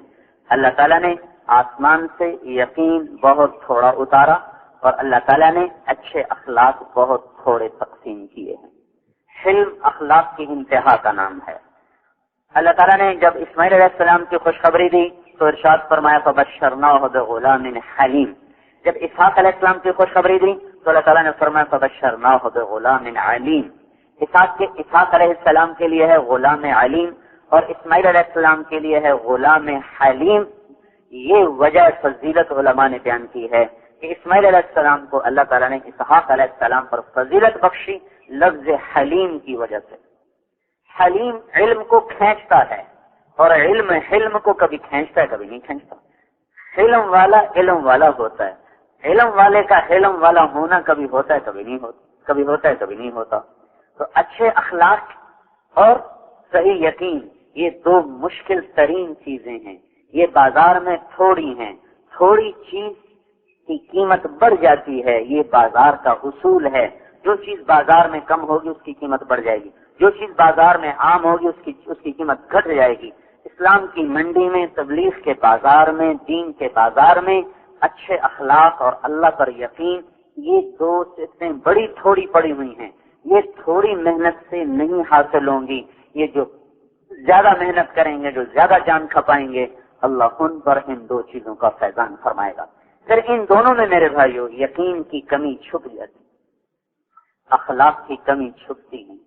اللہ تعالیٰ نے آسمان سے یقین بہت تھوڑا اتارا اور اللہ تعالیٰ نے اچھے اخلاق بہت تھوڑے تقسیم کیے ہیں۔ حلم اخلاق کی انتہا کا نام ہے۔ اللہ تعالیٰ نے جب اسماعیل علیہ السلام کی خوشخبری دی تو ارشاد فرمایا فبشرناہ بغلام حلیم۔ جب اسحاق علیہ السلام کی خوشخبری دی تو اللہ تعالیٰ نے فرمایا فبشرناہ بغلام علیم۔ اسحاق علیہ السلام کے لیے ہے غلام علیم اور اسماعیل علیہ السلام کے لیے ہے غلام حلیم۔ یہ وجہ فضیلت علماء نے بیان کی ہے کہ اسماعیل علیہ السلام کو اللہ تعالیٰ نے اسحاق علیہ السلام پر فضیلت بخشی لفظ حلیم کی وجہ سے۔ حلیم علم کو کھینچتا ہے اور حلم کو کبھی کھینچتا ہے کبھی نہیں کھینچتا۔ حلم والا علم والا ہوتا ہے، علم والے کا حلم والا ہونا کبھی ہوتا ہے کبھی نہیں ہوتا، کبھی ہوتا ہے کبھی نہیں ہوتا۔ تو اچھے اخلاق اور صحیح یقین یہ دو مشکل ترین چیزیں ہیں، یہ بازار میں تھوڑی ہیں، تھوڑی چیز کی قیمت بڑھ جاتی ہے، یہ بازار کا اصول ہے۔ جو چیز بازار میں کم ہوگی اس کی قیمت بڑھ جائے گی، جو چیز بازار میں عام ہوگی اس کی قیمت گھٹ جائے گی۔ اسلام کی منڈی میں، تبلیغ کے بازار میں، دین کے بازار میں اچھے اخلاق اور اللہ پر یقین، یہ دو چیزیں بڑی تھوڑی پڑی ہوئی ہیں، یہ تھوڑی محنت سے نہیں حاصل ہوں گی۔ یہ جو زیادہ محنت کریں گے، جو زیادہ جان کھپائیں گے، اللہ ان پر ان دو چیزوں کا فیضان فرمائے گا۔ پھر ان دونوں میں میرے بھائیو یقین کی کمی چھپ جاتی، اخلاق کی کمی چھپتی نہیں۔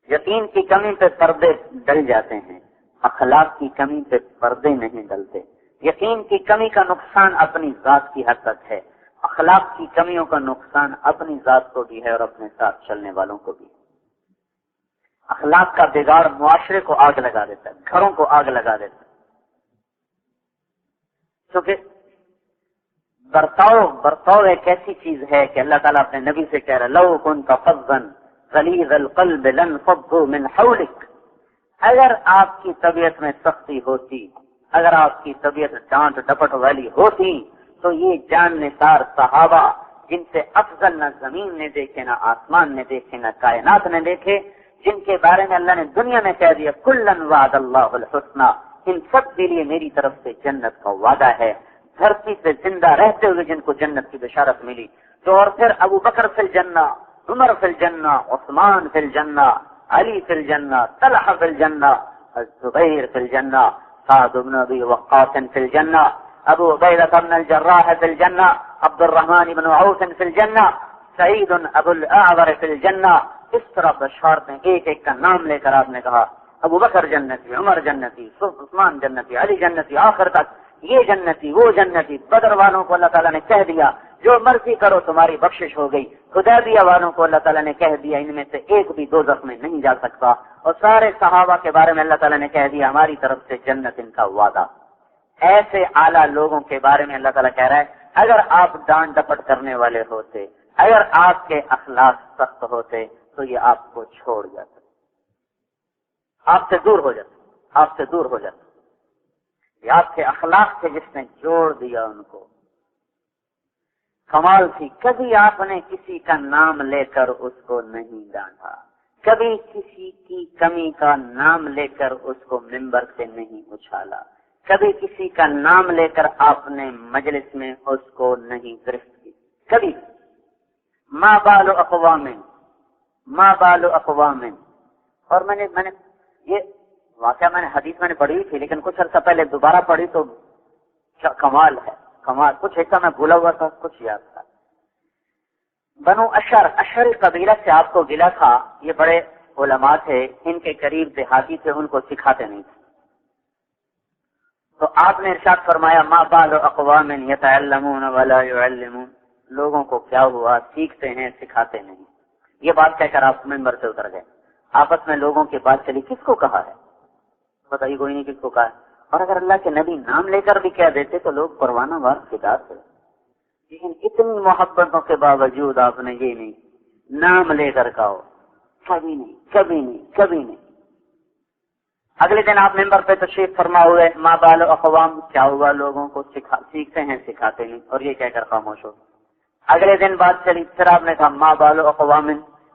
یقین کی کمی پہ پردے ڈل جاتے ہیں، اخلاق کی کمی پہ پردے نہیں ڈلتے۔ یقین کی کمی کا نقصان اپنی ذات کی حد تک ہے، اخلاق کی کمیوں کا نقصان اپنی ذات کو بھی ہے اور اپنے ساتھ چلنے والوں کو بھی۔ اخلاق کا بگاڑ معاشرے کو آگ لگا دیتا ہے، گھروں کو آگ لگا دیتا ہے، کیونکہ برتاؤ ایک ایسی چیز ہے کہ اللہ تعالیٰ اپنے نبی سے کہہ رہا لو كنت فظا غلیظ القلب لانفضوا من حولك، اگر آپ کی طبیعت میں سختی ہوتی، اگر آپ کی طبیعت ڈانٹ ڈپٹ والی ہوتی تو یہ جان نثار صحابہ جن سے افضل نہ زمین نے دیکھے، نہ آسمان نے دیکھے، نہ کائنات نے دیکھے، جن کے بارے میں اللہ نے دنیا میں کہہ دیا کلا وعد اللہ الحسنى، ان سب کے لیے میری طرف سے جنت کا وعدہ ہے، دھرتی پہ زندہ رہتے ہوئے جن کو جنت کی بشارت ملی۔ تو اور پھر ابو بکر فی الجنہ، عمر فی الجنہ، عثمان فی الجنہ، علی فی الجنہ، طلحہ فی الجنہ، الزبیر فی الجنہ، سعد بن ابی وقاص فی الجنہ، ابو عبیدہ بن الجراح فی الجنہ، عبد الرحمن بن عوف فی الجنہ، سعید ابو الاعور فی الجنہ۔ اس طرح بشارتیں ایک ایک کا نام لے کر آپ نے کہا ابو بکر جنتی، عمر جنتی، عثمان جنتی، علی جنتی، آخر تک یہ جنتی وہ جنتی۔ بدر والوں کو اللہ تعالیٰ نے کہہ دیا جو مرضی کرو تمہاری بخشش ہو گئی۔ حدیبیہ والوں کو اللہ تعالیٰ نے کہہ دیا ان میں سے ایک بھی دوزخ میں نہیں جا سکتا۔ اور سارے صحابہ کے بارے میں اللہ تعالیٰ نے کہہ دیا ہماری طرف سے جنت ان کا وعدہ۔ ایسے اعلیٰ لوگوں کے بارے میں اللہ تعالیٰ کہہ رہا ہے اگر آپ ڈانٹ ڈپٹ کرنے والے ہوتے، اگر آپ کے اخلاق سخت ہوتے تو یہ آپ کو چھوڑ جاتے، آپ سے دور ہو جاتے، آپ سے دور ہو جاتے۔ یہ آپ کے اخلاق سے جس نے جوڑ دیا ان کو، کمال تھی۔ کبھی آپ نے کسی کا نام لے کر اس کو نہیں ڈانٹا، کبھی کسی کی کمی کا نام لے کر اس کو ممبر سے نہیں اچھالا، کبھی کسی کا نام لے کر آپ نے مجلس میں اس کو نہیں گرفت کی، کبھی۔ ما بال اقوام۔ اور میں نے یہ واقعہ میں نے حدیث میں نے پڑھی ہوئی تھی لیکن کچھ عرصہ پہلے دوبارہ پڑھی تو کمال ہے، کمال۔ کچھ ایسا میں بھولا ہوا تھا، کچھ یاد تھا۔ بنو اشر قبیلہ سے آپ کو گلا تھا، یہ بڑے علماء تھے، ان کے قریب دیہاتی تھے، ان کو سکھاتے نہیں تھے۔ تو آپ نے ارشاد فرمایا ما بال اقوام یتعلمون ولا یعلمون، لوگوں کو کیا ہوا سیکھتے ہیں سکھاتے نہیں۔ یہ بات کہہ کر آپ ممبر سے اتر گئے۔ آپس میں لوگوں کی بات چلی کس کو کہا ہے، بتائیے کوئی نہیں کس کو کہا ہے۔ اور اگر اللہ کے نبی نام لے کر بھی کہہ دیتے تو لوگ پروانہ وار فدا تھے، لیکن اتنی محبتوں کے باوجود آپ نے یہ نہیں نام لے کر کہو، کبھی نہیں کبھی نہیں کبھی نہیں۔ اگلے دن آپ ممبر پہ تشریف فرما ہوئے، ما بال اقوام، کیا ہوا لوگوں کو سیکھتے ہیں سکھاتے نہیں، اور یہ کہہ کر خاموش ہو۔ اگلے دن بات چلی، پھر آپ نے کہا ما بال اقوام۔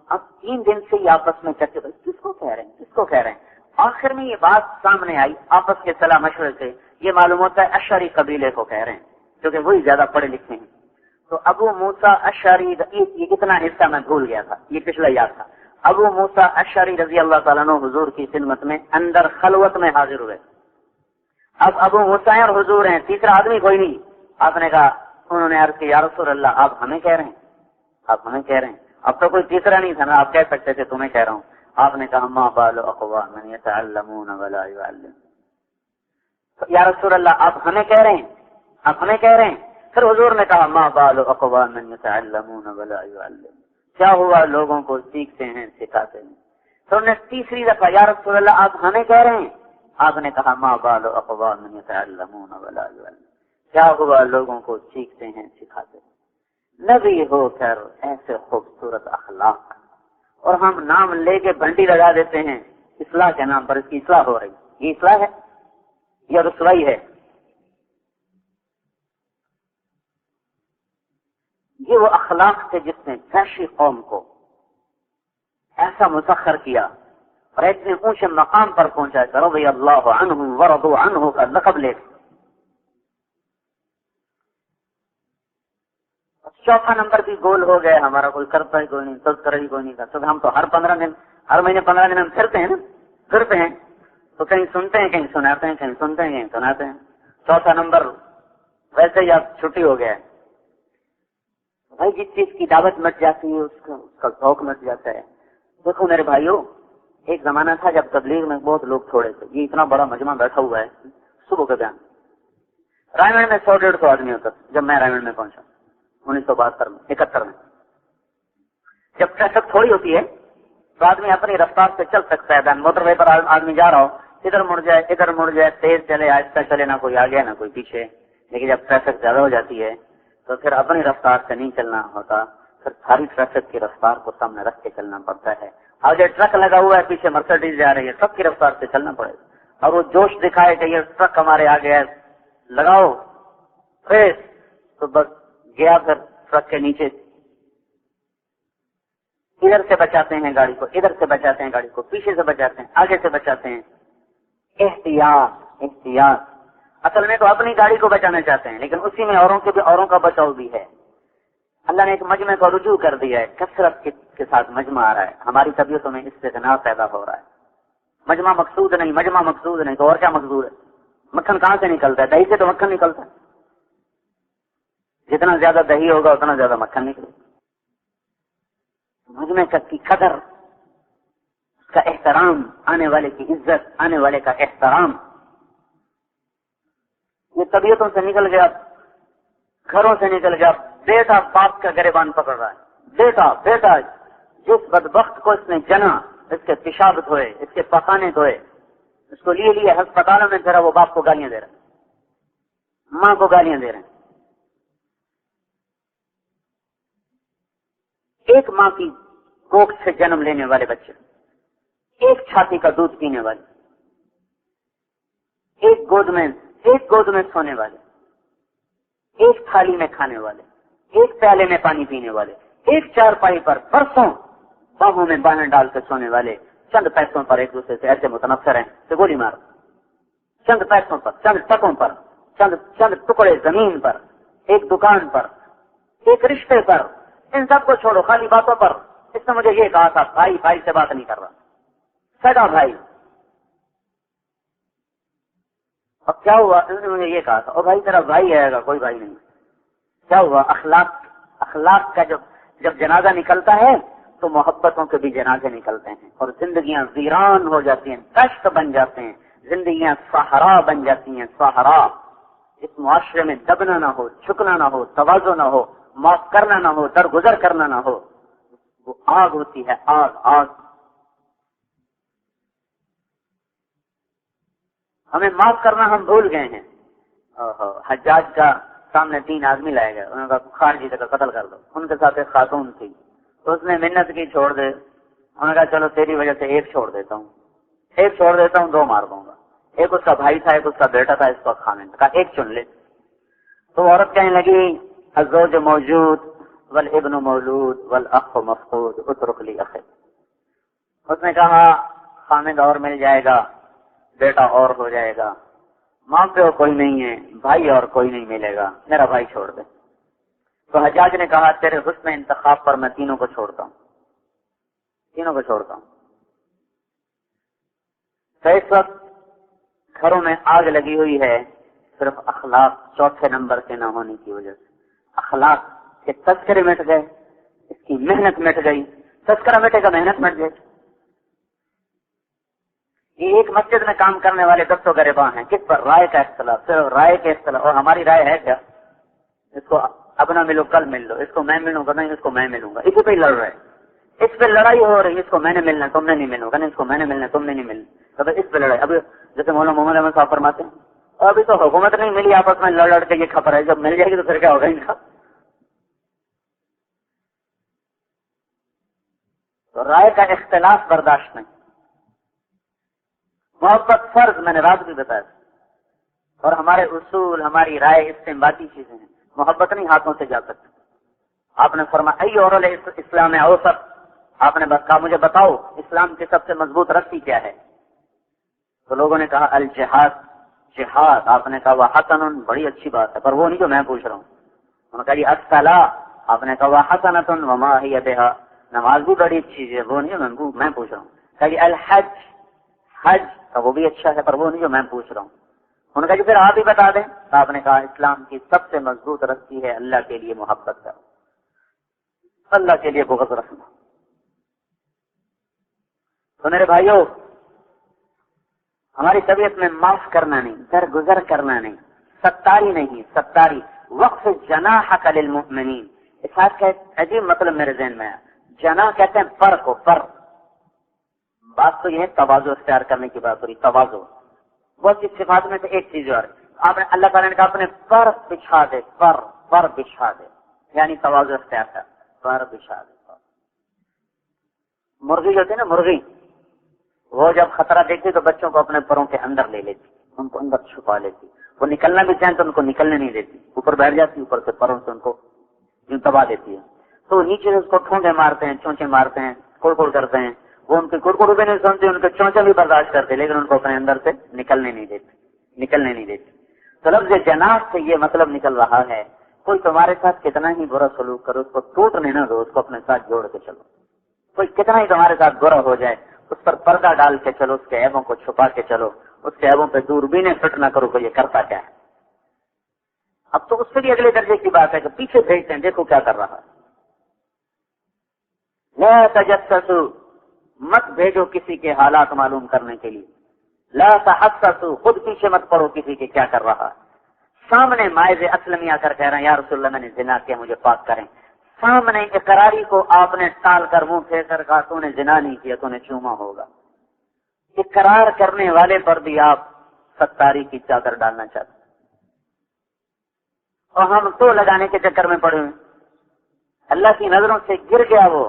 اب 3 دن سے یہ آپس میں چرچے کس کو کہہ رہے ہیں کس کو کہہ رہے ہیں۔ آخر میں یہ بات سامنے آئی آپس کے صلاح مشورے سے، یہ معلوم ہوتا ہے اشعری قبیلے کو کہہ رہے ہیں کیونکہ وہی زیادہ پڑھے لکھے ہیں۔ تو ابو موسیٰ اشعری، یہ کتنا حصہ میں بھول گیا تھا، یہ پچھلا یاد تھا۔ ابو موسیٰ اشعری رضی اللہ تعالیٰ عنہ حضور کی خدمت میں اندر خلوت میں حاضر ہوئے۔ اب ابو موسیٰ اور حضور ہیں، تیسرا آدمی کوئی نہیں۔ آپ نے کہا، انہوں نے عرض کی یا رسول اللہ آپ ہمیں کہہ رہے ہیں، آپ ہمیں کہہ رہے ہیں۔ اب تو کوئی تیسرا نہیں تھا نا، آپ کہہ سکتے تھے تمہیں کہہ رہا ہوں۔ آپ نے کہا ما بال اقوام یتعلمون ولا یعلمون، یا رسول اللہ آپ ہمیں کہہ رہے ہیں، آپ ہمیں کہہ رہے ہیں۔ پھر حضور نے کہا ما بال اقوام یتعلمون ولا یعلمون، کیا ہوا لوگوں کو سیکھتے ہیں سکھاتے ہیں۔ تو انہوں نے تیسری دفعہ یا رسول اللہ آپ ہمیں کہہ رہے ہیں، آپ نے کہا ما بال اقوام یتعلمون ولا یعلمون، کیا ہوا لوگوں کو سیکھتے ہیں سکھاتے ہیں۔ نبی ہو کر ایسے خوبصورت اخلاق، اور ہم نام لے کے بنڈی لگا دیتے ہیں اصلاح کے نام پر، اس کی اصلاح ہو رہی، یہ اصلاح ہے یا رسوائی ہے؟ یہ وہ اخلاق تھے جس نے وحشی قوم کو ایسا مسخر کیا اور اتنے اونچے مقام پر پہنچا کہ رضی اللہ عنہم ورضوا عنہ کا لقب لے۔ چوتھا نمبر بھی گول ہو گیا ہمارا، کوئی کرتا ہی کوئی نہیں، تذکرہ ہی کوئی نہیں کرتا۔ ہم تو ہر 15 دن، ہر مہینے 15 دن ہم پھرتے ہیں نا، پھرتے ہیں تو کہیں سنتے ہیں کہیں سناتے ہیں، کہیں سنتے ہیں کہیں سناتے ہیں. چوتھا نمبر ویسے ہی اب چھٹی ہو گیا ہے. بھائی جس چیز کی دعوت مٹ جاتی ہے اس کا ذوق مٹ جاتا ہے. دیکھو میرے بھائیوں، ایک زمانہ تھا جب تبلیغ میں بہت لوگ تھوڑے تھے. یہ اتنا بڑا مجمع بیٹھا ہوا ہے صبح کا بیان. رائمنڈ میں 100-150 آدمی ہوتا جب میں رائمنڈ میں پہنچا 1971 میں. جب ٹریفک تھوڑی ہوتی ہے تو آدمی اپنی رفتار سے چل سکتا ہے. موٹر وے پر آدمی جا رہا ہو، ادھر مڑ جائے، تیز چلے، آہستہ چلے، نہ کوئی آگے نہ کوئی پیچھے. لیکن جب ٹریفک زیادہ ہو جاتی ہے تو پھر اپنی رفتار سے نہیں چلنا ہوتا، پھر ساری ٹریفک کی رفتار کو سامنے رکھ کے چلنا پڑتا ہے. آگے ٹرک لگا ہوا ہے، پیچھے مرسڈیز جا رہی ہے، ٹرک کی رفتار سے چلنا پڑے گا. اور وہ جوش دکھائے کہ یہ ٹرک ہمارے آگے ہے، لگاؤ ریس، تو بس گیا پھر ٹرک کے نیچے. ادھر سے بچاتے ہیں گاڑی کو، ادھر سے بچاتے ہیں گاڑی کو، پیچھے سے بچاتے ہیں، آگے سے بچاتے ہیں. احتیاط. اصل میں تو اپنی گاڑی کو بچانا چاہتے ہیں، لیکن اسی میں اوروں کا بچاؤ بھی ہے. اللہ نے ایک مجمع کو رجوع کر دیا ہے، کثرت کے ساتھ مجمع آ رہا ہے. ہماری طبیعتوں میں استغناء پیدا ہو رہا ہے. مجمع مقصود نہیں تو اور کیا مقصود ہے؟ مکھن کہاں سے نکلتا ہے؟ دہی سے تو مکھن نکلتا ہے. جتنا زیادہ دہی ہوگا اتنا زیادہ مکھن نکلے. مجمع کی قدر، اس کا احترام، آنے والے کی عزت، آنے والے کا احترام، یہ طبیعتوں سے نکل گیا، گھروں سے نکل گیا. بیٹا باپ کا گریبان پکڑ رہا ہے. بیٹا جس بدبخت کو اس نے جنا، اس کے پیشاب دھوئے، اس کے پخانے دھوئے، اس کو لیے ہسپتالوں میں پھر وہ باپ کو گالیاں دے رہے ہیں، ماں کو گالیاں دے رہے ہیں. ایک ماں کی کوکھ سے جنم لینے والے بچے، ایک چھاتی کا دودھ پینے والے، ایک گود میں سونے والے، ایک تھالی میں کھانے والے، ایک پیالے میں پانی پینے والے، ایک چارپائی پر برسوں باہوں میں باہیں ڈال کے سونے والے، چند پیسوں پر ایک دوسرے سے ایسے متنفر ہیں کہ گولی مار. چند پیسوں پر، چند ٹکوں پر، چند ٹکڑے زمین پر، ایک دکان پر، ایک رشتے پر. ان سب کو چھوڑو، خالی باتوں پر. اس نے مجھے یہ کہا تھا، بھائی سے بات نہیں کر رہا، سگا بھائی. اور کیا ہوا؟ اس نے مجھے یہ کہا تھا، اور بھائی تیرا بھائی آئے گا، کوئی بھائی نہیں. کیا ہوا؟ اخلاق کا جب جنازہ نکلتا ہے تو محبتوں کے بھی جنازے نکلتے ہیں، اور زندگیاں ویران ہو جاتی ہیں، کشت بن جاتے ہیں، زندگیاں صحرا بن جاتی ہیں. صحرا. اس معاشرے میں دبنا نہ ہو، جھکنا نہ ہو، تواضع نہ ہو، معاف کرنا نہ ہو، درگزر کرنا نہ ہو، وہ آگ ہوتی ہے. آگ. ہمیں معاف کرنا ہم بھول گئے ہیں. حجاج کا سامنے 3 آدمی لائے گئے، انہوں نے کہا خارجی کا قتل کر دو. ان کے ساتھ ایک خاتون تھی، تو اس نے منت کی چھوڑ دے. انہوں نے کہا چلو تیری وجہ سے ایک چھوڑ دیتا ہوں، 2 مار دوں گا. ایک اس کا بھائی تھا، ایک اس کا بیٹا تھا، اس کو خامن کہا ایک چن لے. تو عورت کہنے لگی الزوج موجود والابن مولود والاخ مفقود اترک لی اخی. اس نے کہا خامد اور مل جائے گا، بیٹا اور ہو جائے گا، ماں پیو کوئی نہیں ہے، بھائی اور کوئی نہیں ملے گا، میرا بھائی چھوڑ دے. تو حجاج نے کہا تیرے حسن انتخاب پر میں تینوں کو چھوڑتا ہوں. تو اس وقت گھروں میں آگ لگی ہوئی ہے صرف اخلاق چوتھے نمبر کے نہ ہونے کی وجہ سے. اخلاق کے تذکرے مٹ گئے، اس کی محنت مٹ گئی. تذکرہ مٹے گا، محنت مٹ گئی. یہ ایک مسجد میں کام کرنے والے 10 گریباں ہیں. کس پر؟ رائے کا اختلاف. صرف رائے کے اختلاف. اور ہماری رائے ہے کیا؟ اس کو اب نہ ملو کل مل لو، اس کو میں ملوں گا نہیں، اس کو میں ملوں گا. اسی پہ لڑ رہے، اس پہ لڑائی ہو رہی ہے. اس کو میں نے ملنا، تم نے نہیں ملوں گا، نہیں اس کو میں نے ملنا، تم نے نہیں ملنا. تو اس پہ لڑائی. اب جیسے مولانا محمد احمد صاحب فرماتے ہیں ابھی تو حکومت نہیں ملی، آپس میں لڑ کے یہ خبر ہے، جب مل جائے گی تو پھر کیا ہوگا ان کا. تو رائے کا اختلاف برداشت نہیں. محبت فرض، میں نے رات بھی بتایا. اور ہمارے اصول، ہماری رائے استنباطی چیزیں ہیں. محبت نہیں ہاتھوں سے جا سکتی. آپ نے فرمایا ای اور اسلام اوسط. آپ نے کہا مجھے بتاؤ اسلام کی سب سے مضبوط رسی کیا ہے؟ تو لوگوں نے کہا الجہاد، جہاد. آپ نے کہا وہ حسن، بڑی اچھی بات ہے، پر وہ نہیں جو میں پوچھ رہا ہوں. انہوں نے کہا یہ الصلاۃ. آپ نے کہا وہ حسنۃ وما هي بها، نماز بھی بڑی اچھی ہے، وہ نہیں جو میں پوچھ رہا ہوں. کہا یہ الحج، حج کا وہ بھی اچھا ہے، پر وہ نہیں جو میں پوچھ رہا ہوں۔ انہوں نے کہا کہ پھر آپ ہی بتا دیں۔ تو آپ نے کہا اسلام کی سب سے مضبوط رسی ہے اللہ کے لیے محبت کرو، اللہ کے لیے بغض رکھنا۔ تو میرے بھائیوں، ہماری طبیعت میں معاف کرنا نہیں، درگزر کرنا نہیں، ستاری نہیں، ستاری وقف جناحک للمؤمنین۔ اس بات کا ایک عجیب مطلب میرے ذہن میں ہے۔ جناح کہتے ہیں پر کو، پر بات تو یہ ہے تواضع اختیار کرنے کی بات ہو رہی، تواضع بہت سی صفات میں سے ایک چیز اور آپ نے اللہ تعالیٰ نے کہا اپنے پر بچھا دے، پر بچھا دے، یعنی تواضع اختیار کر، پر بچھا دے۔ مرغی جو ہوتی ہے نا، مرغی وہ جب خطرہ دیکھتی تو بچوں کو اپنے پروں کے اندر لے لیتی، ان کو اندر چھپا لیتی، وہ نکلنا بھی چاہیں تو ان کو نکلنے نہیں دیتی، اوپر بیٹھ جاتی، اوپر سے پروں سے ان کو یوں دبا دیتی ہے، تو نیچے سے اس کو ٹھونڈے مارتے ہیں، چونچے مارتے ہیں، کوڑ کرتے ہیں، وہ ان کے کوڑ بھی نہیں سنتے، ان کے چونچے بھی برداشت کرتے، لیکن ان کو اپنے اندر سے نکلنے نہیں دیتی۔ تو لفظ جناح سے یہ مطلب نکل رہا ہے، کوئی تمہارے ساتھ کتنا ہی برا سلوک کرو، اس کو ٹوٹنے نہ دو، اس کو اپنے ساتھ جوڑ کے چلو۔ کوئی کتنا ہی تمہارے ساتھ برا ہو جائے، اس پر پردہ ڈال کے چلو، اس کے عیبوں کو چھپا کے چلو، اس کے عیبوں پہ دوربینیں فٹ نہ کرو کہ یہ کرتا کیا ہے۔ اب تو اس سے بھی اگلے درجے کی بات ہے کہ پیچھے بھیجتے ہیں، دیکھو کیا کر رہا ہے۔ لا تجسسوا، مت بھیجو کسی کے حالات معلوم کرنے کے لیے۔ لا تحسسوا، خود پیچھے مت پڑو کسی کے کیا کر رہا ہے۔ سامنے مائز اسلمی آ کر کہہ رہے ہیں یا رسول اللہ میں نے زنا کیا، مجھے پاک کریں۔ سامنے اقراری کو آپ نے ٹال کر منہ پھیر کر کہا تو نے زنا نہیں کیا، تو نے چوما ہوگا۔ اقرار کرنے والے پر بھی آپ ستاری کی چادر ڈالنا چاہتے ہیں، اور ہم تو لگانے کے چکر میں پڑے ہوئے، اللہ کی نظروں سے گر گیا وہ۔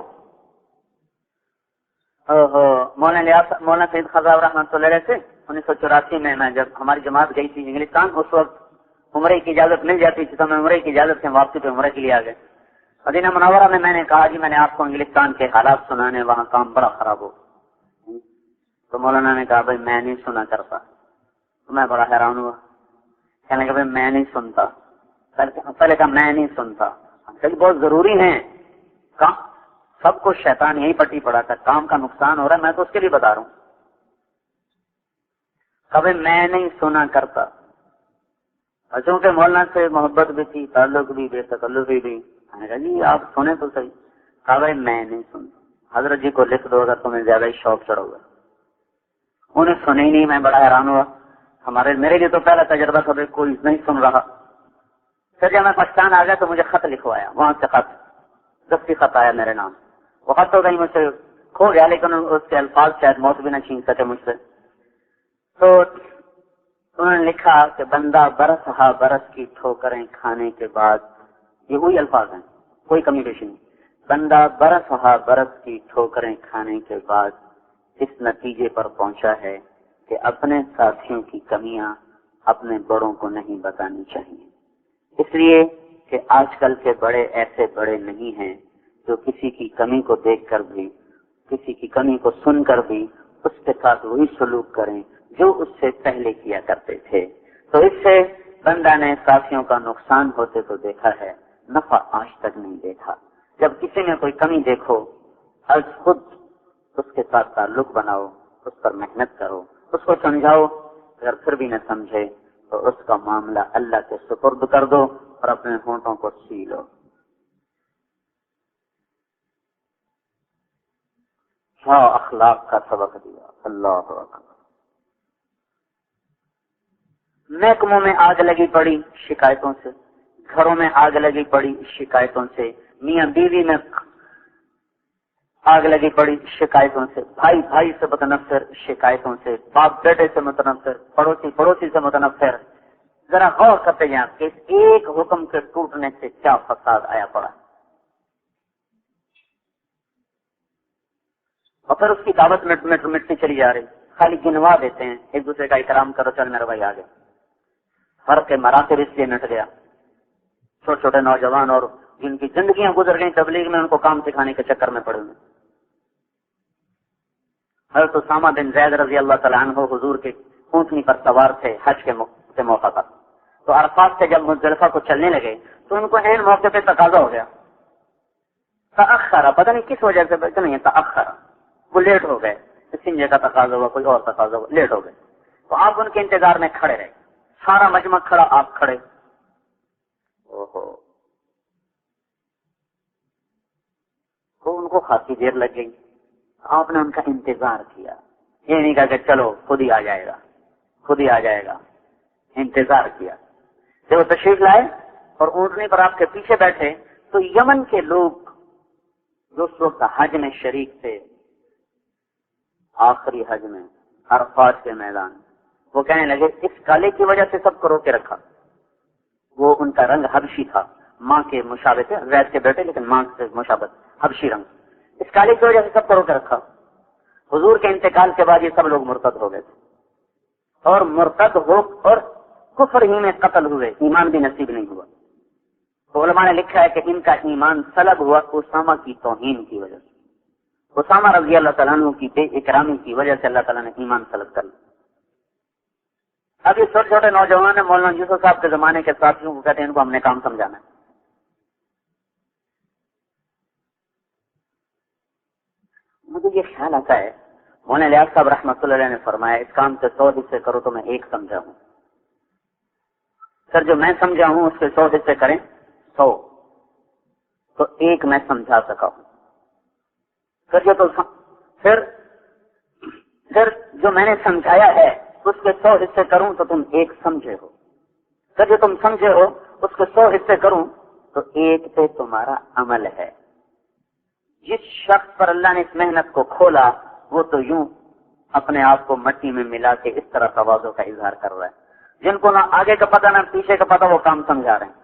مولانا سید خضر رحمۃ اللہ علیہ سے 1984 میں جب ہماری جماعت گئی تھی انگلستان، اس وقت عمرے کی اجازت مل جاتی تھی، تو میں عمرے کی اجازت سے واپسی پہ عمرے کے لیے آ گئے۔ مدینہ منورہ میں نے کہا جی میں نے آپ کو انگلستان کے حالات سنانے، وہاں کام بڑا خراب ہو۔ تو مولانا نے کہا بھائی میں نہیں سنا کرتا۔ تو میں بڑا حیران ہوا، کہنے لگا بھائی میں نہیں سنتا۔ پہلے کہا میں نہیں سنتا، بہت ضروری ہے کام، سب کو شیطان یہی پٹی پڑا تھا، کام کا نقصان ہو رہا ہے، میں تو اس کے لیے بتا رہا ہوں۔ کبھی میں نہیں سنا کرتا، چونکہ مولانا سے محبت بھی تھی، تعلق بھی، بے تکلفی بھی۔ میں نے کہا جی آپ سنیں تو صحیح۔ کہا بھائی میں نہیں سنتا، حضرت جی کو لکھ دو اگر تمہیں زیادہ ہی شوق چڑھا ہوا۔ انہیں سنے ہی نہیں، میں بڑا حیران ہوا۔ میرے لیے تو پہلا تجربہ تھا کوئی نہیں سن رہا۔ پھر جب میں پاکستان آ گیا تو مجھے خط لکھوایا، وہاں سے خط دستی خط آیا میرے نام۔ وہ خط تو کہیں مجھ سے کھو گیا، لیکن اس کے الفاظ شاید موت بھی نہ چھین سکے مجھ سے۔ تو انہوں نے لکھا کہ بندہ برس ہا برس کی ٹھوکریں کھانے کے بعد، یہ وہی الفاظ ہیں، کوئی کمی بیشی نہیں، بندہ برس ہا برس کی ٹھوکریں کھانے کے بعد اس نتیجے پر پہنچا ہے کہ اپنے ساتھیوں کی کمیاں اپنے بڑوں کو نہیں بتانی چاہیے، اس لیے کہ آج کل کے بڑے ایسے بڑے نہیں ہیں جو کسی کی کمی کو دیکھ کر بھی، کسی کی کمی کو سن کر بھی اس کے ساتھ وہی سلوک کریں جو اس سے پہلے کیا کرتے تھے۔ تو اس سے بندہ نے ساتھیوں کا نقصان ہوتے تو دیکھا ہے، نفع آج تک نہیں دیکھا۔ جب کسی میں کوئی کمی دیکھو، از خود اس کے ساتھ تعلق بناؤ، اس پر محنت کرو، اس کو سمجھاؤ، اگر پھر بھی نہ سمجھے تو اس کا معاملہ اللہ کے سپرد کر دو اور اپنے ہونٹوں کو سی لو۔ کیا اخلاق کا سبق دیا، اللہ اکبر۔ محکموں میں آگ لگی پڑی شکایتوں سے، گھروں میں آگ لگی پڑی شکایتوں سے، میاں بیوی میں آگ لگی پڑی شکایتوں سے، بھائی بھائی سے متنفر شکایتوں سے، باپ بیٹے سے متنفر، پڑوسی پڑوسی سے متنفر۔ ذرا غور کرتے جائیں کہ اس ایک حکم کے ٹوٹنے سے کیا فساد آیا پڑا، اور پھر اس کی دعوت مٹتی چلی جا رہی، خالی گنوا دیتے ہیں، ایک دوسرے کا احترام کرو، چل میرا بھائی آگے۔ فرق کے مراتب اس لیے مٹ گیا، چھوٹے چھوٹے نوجوان اور جن کی زندگیاں گزر گئیں تبلیغ میں، ان کو کام سکھانے کے چکر میں پڑے ہوئے۔ حضرت اسامہ بن زید رضی اللہ تعالیٰ عنہ حضور کے اونٹنی پر سوار تھے حج کے موقع پر، تو عرفات سے جب مزدلفہ کو چلنے لگے تو ان کو عین موقع پہ تقاضا ہو گیا، تاخر، پتہ نہیں کس وجہ سے، نہیں تاخر، وہ لیٹ ہو گئے، سنجے کا تقاضا ہوا، کوئی اور تقاضا ہوا، لیٹ ہو گئے، تو آپ ان کے انتظار میں کھڑے رہے، سارا مجمع کھڑا، آپ کھڑے، تو ان کو خاصی دیر لگ گئی، آپ نے ان کا انتظار کیا، یہ نہیں کہا کہ چلو خود ہی آ جائے گا، خود ہی آ جائے گا، انتظار کیا، جب وہ تشریف لائے اور اونٹنی پر آپ کے پیچھے بیٹھے تو یمن کے لوگ جو اس وقت حج میں شریک تھے، آخری حج میں عرفات کے میدان، وہ کہنے لگے اس کالے کی وجہ سے سب کو روکے رکھا، وہ ان کا رنگ حبشی تھا، ماں کے مشابہ تھے، زید کے بیٹے لیکن ماں سے مشابت، حبشی رنگ، اس کالے کی وجہ سے سب کو روکے رکھا۔ حضور کے انتقال کے بعد یہ سب لوگ مرتد ہو گئے تھے، اور مرتد ہو اور کفر ہی میں قتل ہوئے، ایمان بھی نصیب نہیں ہوا۔ تو علماء نے لکھا ہے کہ ان کا ایمان سلب ہوا اسامہ کی توہین کی وجہ سے، اسامہ رضی اللہ تعالیٰ عنہ کی بے اکرامی کی وجہ سے اللہ تعالیٰ نے ایمان سلب کر لیا۔ اب یہ چھوٹے چھوٹے نوجوان ہیں، مولانا یوسف صاحب کے زمانے کے ساتھیوں کو کہتے ہیں ان کو ہم نے کام سمجھانا ہے۔ مجھے یہ خیال آتا ہے، مولانا لیاقت صاحب رحمۃ اللہ علیہ نے فرمایا اس کام کے 100 حصے کرو تو میں ایک سمجھا ہوں، سر جو میں سمجھا ہوں اس کے 100 حصے کریں 100 تو ایک میں سمجھا سکا ہوں، پھر جو میں نے سمجھایا ہے اس کے 100 حصے کروں تو تم ایک سمجھے ہو، پھر جو تم سمجھے ہو اس کے 100 حصے کروں تو ایک پہ تمہارا عمل ہے۔ جس شخص پر اللہ نے اس محنت کو کھولا وہ تو یوں اپنے آپ کو مٹی میں ملا کے اس طرح تواضع کا اظہار کر رہا ہے، جن کو نہ آگے کا پتہ نہ پیچھے کا پتہ، وہ کام سمجھا رہے ہیں،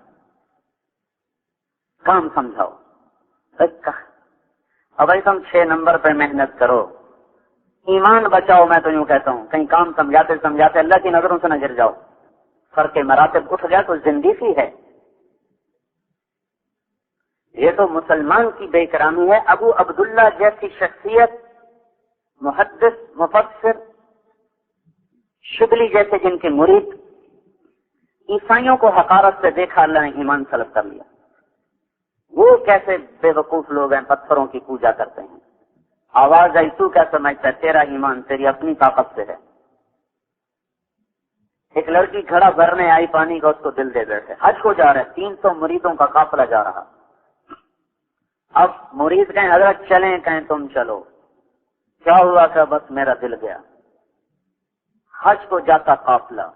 کام سمجھاؤ۔ اب بھائی تم 6 نمبر پہ محنت کرو، ایمان بچاؤ، میں تو یوں کہتا ہوں کہیں کام سمجھاتے سمجھاتے اللہ کی نظروں سے نہ گر جاؤ، فرق مراتب اٹھ گیا تو زندگی ہے۔ یہ تو مسلمان کی بے اکرامی ہے۔ ابو عبداللہ جیسی شخصیت، محدث مفسر، شبلی جیسے جن کے مرید، عیسائیوں کو حقارت سے دیکھا، اللہ نے ایمان طلب کر لیا۔ وہ کیسے بے وقوف لوگ ہیں، پتھروں کی پوجا کرتے ہیں۔ آواز آئی تو کیا سمجھتا ہے تیرا ایمان تیری اپنی طاقت سے ہے۔ ایک لڑکی گھڑا بھرنے آئی پانی کا، اس کو دل دے بیٹھے، حج کو جا رہے، 300 مریدوں کا قافلہ جا رہا۔ اب مرید کہیں حضرت چلیں، کہیں تم چلو، کیا ہوا کہ بس میرا دل گیا۔ حج کو جاتا قافلہ،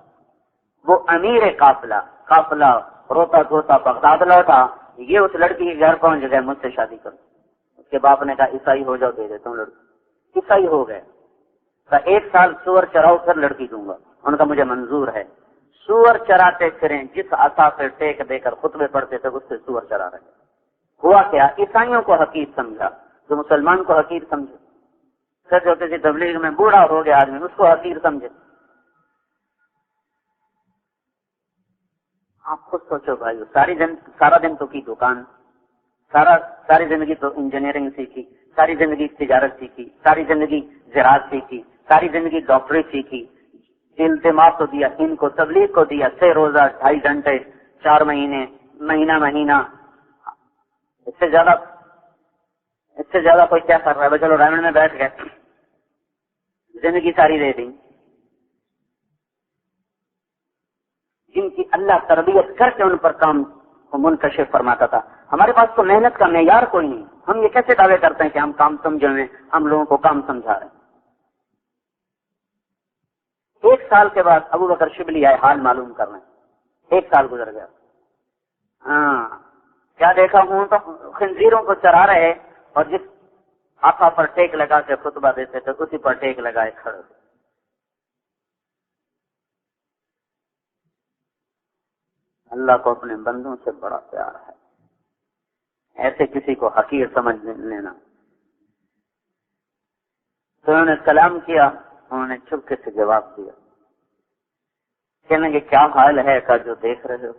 وہ امیر قافلہ روتا دھوتا بغداد لوٹا، یہ اس لڑکی کے گھر پہنچ گئے، مجھ سے شادی کرو۔ اس کے باپ نے کہا عیسائی ہو جاؤ، دے دیتا ہوں لڑکی۔ عیسائی ہو گئے، کہا 1 سال سور چراؤ پھر لڑکی دوں گا۔ ان کا مجھے منظور ہے۔ سور چراتے پھریں، جس عصا پہ ٹیک دے کر خطبے پڑھتے تھے اس سے سور چرا رہے۔ ہوا کیا، عیسائیوں کو حقیر سمجھا جو مسلمان کو حقیر سمجھے، سچ ہوتے تھے تبلیغ میں بوڑھا ہو گیا آدمی اس کو حقیر سمجھے۔ آپ خود سوچو بھائی، سارا دن تو کی دکان، ساری زندگی تو انجینئرنگ سیکھی، ساری زندگی تجارت سیکھی، ساری زندگی زراعت سیکھی، ساری زندگی ڈاکٹری سیکھی، التماس کو دیا، ان کو تبلیغ کو دیا، 6 روزہ 2.5 گھنٹے 4 مہینے، مہینہ، اس سے زیادہ کوئی کیا کر رہا ہے؟ چلو ڈائمنڈ میں بیٹھ گئے، زندگی ساری دے دی۔ جن کی اللہ تربیت کر کے ان پر کام کو منکشف فرماتا تھا۔ ہمارے پاس تو محنت کا معیار کوئی نہیں، ہم یہ کیسے دعوے کرتے ہیں کہ ہم کام سمجھے ہیں، ہم لوگوں کو کام سمجھا رہے ہیں۔ 1 سال کے بعد ابو بکر شبلی آئے حال معلوم کرنے، 1 سال گزر گیا۔ کیا دیکھا ہوں تو خنزیروں کو چرا رہے اور جس آقا پر ٹیک لگا کے خطبہ دیتے تھے اسی پر ٹیک لگائے کھڑے۔ اللہ کو اپنے بندوں سے بڑا پیار ہے، ایسے کسی کو حقیر سمجھ لینا۔ تو انہوں نے کلام کیا، انہوں نے چپکے سے جواب دیا، کہنے کہ کیا حال ہے کا جو دیکھ رہے ہو؟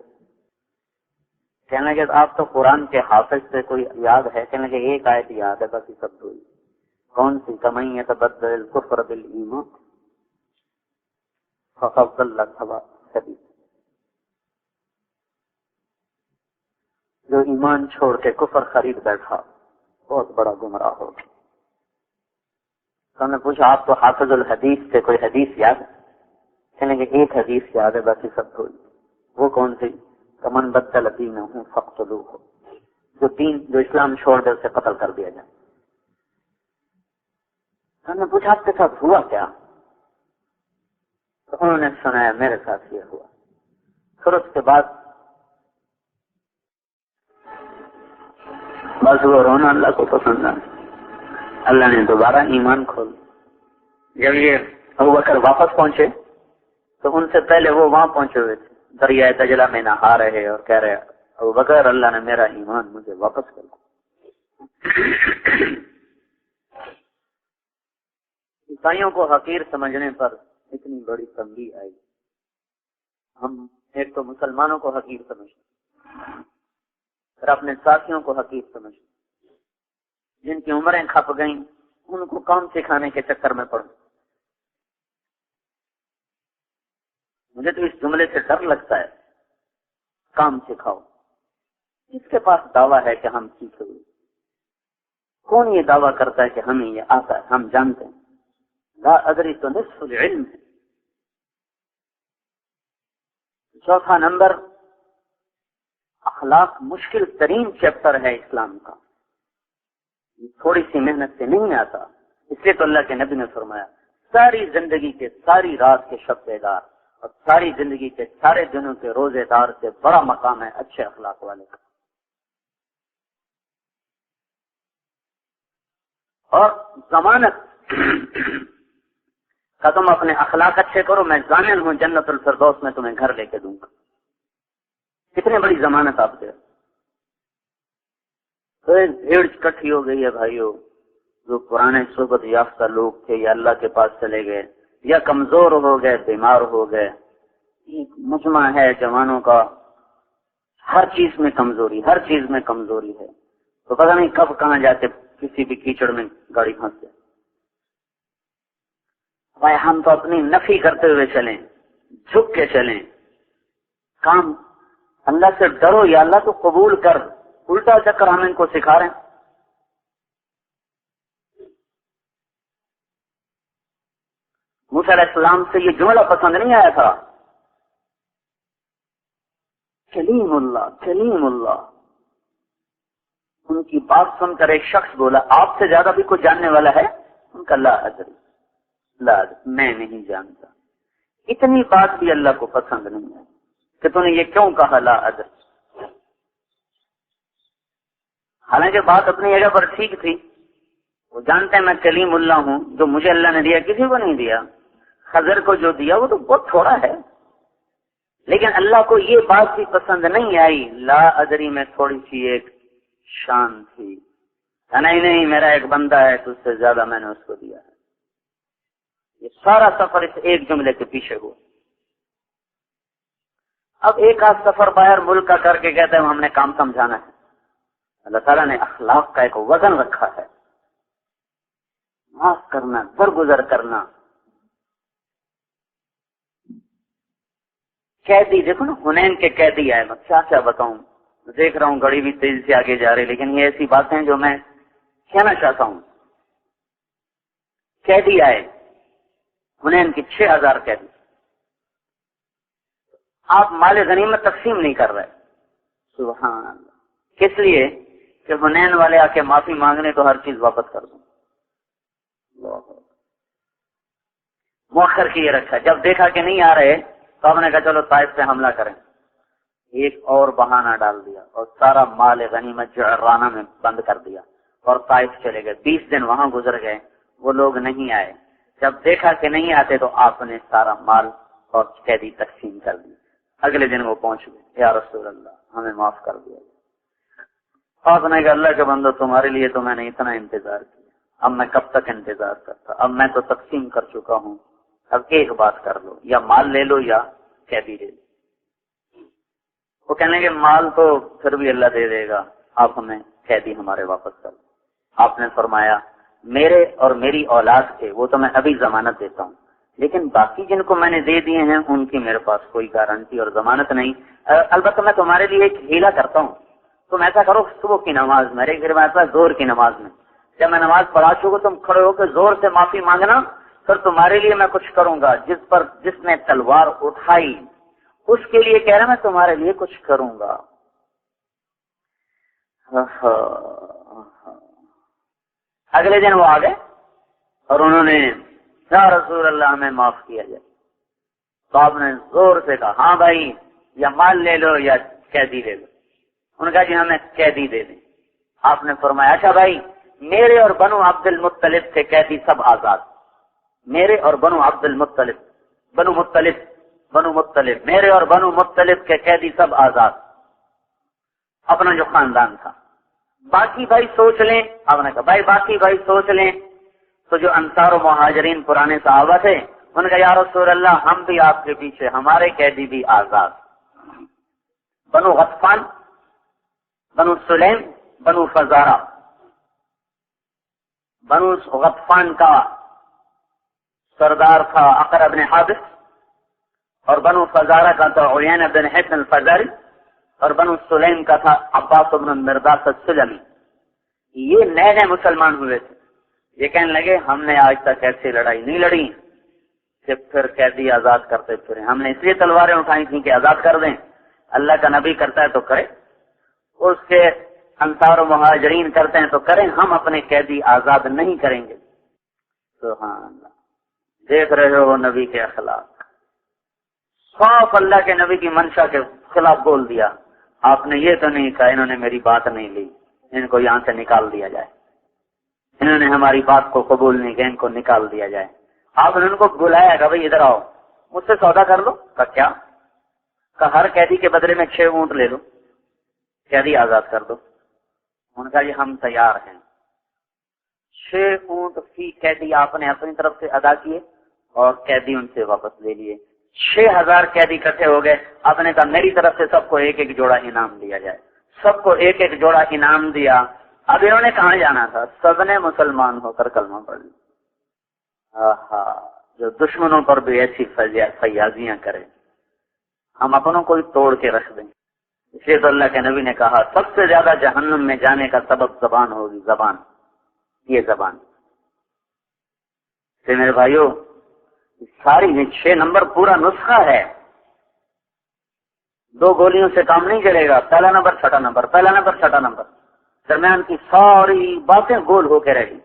کہنے کہ آپ تو قرآن کے حافظ سے کوئی یاد ہے؟ کہنے کہ ایک آیت یاد ہے بس، یہ سب دو ہی۔ کون سی؟ کمن یتبدل الکفر بالایمان فقد ضل ضلالا سبیلا، جو ایمان چھوڑ کے کفر خرید بیٹھا بہت بڑا گمراہ ہو گیا۔ تو ہم نے پوچھا آپ تو حافظ الحدیث سے کوئی حدیث یاد ہے؟ کہنے کہ ایک حدیث یاد ہے باقی سب بھول. وہ کون سی؟ کمن بدل دینہ فاقتلوہ، جو اسلام چھوڑ دے اسے قتل کر دیا جائے. ہم نے پوچھا آپ کے ساتھ ہوا کیا؟ تو انہوں نے سنایا میرے ساتھ یہ ہوا. پھر اس کے بعد بس وہ رونا اللہ کو پسند آ. اللہ نے دوبارہ ایمان کھول. جب یہ ابوبکر واپس پہنچے تو ان سے پہلے وہ وہاں پہنچے ہوئے تھے دریائے دجلہ میں نہا رہے اور کہہ رہے ابوبکر اللہ نے میرا ایمان مجھے واپس کر دیا. عیسائیوں کو حقیر سمجھنے پر اتنی بڑی تنبیہ آئی. ہم ایک تو مسلمانوں کو حقیر سمجھتے، پھر اپنے ساتھیوں کو حقیر سمجھتے. جن کی عمریں کھپ گئیں ان کو کام سکھانے کے چکر میں پڑو. مجھے تو اس جملے سے ڈر لگتا ہے، کام سکھاؤ. اس کے پاس دعویٰ ہے کہ ہم سیکھے ہوئے. کون یہ دعویٰ کرتا ہے کہ ہمیں یہ آتا ہے؟ ہم جانتے ہیں لا ادری تو نصف العلم ہے. چوتھا نمبر، اخلاق مشکل ترین چیپٹر ہے اسلام کا. تھوڑی سی محنت سے نہیں آتا. اس لیے تو اللہ کے نبی نے فرمایا ساری زندگی کے ساری رات کے شب بیدار اور ساری زندگی کے سارے دنوں کے روزے دار سے بڑا مقام ہے اچھے اخلاق والے کا. اور ضمانت کہ تم اپنے اخلاق اچھے کرو، میں ضامن ہوں جنت الفردوس میں تمہیں گھر لے کے دوں گا. کتنی بڑی ضمانت آپ دے. تو ایک بھیڑ اکٹھی ہو گئی ہے بھائیو. جو پرانے صحبت یافتہ لوگ تھے یا اللہ کے پاس چلے گئے یا کمزور ہو گئے، بیمار ہو گئے. ایک مجمع ہے جوانوں کا، ہر چیز میں کمزوری، ہر چیز میں کمزوری ہے. تو پتہ نہیں کب کہاں جاتے کسی بھی کیچڑ میں گاڑی پھنس جائے. بھائی ہم تو اپنی نفی کرتے ہوئے چلیں، جھک کے چلیں. کام اللہ سے ڈرو یا اللہ تو قبول کر. الٹا چکر ہم ان کو سکھا رہے ہیں. موسیٰ علیہ السلام سے یہ جملہ پسند نہیں آیا تھا، کلیم اللہ کلیم اللہ. ان کی بات سن کر ایک شخص بولا آپ سے زیادہ بھی کوئی جاننے والا ہے؟ ان کا لا ادری، لا ادری، میں نہیں جانتا. اتنی بات بھی اللہ کو پسند نہیں ہے کہ تو نے یہ کیوں کہا لا ادری. حالانکہ بات اپنی جگہ پر ٹھیک تھی. وہ جانتے ہیں میں کلیم اللہ ہوں، جو مجھے اللہ نے دیا کسی کو نہیں دیا. خضر کو جو دیا وہ تو بہت تھوڑا ہے. لیکن اللہ کو یہ بات بھی پسند نہیں آئی. لا ادری میں تھوڑی سی ایک شان تھی. نہیں میرا ایک بندہ ہے تو اس سے زیادہ میں نے اس کو دیا ہے. یہ سارا سفر اس ایک جملے کے پیچھے ہوا. اب ایک آدھ سفر باہر ملک کا کر کے کہتے ہیں ہم نے کام سمجھانا ہے. اللہ تعالیٰ نے اخلاق کا ایک وزن رکھا ہے. معاف کرنا، درگزر کرنا. قیدی دیکھو نا، حنین کے قیدی آئے. میں کیا بتاؤں، دیکھ رہا ہوں گڑی بھی تیزی سے آگے جا رہی، لیکن یہ ایسی باتیں ہیں جو میں کہنا چاہتا ہوں. قیدی آئے حنین کی 6000 قیدی. آپ مال غنیمت تقسیم نہیں کر رہے. سبحان اللہ. کس لیے کہ حنین والے آ کے معافی مانگنے تو ہر چیز واپس کر دوں. مؤخر کی یہ رکھا. جب دیکھا کہ نہیں آ رہے تو ہم نے کہا چلو طائف پہ حملہ کریں. ایک اور بہانہ ڈال دیا اور سارا مال غنیمت جعرانہ میں بند کر دیا اور طائف چلے گئے. 20 دن وہاں گزر گئے، وہ لوگ نہیں آئے. جب دیکھا کہ نہیں آتے تو آپ نے سارا مال اور قیدی تقسیم کر دی. اگلے دن وہ پہنچ گئے، یا رسول اللہ ہمیں معاف کر دیا. آپ نے کہا اللہ کے بندو تمہارے لیے تو میں نے اتنا انتظار کیا، اب میں کب تک انتظار کرتا. اب میں تو تقسیم کر چکا ہوں. اب ایک بات کر لو، یا مال لے لو یا قیدی لے لو. وہ کہنے کہ مال تو پھر بھی اللہ دے دے گا، آپ ہمیں قیدی ہمارے واپس کر دو. آپ نے فرمایا میرے اور میری اولاد کے وہ تو میں ابھی ضمانت دیتا ہوں، لیکن باقی جن کو میں نے دے دیے ہیں ان کی میرے پاس کوئی گارنٹی اور ضمانت نہیں. البتہ میں تمہارے لیے ایک ہیلا کرتا ہوں. تم ایسا کرو صبح کی نماز میرے گھر میں آتا ہے، زور کی نماز میں جب میں نماز پڑھا چکا تم کھڑے ہو کے زور سے معافی مانگنا، پھر تمہارے لیے میں کچھ کروں گا. جس نے تلوار اٹھائی اس کے لیے کہہ رہا میں تمہارے لیے کچھ کروں گا. اگلے دن وہ آ گئے اور انہوں نے یا رسول اللہ ہمیں معاف کیا جائے. تو آپ نے زور سے کہا ہاں بھائی یا مال لے لو یا قیدی لے لو. انہوں نے کہا جی ہمیں قیدی دے دیں. آپ نے فرمایا اچھا بھائی میرے اور بنو عبد المطلب کے قیدی سب آزاد. میرے اور بنو عبد المطلب بنو مطلب میرے اور بنو مطلب کے قیدی سب آزاد. اپنا جو خاندان تھا. باقی بھائی سوچ لیں. آپ نے کہا بھائی باقی بھائی سوچ لیں. تو جو انصار و مہاجرین پرانے صحابہ تھے ان کا یا رسول اللہ ہم بھی آپ کے پیچھے، ہمارے قیدی بھی آزاد. بنو غطفان، بنو سلیم، بنو فزارہ. بنو غطفان کا سردار تھا عقرہ بن حابس، اور بنو فزارہ کا تھا عیینہ بن حصن الفزاری، اور بنو سلیم کا تھا عباس بن مرداس السلمی. یہ نئے نئے مسلمان ہوئے تھے. یہ کہنے لگے ہم نے آج تک ایسی لڑائی نہیں لڑی کہ پھر قیدی آزاد کرتے پھریں. ہم نے اس لیے تلواریں اٹھائی تھیں کہ آزاد کر دیں. اللہ کا نبی کرتا ہے تو کرے، اس کے انصار و مہاجرین کرتے ہیں تو کریں، ہم اپنے قیدی آزاد نہیں کریں گے. سبحان اللہ. دیکھ رہے ہو نبی کے اخلاق. صاف اللہ کے نبی کی منشا کے خلاف بول دیا. آپ نے یہ تو نہیں کہا انہوں نے میری بات نہیں لی، ان کو یہاں سے نکال دیا جائے. انہوں نے ہماری بات کو قبول نہیں کیا، ان کو نکال دیا جائے. آپ نے ان کو بلایا کہ بھائی ادھر آؤ مجھ سے سودا کر لو. کہ کیا؟ کہ ہر قیدی کے بدلے میں 6 اونٹ لے لو، قیدی آزاد کر دو. ان کا یہ ہم تیار ہیں. 6 اونٹ فی قیدی آپ نے اپنی طرف سے ادا کیے اور قیدی ان سے واپس لے لیے. 6000 قیدی اکٹھے ہو گئے. آپ نے کہا میری طرف سے سب کو ایک ایک جوڑا انعام دیا جائے. سب کو ایک ایک جوڑا انعام دیا. اب انہوں نے کہاں جانا تھا؟ سب نے مسلمان ہو کر کلمہ پڑھ لی. جو دشمنوں پر بھی ایسی فیاضیاں کرے ہم اپنوں کو ہی توڑ کے رکھ دیں. اس لیے تو اللہ کے نبی نے کہا سب سے زیادہ جہنم میں جانے کا سبب زبان ہوگی. زبان، یہ زبان سے میرے بھائیو ساری 6 نمبر پورا نسخہ ہے. 2 گولیوں سے کام نہیں چلے گا. پہلا نمبر چھٹا نمبر، پہلا نمبر چھٹا نمبر. درمیان کی ساری باتیں گول ہو کے رہی.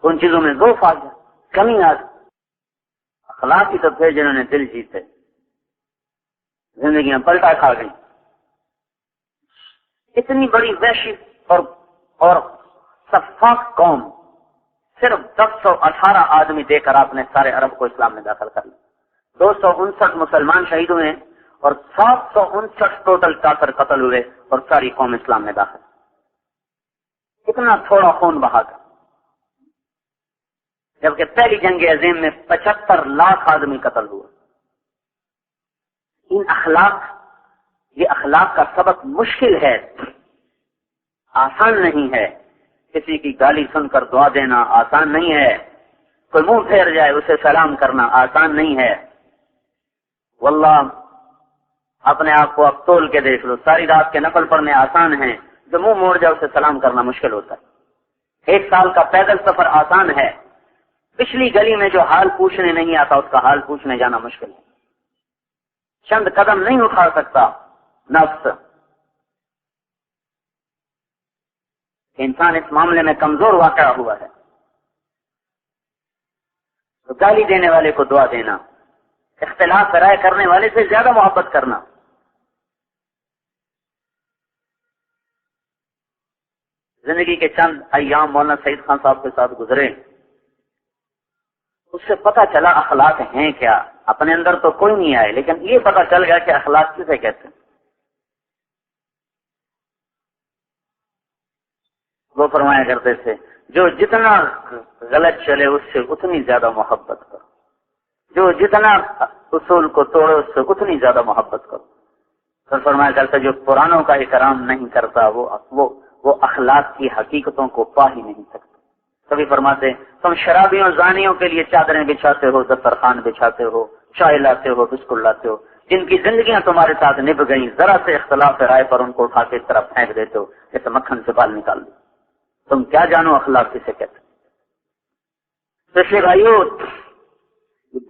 ان چیزوں میں ضعف آ گیا، کمی آ گئی. اخلاق ہی تو تھے جنہوں نے دل جیتے، زندگیاں پلٹا کھا گئی. اتنی بڑی وحشی اور سفاک قوم صرف 1018 آدمی دے کر آپ نے سارے عرب کو اسلام میں داخل کر لیا. 259 مسلمان شہید ہوئے اور 759 ٹوٹل کافر قتل ہوئے اور ساری قوم اسلام میں داخل. اتنا تھوڑا خون بہا گیا. جبکہ پہلی جنگ عظیم میں 75 لاکھ آدمی قتل ہوا. یہ اخلاق کا سبق مشکل ہے، آسان نہیں ہے. کسی کی گالی سن کر دعا دینا آسان نہیں ہے. کوئی منہ پھیر جائے اسے سلام کرنا آسان نہیں ہے. واللہ اپنے آپ کو اب تول کے دیکھ لو. ساری رات کے نفل پڑھنے آسان ہیں، جو منہ موڑ جائے اسے سلام کرنا مشکل ہوتا ہے. 1 سال کا پیدل سفر آسان ہے، پچھلی گلی میں جو حال پوچھنے نہیں آتا اس کا حال پوچھنے جانا مشکل ہے. چند قدم نہیں اٹھا سکتا نفس. انسان اس معاملے میں کمزور واقع ہوا ہے. تو گالی دینے والے کو دعا دینا، اختلاف رائے کرنے والے سے زیادہ محبت کرنا. زندگی کے چند ایام مولانا سعید خان صاحب کے ساتھ گزرے، اس سے پتہ چلا اخلاق ہیں کیا. اپنے اندر تو کوئی نہیں آئے لیکن یہ پتہ چل گیا کہ اخلاق کسے کہتے ہیں. وہ فرمایا کرتے تھے جو جتنا غلط چلے اس سے اتنی زیادہ محبت کرو، جو جتنا اصول کو توڑے اس سے اتنی زیادہ محبت کرو. پھر فرمایا کرتے جو پرانوں کا احترام نہیں کرتا وہ اخلاق کی حقیقتوں کو پا ہی نہیں سکتا. کبھی فرماتے تم شرابیوں زانیوں کے لیے چادریں بچھاتے ہو، دسترخوان بچھاتے ہو، چائے لاتے ہو، بسکٹ لاتے ہو، جن کی زندگیاں تمہارے ساتھ نبھ گئیں، ذرا سے اختلاف رائے پر ان کو اٹھا کے اس طرف پھینک دیتے ہو جیسے مکھن سے بال نکال دو. تم کیا جانو اخلاق کسے کہتے. تو اس لیے بھائیو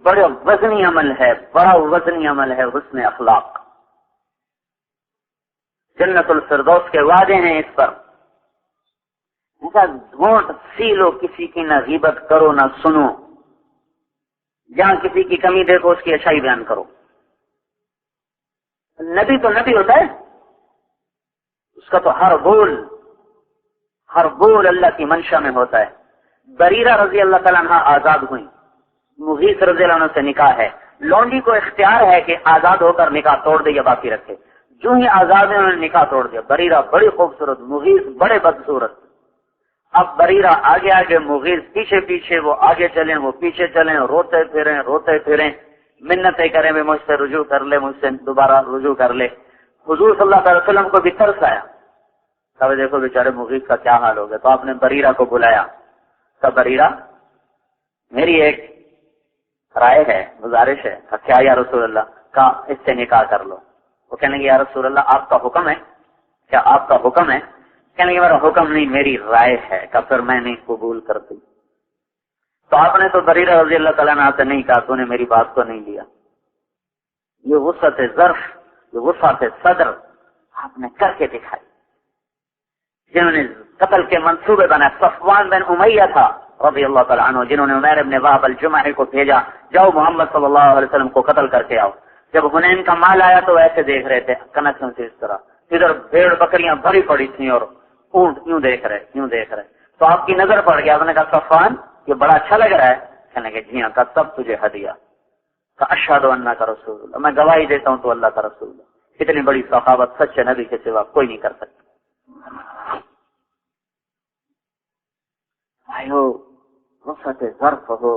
بڑا وزنی عمل ہے، بڑا وزنی عمل ہے حسن اخلاق. جنت الفردوس کے وعدے ہیں اس پر. ایسا گھونٹ سی لو، کسی کی نہ غیبت کرو نہ سنو، جہاں کسی کی کمی دیکھو اس کی اچھائی بیان کرو. نبی تو نبی ہوتا ہے، اس کا تو ہر بول اللہ کی منشا میں ہوتا ہے. بریرہ رضی اللہ تعالیٰ عنہ آزاد ہوئی، مغیث رضی اللہ عنہ سے نکاح ہے. لونڈی کو اختیار ہے کہ آزاد ہو کر نکاح توڑ دے یا باقی رکھے. جو ہی آزاد ہے انہوں نے نکاح توڑ دیا. بریرہ بڑی خوبصورت، مغیث بڑے بدصورت. اب بریرہ آگے آگے، مغیث پیچھے پیچھے. وہ آگے چلیں وہ پیچھے چلیں، روتے پھریں، منتیں کریں بھی مجھ سے رجوع کر لے، مجھ سے دوبارہ رجوع کر لے. حضور صلی اللہ علیہ وسلم کو بھی ترس آیا. کہا دیکھو بیچارے مغیث کا کیا حال ہوگا. تو آپ نے بریرہ کو بلایا. کہا بریرہ میری ایک رائے ہے، گزارش ہے. کیا یا رسول اللہ؟ کہا اس سے نکاح کر لو. وہ کہنے لگے یا رسول اللہ آپ کا حکم ہے؟ کیا آپ کا حکم ہے؟ کہنے لگے میرا حکم نہیں، میری رائے ہے. کہ پھر میں نہیں قبول کرتی. تو آپ نے تو بریرہ رضی اللہ تعالیٰ عنہ سے نہیں کہا، تو نے میری بات کو نہیں لیا. یہ وسعت ظرف، یہ وسعت صدر آپ نے کر کے دکھائی. جنہوں نے قتل کے منصوبے بنائے، صفوان بن امیہ تھا رضی اللہ تعالیٰ عنہ، جنہوں نے عمیر بن وہب الجمحی کو بھیجا، جاؤ محمد صلی اللہ علیہ وسلم کو قتل کر کے آؤ. جب حنین کا مال آیا تو ایسے دیکھ رہے تھے کنکشن سے، اس طرح ادھر بھیڑ بکریاں بھری پڑی تھیں اور اونٹ یوں دیکھ رہے. تو آپ کی نظر پڑ گیا. آپ نے کہا صفوان یہ بڑا اچھا لگ رہا ہے؟ کہنے کہ جی ہاں. کہا سب تجھے ہدیہ. کہا اشہد انک رسول اللہ، میں گواہی دیتا ہوں تو اللہ کا رسول ہے. اتنی بڑی سخاوت سچے نبی کے سوا کوئی نہیں کر سکتا. وسعت ظرف ہو،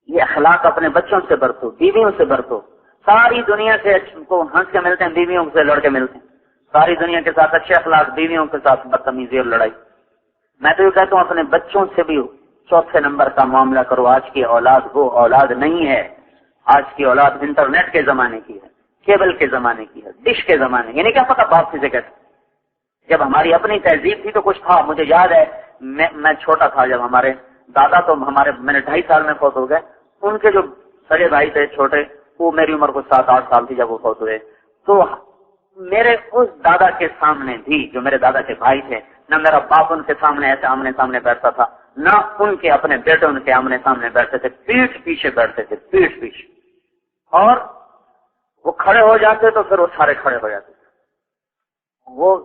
یہ اخلاق اپنے بچوں سے برتو، بیویوں سے برتو. ساری دنیا سے کو ہنس کے ملتے ہیں، بیویوں سے لڑ کے ملتے ہیں. ساری دنیا کے ساتھ اچھے اخلاق، بیویوں کے ساتھ بدتمیزی اور لڑائی. میں تو یہ کہتا ہوں اپنے بچوں سے بھی چوتھے نمبر کا معاملہ کرو. آج کی اولاد وہ اولاد نہیں ہے. آج کی اولاد انٹرنیٹ کے زمانے کی ہے، کیبل کے زمانے کی ہے، ڈش کے زمانے. یعنی کیا پتا باپ کسے کہتے. جب ہماری اپنی تہذیب تھی تو کچھ تھا. مجھے یاد ہے میں چھوٹا تھا جب ہمارے دادا تو میرے 2.5 سال میں فوت ہو گئے. ان کے جو سڑے بھائی تھے چھوٹے، وہ میری عمر کو 7-8 سال تھی جب وہ فوت ہوئے. تو میرے اس دادا کے سامنے بھی، جو میرے دادا کے بھائی تھے، نہ میرا باپ ان کے سامنے ایسے آمنے سامنے بیٹھتا تھا، نہ ان کے اپنے بیٹے ان کے آمنے سامنے بیٹھتے تھے. پیٹھ پیچھے بیٹھتے تھے، پیٹھ پیچھے. اور وہ کھڑے ہو جاتے تو پھر وہ سارے کھڑے ہو جاتے. وہ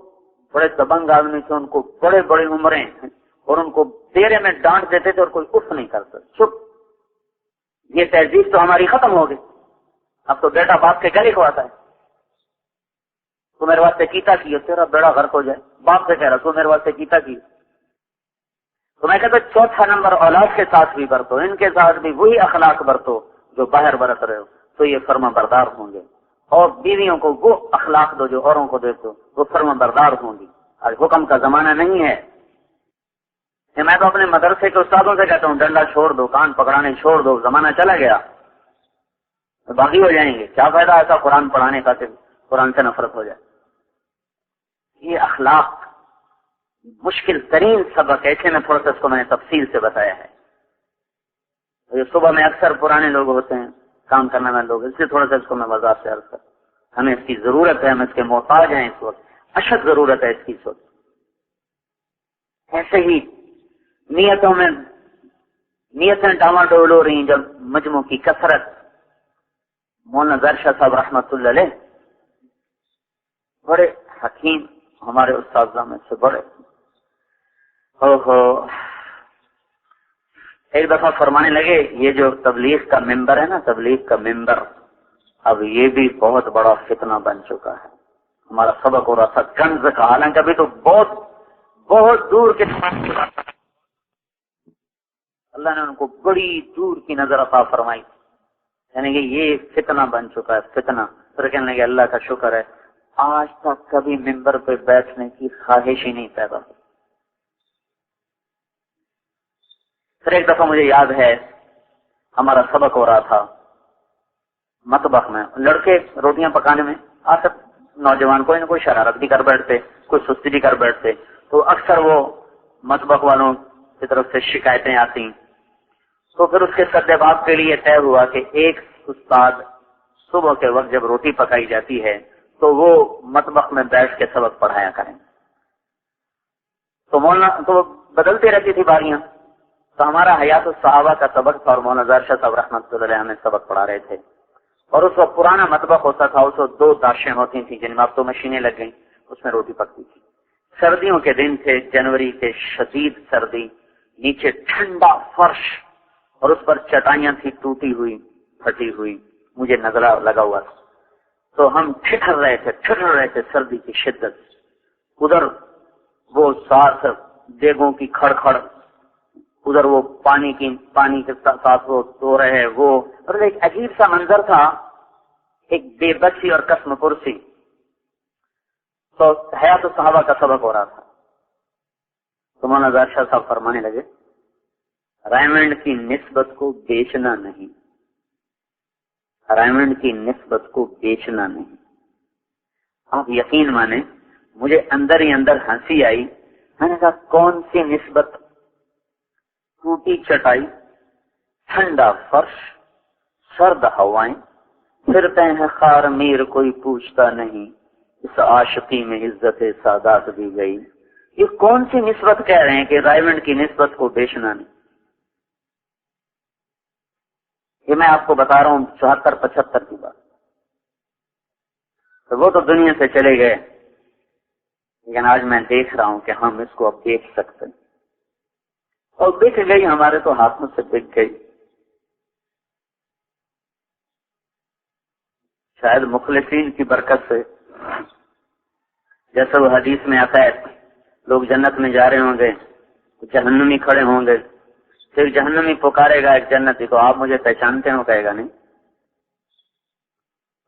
بڑے دبنگ آدمی تھے، ان کو بڑے بڑے عمریں، اور ان کو دیرے میں ڈانٹ دیتے تھے اور کوئی اف نہیں کرتا. چپ. یہ تہذیب تو ہماری ختم ہو گئی. اب تو بیٹا باپ کے گلے کو آتا ہے. تو میرے واسطے کیتا کی، تیرا بیڑا غرق ہو جائے. باپ سے کہہ رہا تو میرے واسطے کیتا کی. تو میں کہتا چوتھا نمبر اولاد کے ساتھ بھی برتو، ان کے ساتھ بھی وہی اخلاق برتو جو باہر برت رہے ہو، تو یہ فرما بردار ہوں گے. اور بیویوں کو وہ اخلاق دو جو اوروں کو دے دو، وہ فرما بردار ہوں گی. آج حکم کا زمانہ نہیں ہے. میں تو اپنے مدرسے کے استادوں سے کہتا ہوں ڈنڈا چھوڑ دو، کان پکڑانے چھوڑ دو. زمانہ چلا گیا، باقی ہو جائیں گے. کیا فائدہ ایسا قرآن پڑھانے کا کہ قرآن سے نفرت ہو جائے. یہ اخلاق مشکل ترین سبق ہے. اسے میں تھوڑا سا اس کو میں نے تفصیل سے بتایا ہے. یہ صبح میں اکثر پرانے لوگ ہوتے ہیں، کام کرنے والے لوگ، اس لیے تھوڑا سا اس کو میں وضاحت سے عرض کرتا ہوں. ہمیں اس کی ضرورت ہے، ہم اس کے محتاج ہیں. اس وقت اشد ضرورت ہے اس کی. اس وقت ایسے ہی نیتیں ڈاواڈول ہو رہی ہیں. جب مجموع کی کثرت، مولانا ظاہر شاہ صاحب رحمۃ اللہ علیہ بڑے حکیم، ہمارے استاذہ میں سے بڑے، ایک دفعہ فرمانے لگے یہ جو تبلیغ کا ممبر ہے نا، تبلیغ کا ممبر، اب یہ بھی بہت بڑا فتنہ بن چکا ہے. ہمارا سبق ہو رہا تھا کنز کا، حالانکہ ابھی تو بہت بہت دور کے اللہ نے ان کو بڑی دور کی نظر عطا فرمائی. یعنی کہ یہ فتنہ بن چکا ہے، فتنہ. پھر کہنے لگے اللہ کا شکر ہے آج تک کبھی ممبر پہ بیٹھنے کی خواہش ہی نہیں پیدا ہوئی. پھر ایک دفعہ مجھے یاد ہے ہمارا سبق ہو رہا تھا مطبخ میں، لڑکے روٹیاں پکانے میں آ سب نوجوان کوئی نہ کوئی شرارت بھی کر بیٹھتے، کوئی سستی بھی کر بیٹھتے. تو اکثر وہ مطبخ والوں کی طرف سے شکایتیں آتی، تو پھر اس کے سدباب کے لیے طے ہوا کہ ایک استاد صبح کے وقت جب روٹی پکائی جاتی ہے تو وہ مطبخ میں بیٹھ کے سبق پڑھایا کریں. تو مولانا تو بدلتی رہتی تھی باریاں. تو ہمارا حیات الصحابہ کا سبق تھا اور مولانا ظاہر شاہ صاحب رحمۃ اللہ علیہ ہمیں سبق پڑھا رہے تھے. اور اس وقت پرانا مطبخ ہوتا تھا، اس وقت 2 داشیں ہوتی تھیں جن میں اب تو مشینیں لگ گئیں، اس میں روٹی پکتی تھی. سردیوں کے دن تھے، جنوری کے، شدید سردی، نیچے ٹھنڈا فرش اور اس پر چٹائیاں تھی ٹوٹی ہوئی پھٹی ہوئی، مجھے نظرہ لگا ہوا تھا. تو ہم ٹھٹر رہے تھے سردی کی شدت. ادھر وہ ساتھ دیگوں کی کھڑکھڑ، ادھر وہ پانی کے ساتھ وہ دو رہے، وہ اور ایک عجیب سا منظر تھا، ایک بے بسی اور قسم پرسی. تو حیات الصحابہ کا سبق ہو رہا تھا. تو مولانا ظاہر شاہ صاحب فرمانے لگے ریمنڈ کی نسبت کو بیچنا نہیں، ریمنڈ کی نسبت کو بیچنا نہیں. آپ یقین مانیں مجھے اندر ہی اندر ہنسی آئی. میں نے کہا کون سی نسبت؟ ٹوٹی چٹائی، ٹھنڈا فرش، سرد ہوائیں، پھرتے ہیں خار میر کوئی پوچھتا نہیں، اس عاشقی میں عزت سادات دی گئی. یہ کون سی نسبت کہہ رہے ہیں کہ رائمنڈ کی نسبت کو بیچنا نہیں؟ یہ میں آپ کو بتا رہا ہوں 74-75 کی بات. تو وہ تو دنیا سے چلے گئے، لیکن آج میں دیکھ رہا ہوں کہ ہم اس کو اب دیکھ سکتے ہیں. اور بک گئی، ہمارے تو ہاتھوں سے بک گئی. شاید مخلصین کی برکت سے، جیسا وہ حدیث میں آتا ہے لوگ جنت میں جا رہے ہوں گے، جہنمی کھڑے ہوں گے، پھر جہنمی پکارے گا ایک جنتی کو، آپ مجھے پہچانتے ہو؟ کہے گا نہیں.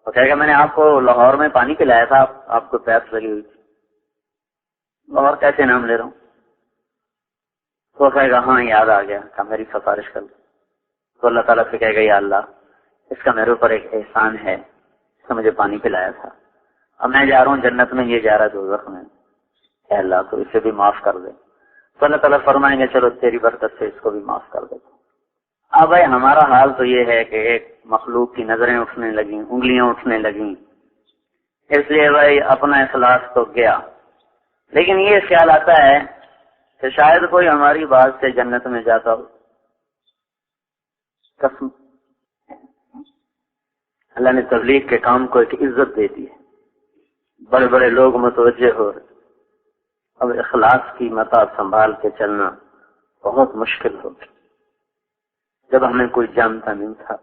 وہ کہے گا میں نے آپ کو لاہور میں پانی پلایا تھا، آپ کو پیاس لگی ہوئی تھی. لاہور کیسے نام لے رہا ہوں؟ تو کہے گا ہاں یاد آ گیا، کہ میری سفارش کر دو. تو اللہ تعالیٰ سے کہے گا یا اللہ اس کا میرے اوپر ایک احسان ہے، اس نے مجھے پانی پلایا تھا، اب میں جا رہا ہوں جنت میں، یہ جا رہا ہے دوزخ میں، اے اللہ تو اسے بھی معاف کر دے. تو اللہ تعالیٰ فرمائیں گے چلو تیری برکت سے اس کو بھی معاف کر دے. اب بھائی ہمارا حال تو یہ ہے کہ ایک مخلوق کی نظریں اٹھنے لگیں، انگلیاں اٹھنے لگیں، اس لیے بھائی اپنا اخلاص تو گیا. لیکن یہ خیال آتا ہے کہ شاید کوئی ہماری بات سے جنت میں جاتا ہو. قسم اللہ نے تبلیغ کے کام کو ایک عزت دے دی ہے، بڑے بڑے لوگ متوجہ ہو رہے. اب اخلاص کی متا سنبھال کے چلنا بہت مشکل ہوگی. جب ہمیں کوئی جانتا نہیں تھا،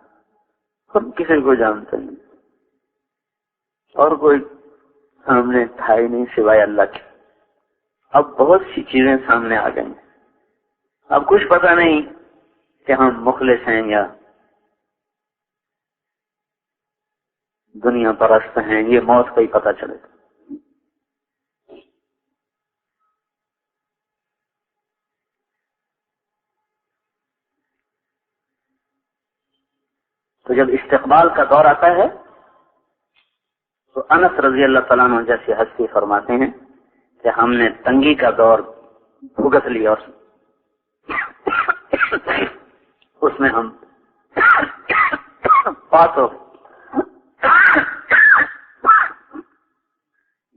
ہم کسی کو جانتے نہیں، اور کوئی سامنے تھا ہی نہیں سوائے اللہ کے. اب بہت سی چیزیں سامنے آ گئی، اب کچھ پتہ نہیں کہ ہم مخلص ہیں یا دنیا پرست ہیں، یہ موت کا ہی پتہ چلے گا. تو جب استقبال کا دور آتا ہے تو انس رضی اللہ تعالیٰ عنہ جیسی ہستی فرماتے ہیں کہ ہم نے تنگی کا دور بھگت لیا اور اس میں ہم پاس ہو.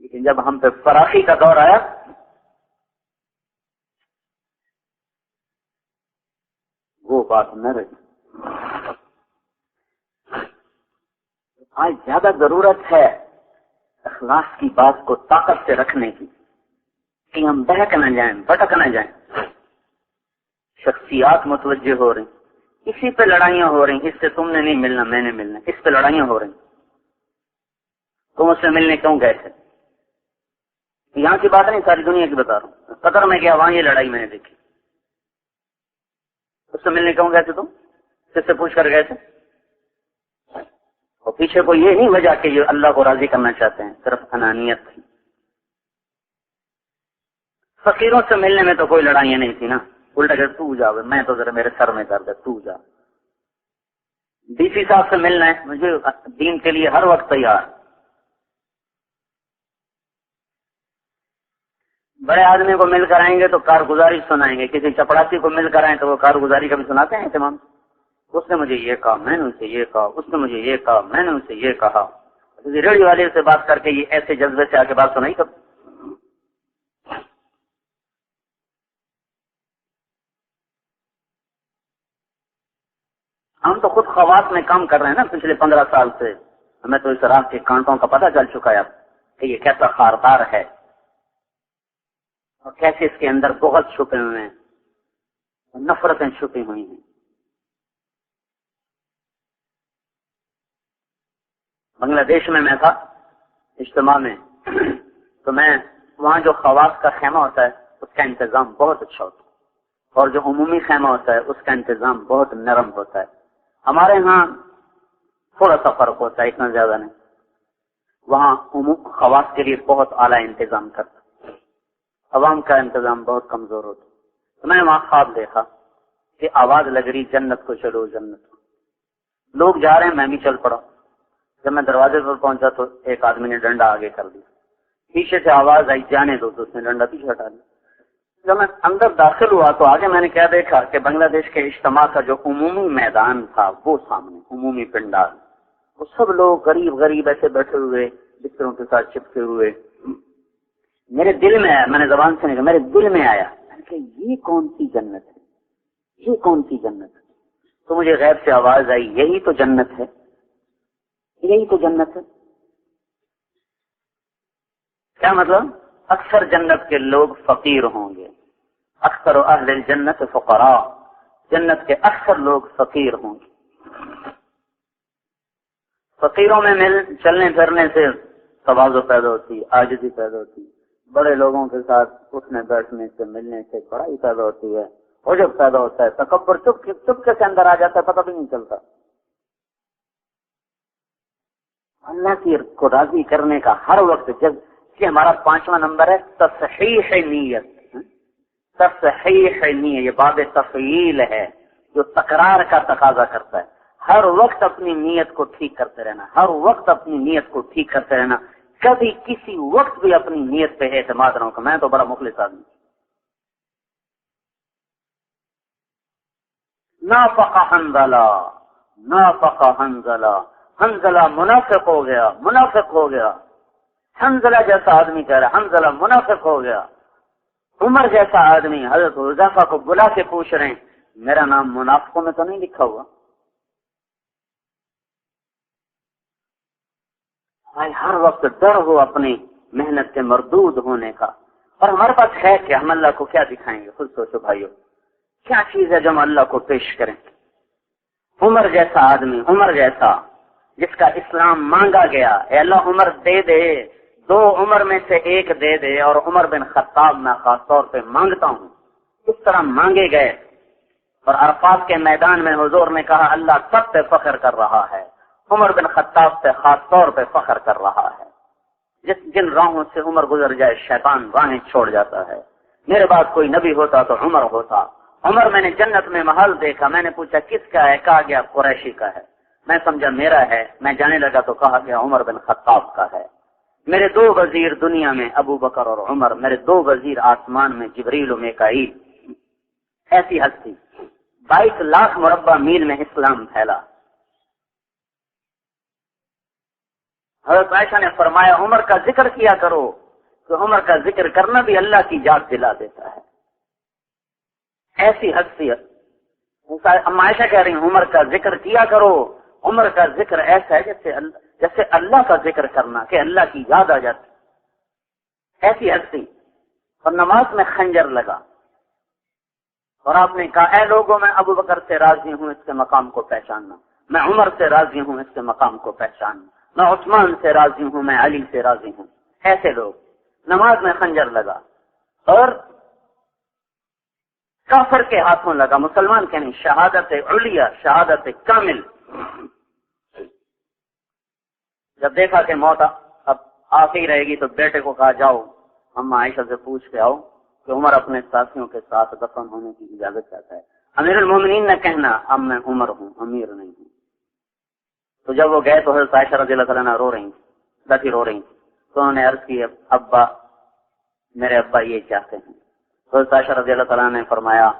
لیکن جب ہم پہ فراخی کا دور آیا وہ بات نہ رہی. آج زیادہ ضرورت ہے اخلاص کی بات کو طاقت سے رکھنے کی کہ ہم بہک نہ جائیں، بھٹک نہ جائیں. شخصیات متوجہ ہو رہی، اسی پہ لڑائیاں ہو رہی، اس سے تم نے نہیں ملنا میں نے ملنا، اس پہ لڑائیاں ہو رہی. تم اس سے ملنے کیوں گئے تھے؟ یہاں کی بات نہیں، ساری دنیا کی بتا رہا ہوں. قطر میں گیا، وہاں یہ لڑائی میں نے دیکھی. اس سے ملنے کیوں گئے تھے تم؟ کس سے پوچھ کر گئے تھے؟ اور پیچھے کو یہ نہیں وجہ کہ یہ اللہ کو راضی کرنا چاہتے ہیں، صرف انانیت تھی. فقیروں سے ملنے میں تو کوئی لڑائیاں نہیں تھی نا، الٹا کہ تو جا، میں تو ذرا میرے سر میں درد ہے تو جا. ڈی سی صاحب سے ملنا ہے، مجھے دین کے لیے ہر وقت تیار. بڑے آدمی کو مل کر آئیں گے تو کارگزاری سنائیں گے، کسی چپڑاسی کو مل کر آئیں تو وہ کارگزاری کبھی سناتے ہیں اہتمام؟ اس نے مجھے یہ کہا، میں نے اسے یہ کہا، اس نے مجھے یہ کہا، میں نے اسے یہ کہا. ریڈیو والے سے بات کر کے یہ ایسے جذبے سے آ کے بات سنائی کب؟ ہم تو خود خواص میں کام کر رہے ہیں نا پچھلے 15 سال سے. ہمیں تو اس راہ کے کانٹوں کا پتہ چل چکا ہے اب کہ یہ کیسا خاردار ہے اور کیسے اس کے اندر بغض چھپے ہوئے ہیں، نفرتیں چھپی ہوئی ہیں. بنگلہ دیش میں تھا اجتماع میں، تو میں وہاں جو خواص کا خیمہ ہوتا ہے اس کا انتظام بہت اچھا ہوتا ہے، اور جو عمومی خیمہ ہوتا ہے اس کا انتظام بہت نرم ہوتا ہے. ہمارے ہاں تھوڑا سا فرق ہوتا ہے، اتنا زیادہ نہیں. وہاں خواص کے لیے بہت اعلیٰ انتظام کرتا، عوام کا انتظام بہت کمزور ہوتا. تو میں نے وہاں خواب دیکھا کہ آواز لگ رہی جنت کو چلو جنت کو. لوگ جا رہے ہیں، میں بھی چل پڑا. جب میں دروازے پر پہنچا تو ایک آدمی نے ڈنڈا آگے کر دیا. پیچھے سے آواز آئی جانے دو، تو اس نے ڈنڈا پیچھے ہٹا دیا. جب میں اندر داخل ہوا تو آگے میں نے کیا دیکھا کہ بنگلہ دیش کے اجتماع کا جو عمومی میدان تھا وہ سامنے عمومی پنڈال، وہ سب لوگ غریب غریب ایسے بیٹھے ہوئے بستروں کے ساتھ چپکے ہوئے. میرے دل میں آیا، میں نے زبان سے نہیں کہا، میرے دل میں آیا کہ یہ کون سی جنت ہے، یہ کون سی جنت ہے. تو مجھے غیب سے آواز آئی، یہی تو جنت ہے، یہی تو جنت ہے. کیا مطلب؟ اکثر جنت کے لوگ فقیر ہوں گے، اکثر اہل الجنت فقراء، جنت کے اکثر لوگ فقیر ہوں گے. فقیروں میں چلنے پھرنے سے تواضع پیدا ہوتی، عاجزی پیدا ہوتی. بڑے لوگوں کے ساتھ اٹھنے بیٹھنے سے ملنے سے بڑائی پیدا ہوتی ہے، عجب پیدا ہوتا ہے، تکبر چپکے سے اندر آ جاتا ہے، پتہ بھی نہیں چلتا. اللہ کی کو راضی کرنے کا ہر وقت جب کہ ہمارا 5واں نمبر ہے تصحیح نیت. تصحیح نیت یہ باب تفعیل ہے جو تکرار کا تقاضا کرتا ہے. ہر وقت اپنی نیت کو ٹھیک کرتے رہنا، ہر وقت اپنی نیت کو ٹھیک کرتے رہنا. کبھی کسی وقت بھی اپنی نیت پہ اعتماد نہ ہو کہ میں تو بڑا مخلص آدمی. نافق حنظلہ، نافق حنظلہ، حنظلہ منافق ہو گیا، منافق ہو گیا. حنظلہ جیسا آدمی کہہ رہا حنظلہ منافق ہو گیا. عمر جیسا آدمی حضرت حذیفہ کو بلا کے پوچھ رہے ہیں میرا نام منافقوں میں تو نہیں لکھا ہوا؟ ہر وقت ڈر ہو اپنی محنت سے مردود ہونے کا. اور ہمارے پاس ہے کہ ہم اللہ کو کیا دکھائیں گے؟ خود سوچو بھائیو، کیا چیز ہے جو ہم اللہ کو پیش کریں؟ عمر جیسا آدمی، عمر جیسا جس کا اسلام مانگا گیا، اے اللہ عمر دے دے، 2 عمر میں سے ایک دے دے. اور عمر بن خطاب میں خاص طور پہ مانگتا ہوں. اس طرح مانگے گئے اور عرفات کے میدان میں حضور نے کہا اللہ سب پہ فخر کر رہا ہے. عمر بن خطاب پہ خاص طور پہ فخر کر رہا ہے. جن راہوں سے عمر گزر جائے شیطان راہیں چھوڑ جاتا ہے. میرے بعد کوئی نبی ہوتا تو عمر ہوتا. عمر میں نے جنت میں محل دیکھا، میں نے پوچھا کس کا ہے؟ کہا گیا قریشی کا ہے. میں سمجھا میرا ہے، میں جانے لگا تو کہا گیا عمر بن خطاب کا ہے. میرے 2 وزیر دنیا میں ابو بکر اور عمر، میرے 2 وزیر آسمان میں جبریل و میکائیل. ایسی ہستی 22 لاکھ مربع میل میں اسلام پھیلا. حضرت عائشہ نے فرمایا عمر کا ذکر کیا کرو، تو عمر کا ذکر کرنا بھی اللہ کی یاد دلا دیتا ہے. ایسی ہستی عائشہ کہہ رہی ہیں عمر کا ذکر کیا کرو. عمر کا ذکر ایسا ہے جیسے اللہ کا ذکر کرنا کہ اللہ کی یاد آ جاتی. ایسی ہستی. اور نماز میں خنجر لگا اور آپ نے کہا اے لوگوں میں ابو بکر سے راضی ہوں، اس کے مقام کو پہچاننا. میں عمر سے راضی ہوں، اس کے مقام کو پہچاننا. میں عثمان سے راضی ہوں، میں علی سے راضی ہوں. ایسے لوگ. نماز میں خنجر لگا اور کافر کے ہاتھوں لگا، مسلمان کے نہیں. شہادت علیہ، شہادت کامل. جب دیکھا کہ موت اب آخری رہے گی تو بیٹے کو کہا جاؤ اما عائشہ سے پوچھ کے آؤ کہ عمر اپنے ساتھیوں کے ساتھ دفن ہونے کی اجازت چاہتا ہے. امیر المومنین نے کہنا اب میں عمر ہوں، امیر نہیں ہوں. تو جب وہ گئے تو حضرت عائشہ رضی اللہ عنہا رو رہی تھی، رو رہی تھی. تو انہوں نے عرض کی ابا میرے ابا یہ چاہتے ہیں. حضرت عائشہ رضی اللہ تعالیٰ نے فرمایا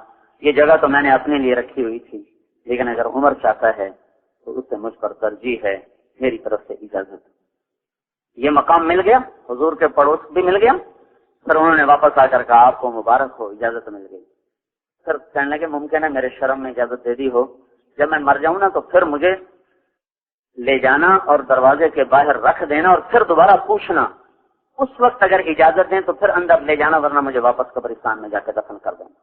یہ جگہ تو میں نے اپنے لیے رکھی ہوئی تھی، لیکن اگر عمر چاہتا ہے تو اس سے مجھ پر ترجیح ہے، میری طرف سے اجازت. یہ مقام مل گیا، حضور کے پڑوس بھی مل گیا. پھر انہوں نے واپس آ کر کہا آپ کو مبارک ہو، اجازت مل گئی. پھر کہنے لگے ممکن ہے میرے شرم میں اجازت دے دی ہو، جب میں مر جاؤں نا تو پھر مجھے لے جانا اور دروازے کے باہر رکھ دینا اور پھر دوبارہ پوچھنا، اس وقت اگر اجازت دیں تو پھر اندر لے جانا، ورنہ مجھے واپس قبرستان میں جا کے دفن کر دینا.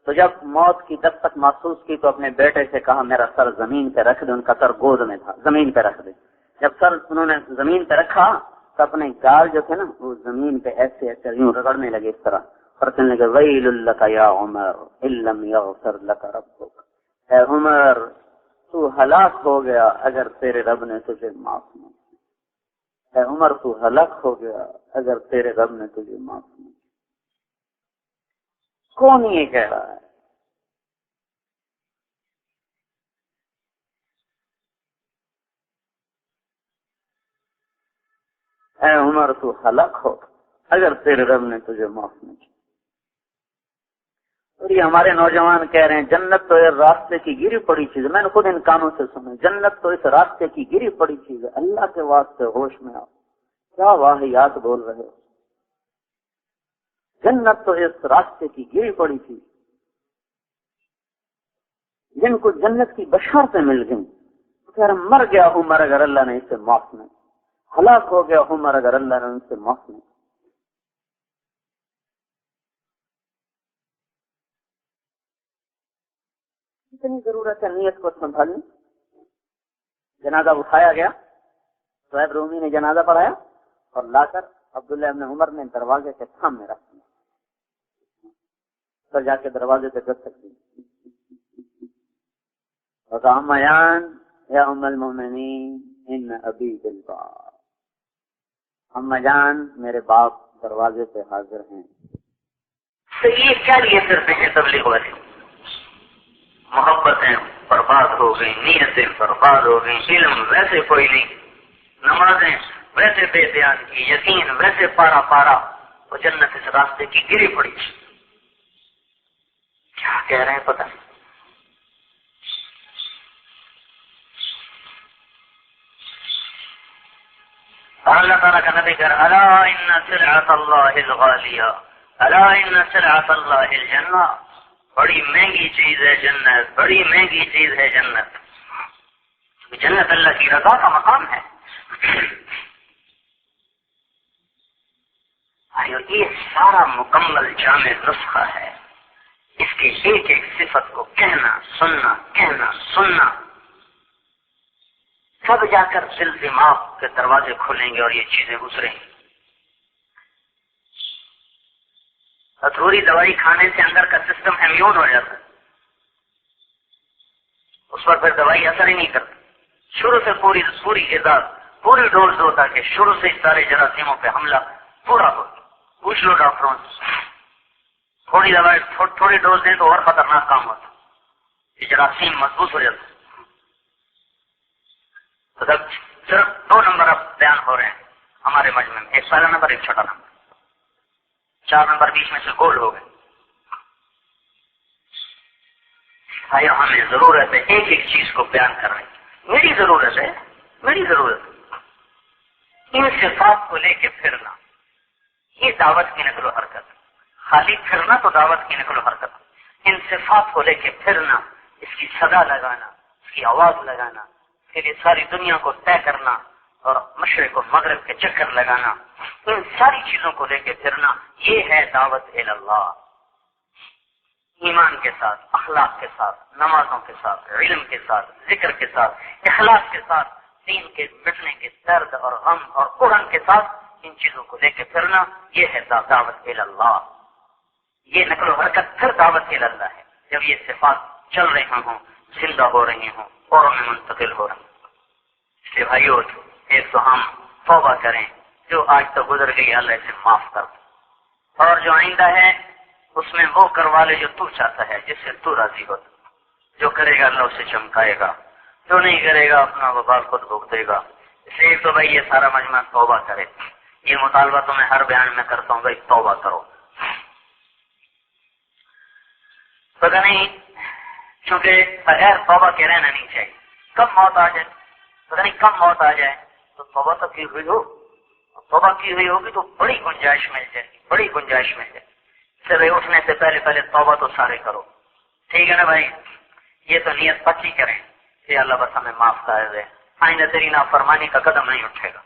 تو جب موت کی دستک محسوس کی تو اپنے بیٹے سے کہا میرا سر زمین پہ رکھ دے. ان کا سر گود میں تھا، زمین پہ رکھ دے. جب سر انہوں نے زمین پہ رکھا تو اپنے گال جو تھے نا وہ زمین پہ ایسے ایسے یوں رگڑنے لگے اس طرح، اور کہنے لگے ویل لک یا عمر ان لم یغفر لک ربک، اے عمر تو ہلاک ہو گیا اگر تیرے رب نے تجھے معاف نہ کیا. اے عمر تو ہلاک ہو گیا اگر تیرے رب نے تجھے معاف نہ کیا. کون یہ کہہ رہا ہے؟ اے عمر تو ہلاک ہو اگر تیرے رب نے تجھے معاف نہ کیا. اور یہ ہمارے نوجوان کہہ رہے ہیں جنت تو اس راستے کی گری پڑی چیز ہے. میں نے خود ان کانوں سے سنا، جنت تو اس راستے کی گری پڑی چیز ہے. اللہ کے واسطے ہوش میں آؤ، کیا واہیات بول رہے ہو. جنت تو اس راستے کی گری پڑی چیز. جن کو جنت کی بشارتیں مل گئیں پھر مر گیا عمر اگر اللہ نے اسے معاف نہ کیا، ہلاک ہو گیا عمر اگر اللہ نے ان سے معاف نہ کیا. اتنی ضرورت ہے نیت کو سنبھالنے. جنازہ اٹھایا گیا، صہیب رومی نے جنازہ پڑھایا اور لا کر عبداللہ ابن عمر نے دروازے کے سامنے رکھ دیا. پھر جا کے دروازے سے دستک دی اور کہا امیان یا ام المؤمنین ان ابی بالباب، اما جان میرے باپ دروازے پہ حاضر ہیں. تو یہ کیا لیے کرتے ہیں تبلیغ والے؟ محبتیں برباد ہو گئی، نیتیں برباد ہو گئی، علم ویسے کوئی نہیں، نمازیں ویسے بے دیان کی، یقین ویسے پارا پارا، وہ جنت اس راستے کی گری پڑی. کیا کہہ رہے ہیں پتہ نہیں. اللہ تعالیٰ کا نبی کر الا ان سلعۃ اللہ الغالیہ الا ان سلعۃ اللہ الجنہ، بڑی مہنگی چیز ہے جنت، بڑی مہنگی چیز ہے جنت. جنت اللہ کی رضا کا مقام ہے. یہ سارا مکمل جامع نسخہ ہے. اس کی ایک ایک صفت کو کہنا سننا کہنا سننا، سب جا کر دل دماغ کے دروازے کھولیں گے اور یہ چیزیں گزریں گی. ادھوری دوائی کھانے سے اندر کا سسٹم امیون ہو جاتا ہے، اس پر پھر دوائی اثر ہی نہیں کرتی. شروع سے پوری غذا پوری ڈوز دو تاکہ شروع سے سارے جراثیموں پہ حملہ پورا ہو. پوچھ لو ڈاکٹروں سے، تھوڑی دوائی تھوڑی ڈوز دیں تو اور خطرناک کام ہوتا، یہ جراثیم مضبوط ہو جاتا. تو تب صرف 2 نمبر اب بیان ہو رہے ہیں ہمارے مجمع میں، ایک پہلا نمبر ایک چھوٹا نمبر، 4 نمبر بیچ میں سے گول ہو گئے. ہمیں ضرورت ہے ایک ایک چیز کو بیان کر رہے ہیں. میری ضرورت ہے ان صفات کو لے کے پھرنا، یہ دعوت کی نقل و حرکت. خالی پھرنا تو دعوت کی نقل و حرکت. ان صفات کو لے کے پھرنا، اس کی صدا لگانا، اس کی آواز لگانا، پھر یہ ساری دنیا کو طے کرنا اور مشرق و مغرب کے چکر لگانا، ان ساری چیزوں کو لے کے پھرنا، یہ ہے دعوت اللہ. ایمان کے ساتھ، اخلاق کے ساتھ، نمازوں کے ساتھ، علم کے ساتھ، ذکر کے ساتھ، اخلاص کے ساتھ، دین کے مٹنے کے درد اور غم اور قرآن کے ساتھ ان چیزوں کو لے کے پھرنا، یہ ہے دعوت اللہ. یہ نقل و حرکت پھر دعوت اللہ ہے جب یہ صفات چل رہے ہوں، زندہ ہو رہی ہوں، اور میں منتقل ہو رہی ہوں. اس لیے بھائیو ایک تو ہم توبہ کریں، جو آج تو گزر گئی اللہ اسے معاف کر دے، اور جو آئندہ ہے اس میں وہ کروا لے جو تو چاہتا ہے، جس سے تو راضی ہو. جو کرے گا اللہ اسے چمکائے گا، جو نہیں کرے گا اپنا وبال خود بھگتے گا. اس لیے تو بھائی یہ سارا مجمع توبہ کرے. یہ مطالبہ تو میں ہر بیان میں کرتا ہوں بھائی توبہ کرو. پتہ نہیں چونکہ بغیر توبہ کے رہنا نہیں چاہیے. کب موت آ جائے پتہ نہیں کب موت آ جائے تو توبہ تو کی ہوئی ہو. توبہ کی ہوئی ہوگی تو بڑی گنجائش مل جائے گی, بڑی گنجائش مل جائے گی. صبح اٹھنے سے پہلے توبہ تو سارے کرو. ٹھیک ہے نا بھائی؟ یہ تو نیت پکی کریں کہ اللہ بس ہمیں معاف کر دے, آئندہ تیری نافرمانی کا قدم نہیں اٹھے گا.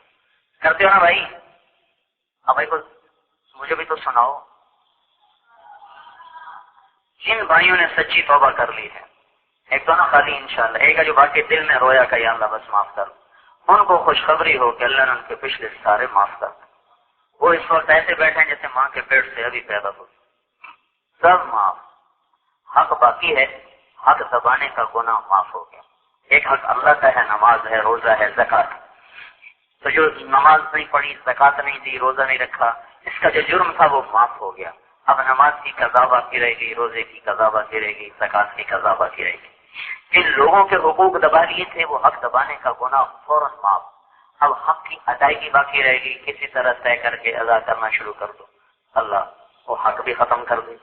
کرتے ہو نا بھائی؟ اب بھائی کو مجھے بھی تو سناؤ جن بھائیوں نے سچی توبہ کر لی ہے, ایک تو نا خالی انشاءاللہ, ایک ہے جو باقی دل میں رویا کہ یا اللہ بس معاف کر, ان کو خوشخبری ہو کہ اللہ نے ان کے پچھلے سارے معاف کر. وہ اس وقت ایسے بیٹھے ہیں جیسے ماں کے پیٹ سے ابھی پیدا ہو, سب معاف. حق باقی ہے, حق دبانے کا گناہ معاف ہو گیا. ایک حق اللہ کا ہے, نماز ہے, روزہ ہے, زکات. تو جو نماز نہیں پڑھی, زکات نہیں دی, روزہ نہیں رکھا, اس کا جو جرم تھا وہ معاف ہو گیا. اب نماز کی قضا باقی رہے گی, روزے کی قضا باقی رہے گی, زکات کی قضا باقی رہے گی. جن لوگوں کے حقوق دبا لیے تھے وہ حق دبانے کا گناہ فوراً معاف. اب حق کی ادائیگی باقی رہے گی, کسی طرح طے کر کے ادا کرنا شروع کر دو, اللہ وہ حق بھی ختم کر دے.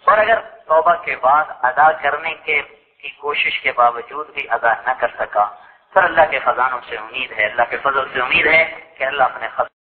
اور اگر توبہ کے بعد ادا کرنے کی کوشش کے باوجود بھی ادا نہ کر سکا, پھر اللہ کے خزانوں سے امید ہے, اللہ کے فضل سے امید ہے کہ اللہ اپنے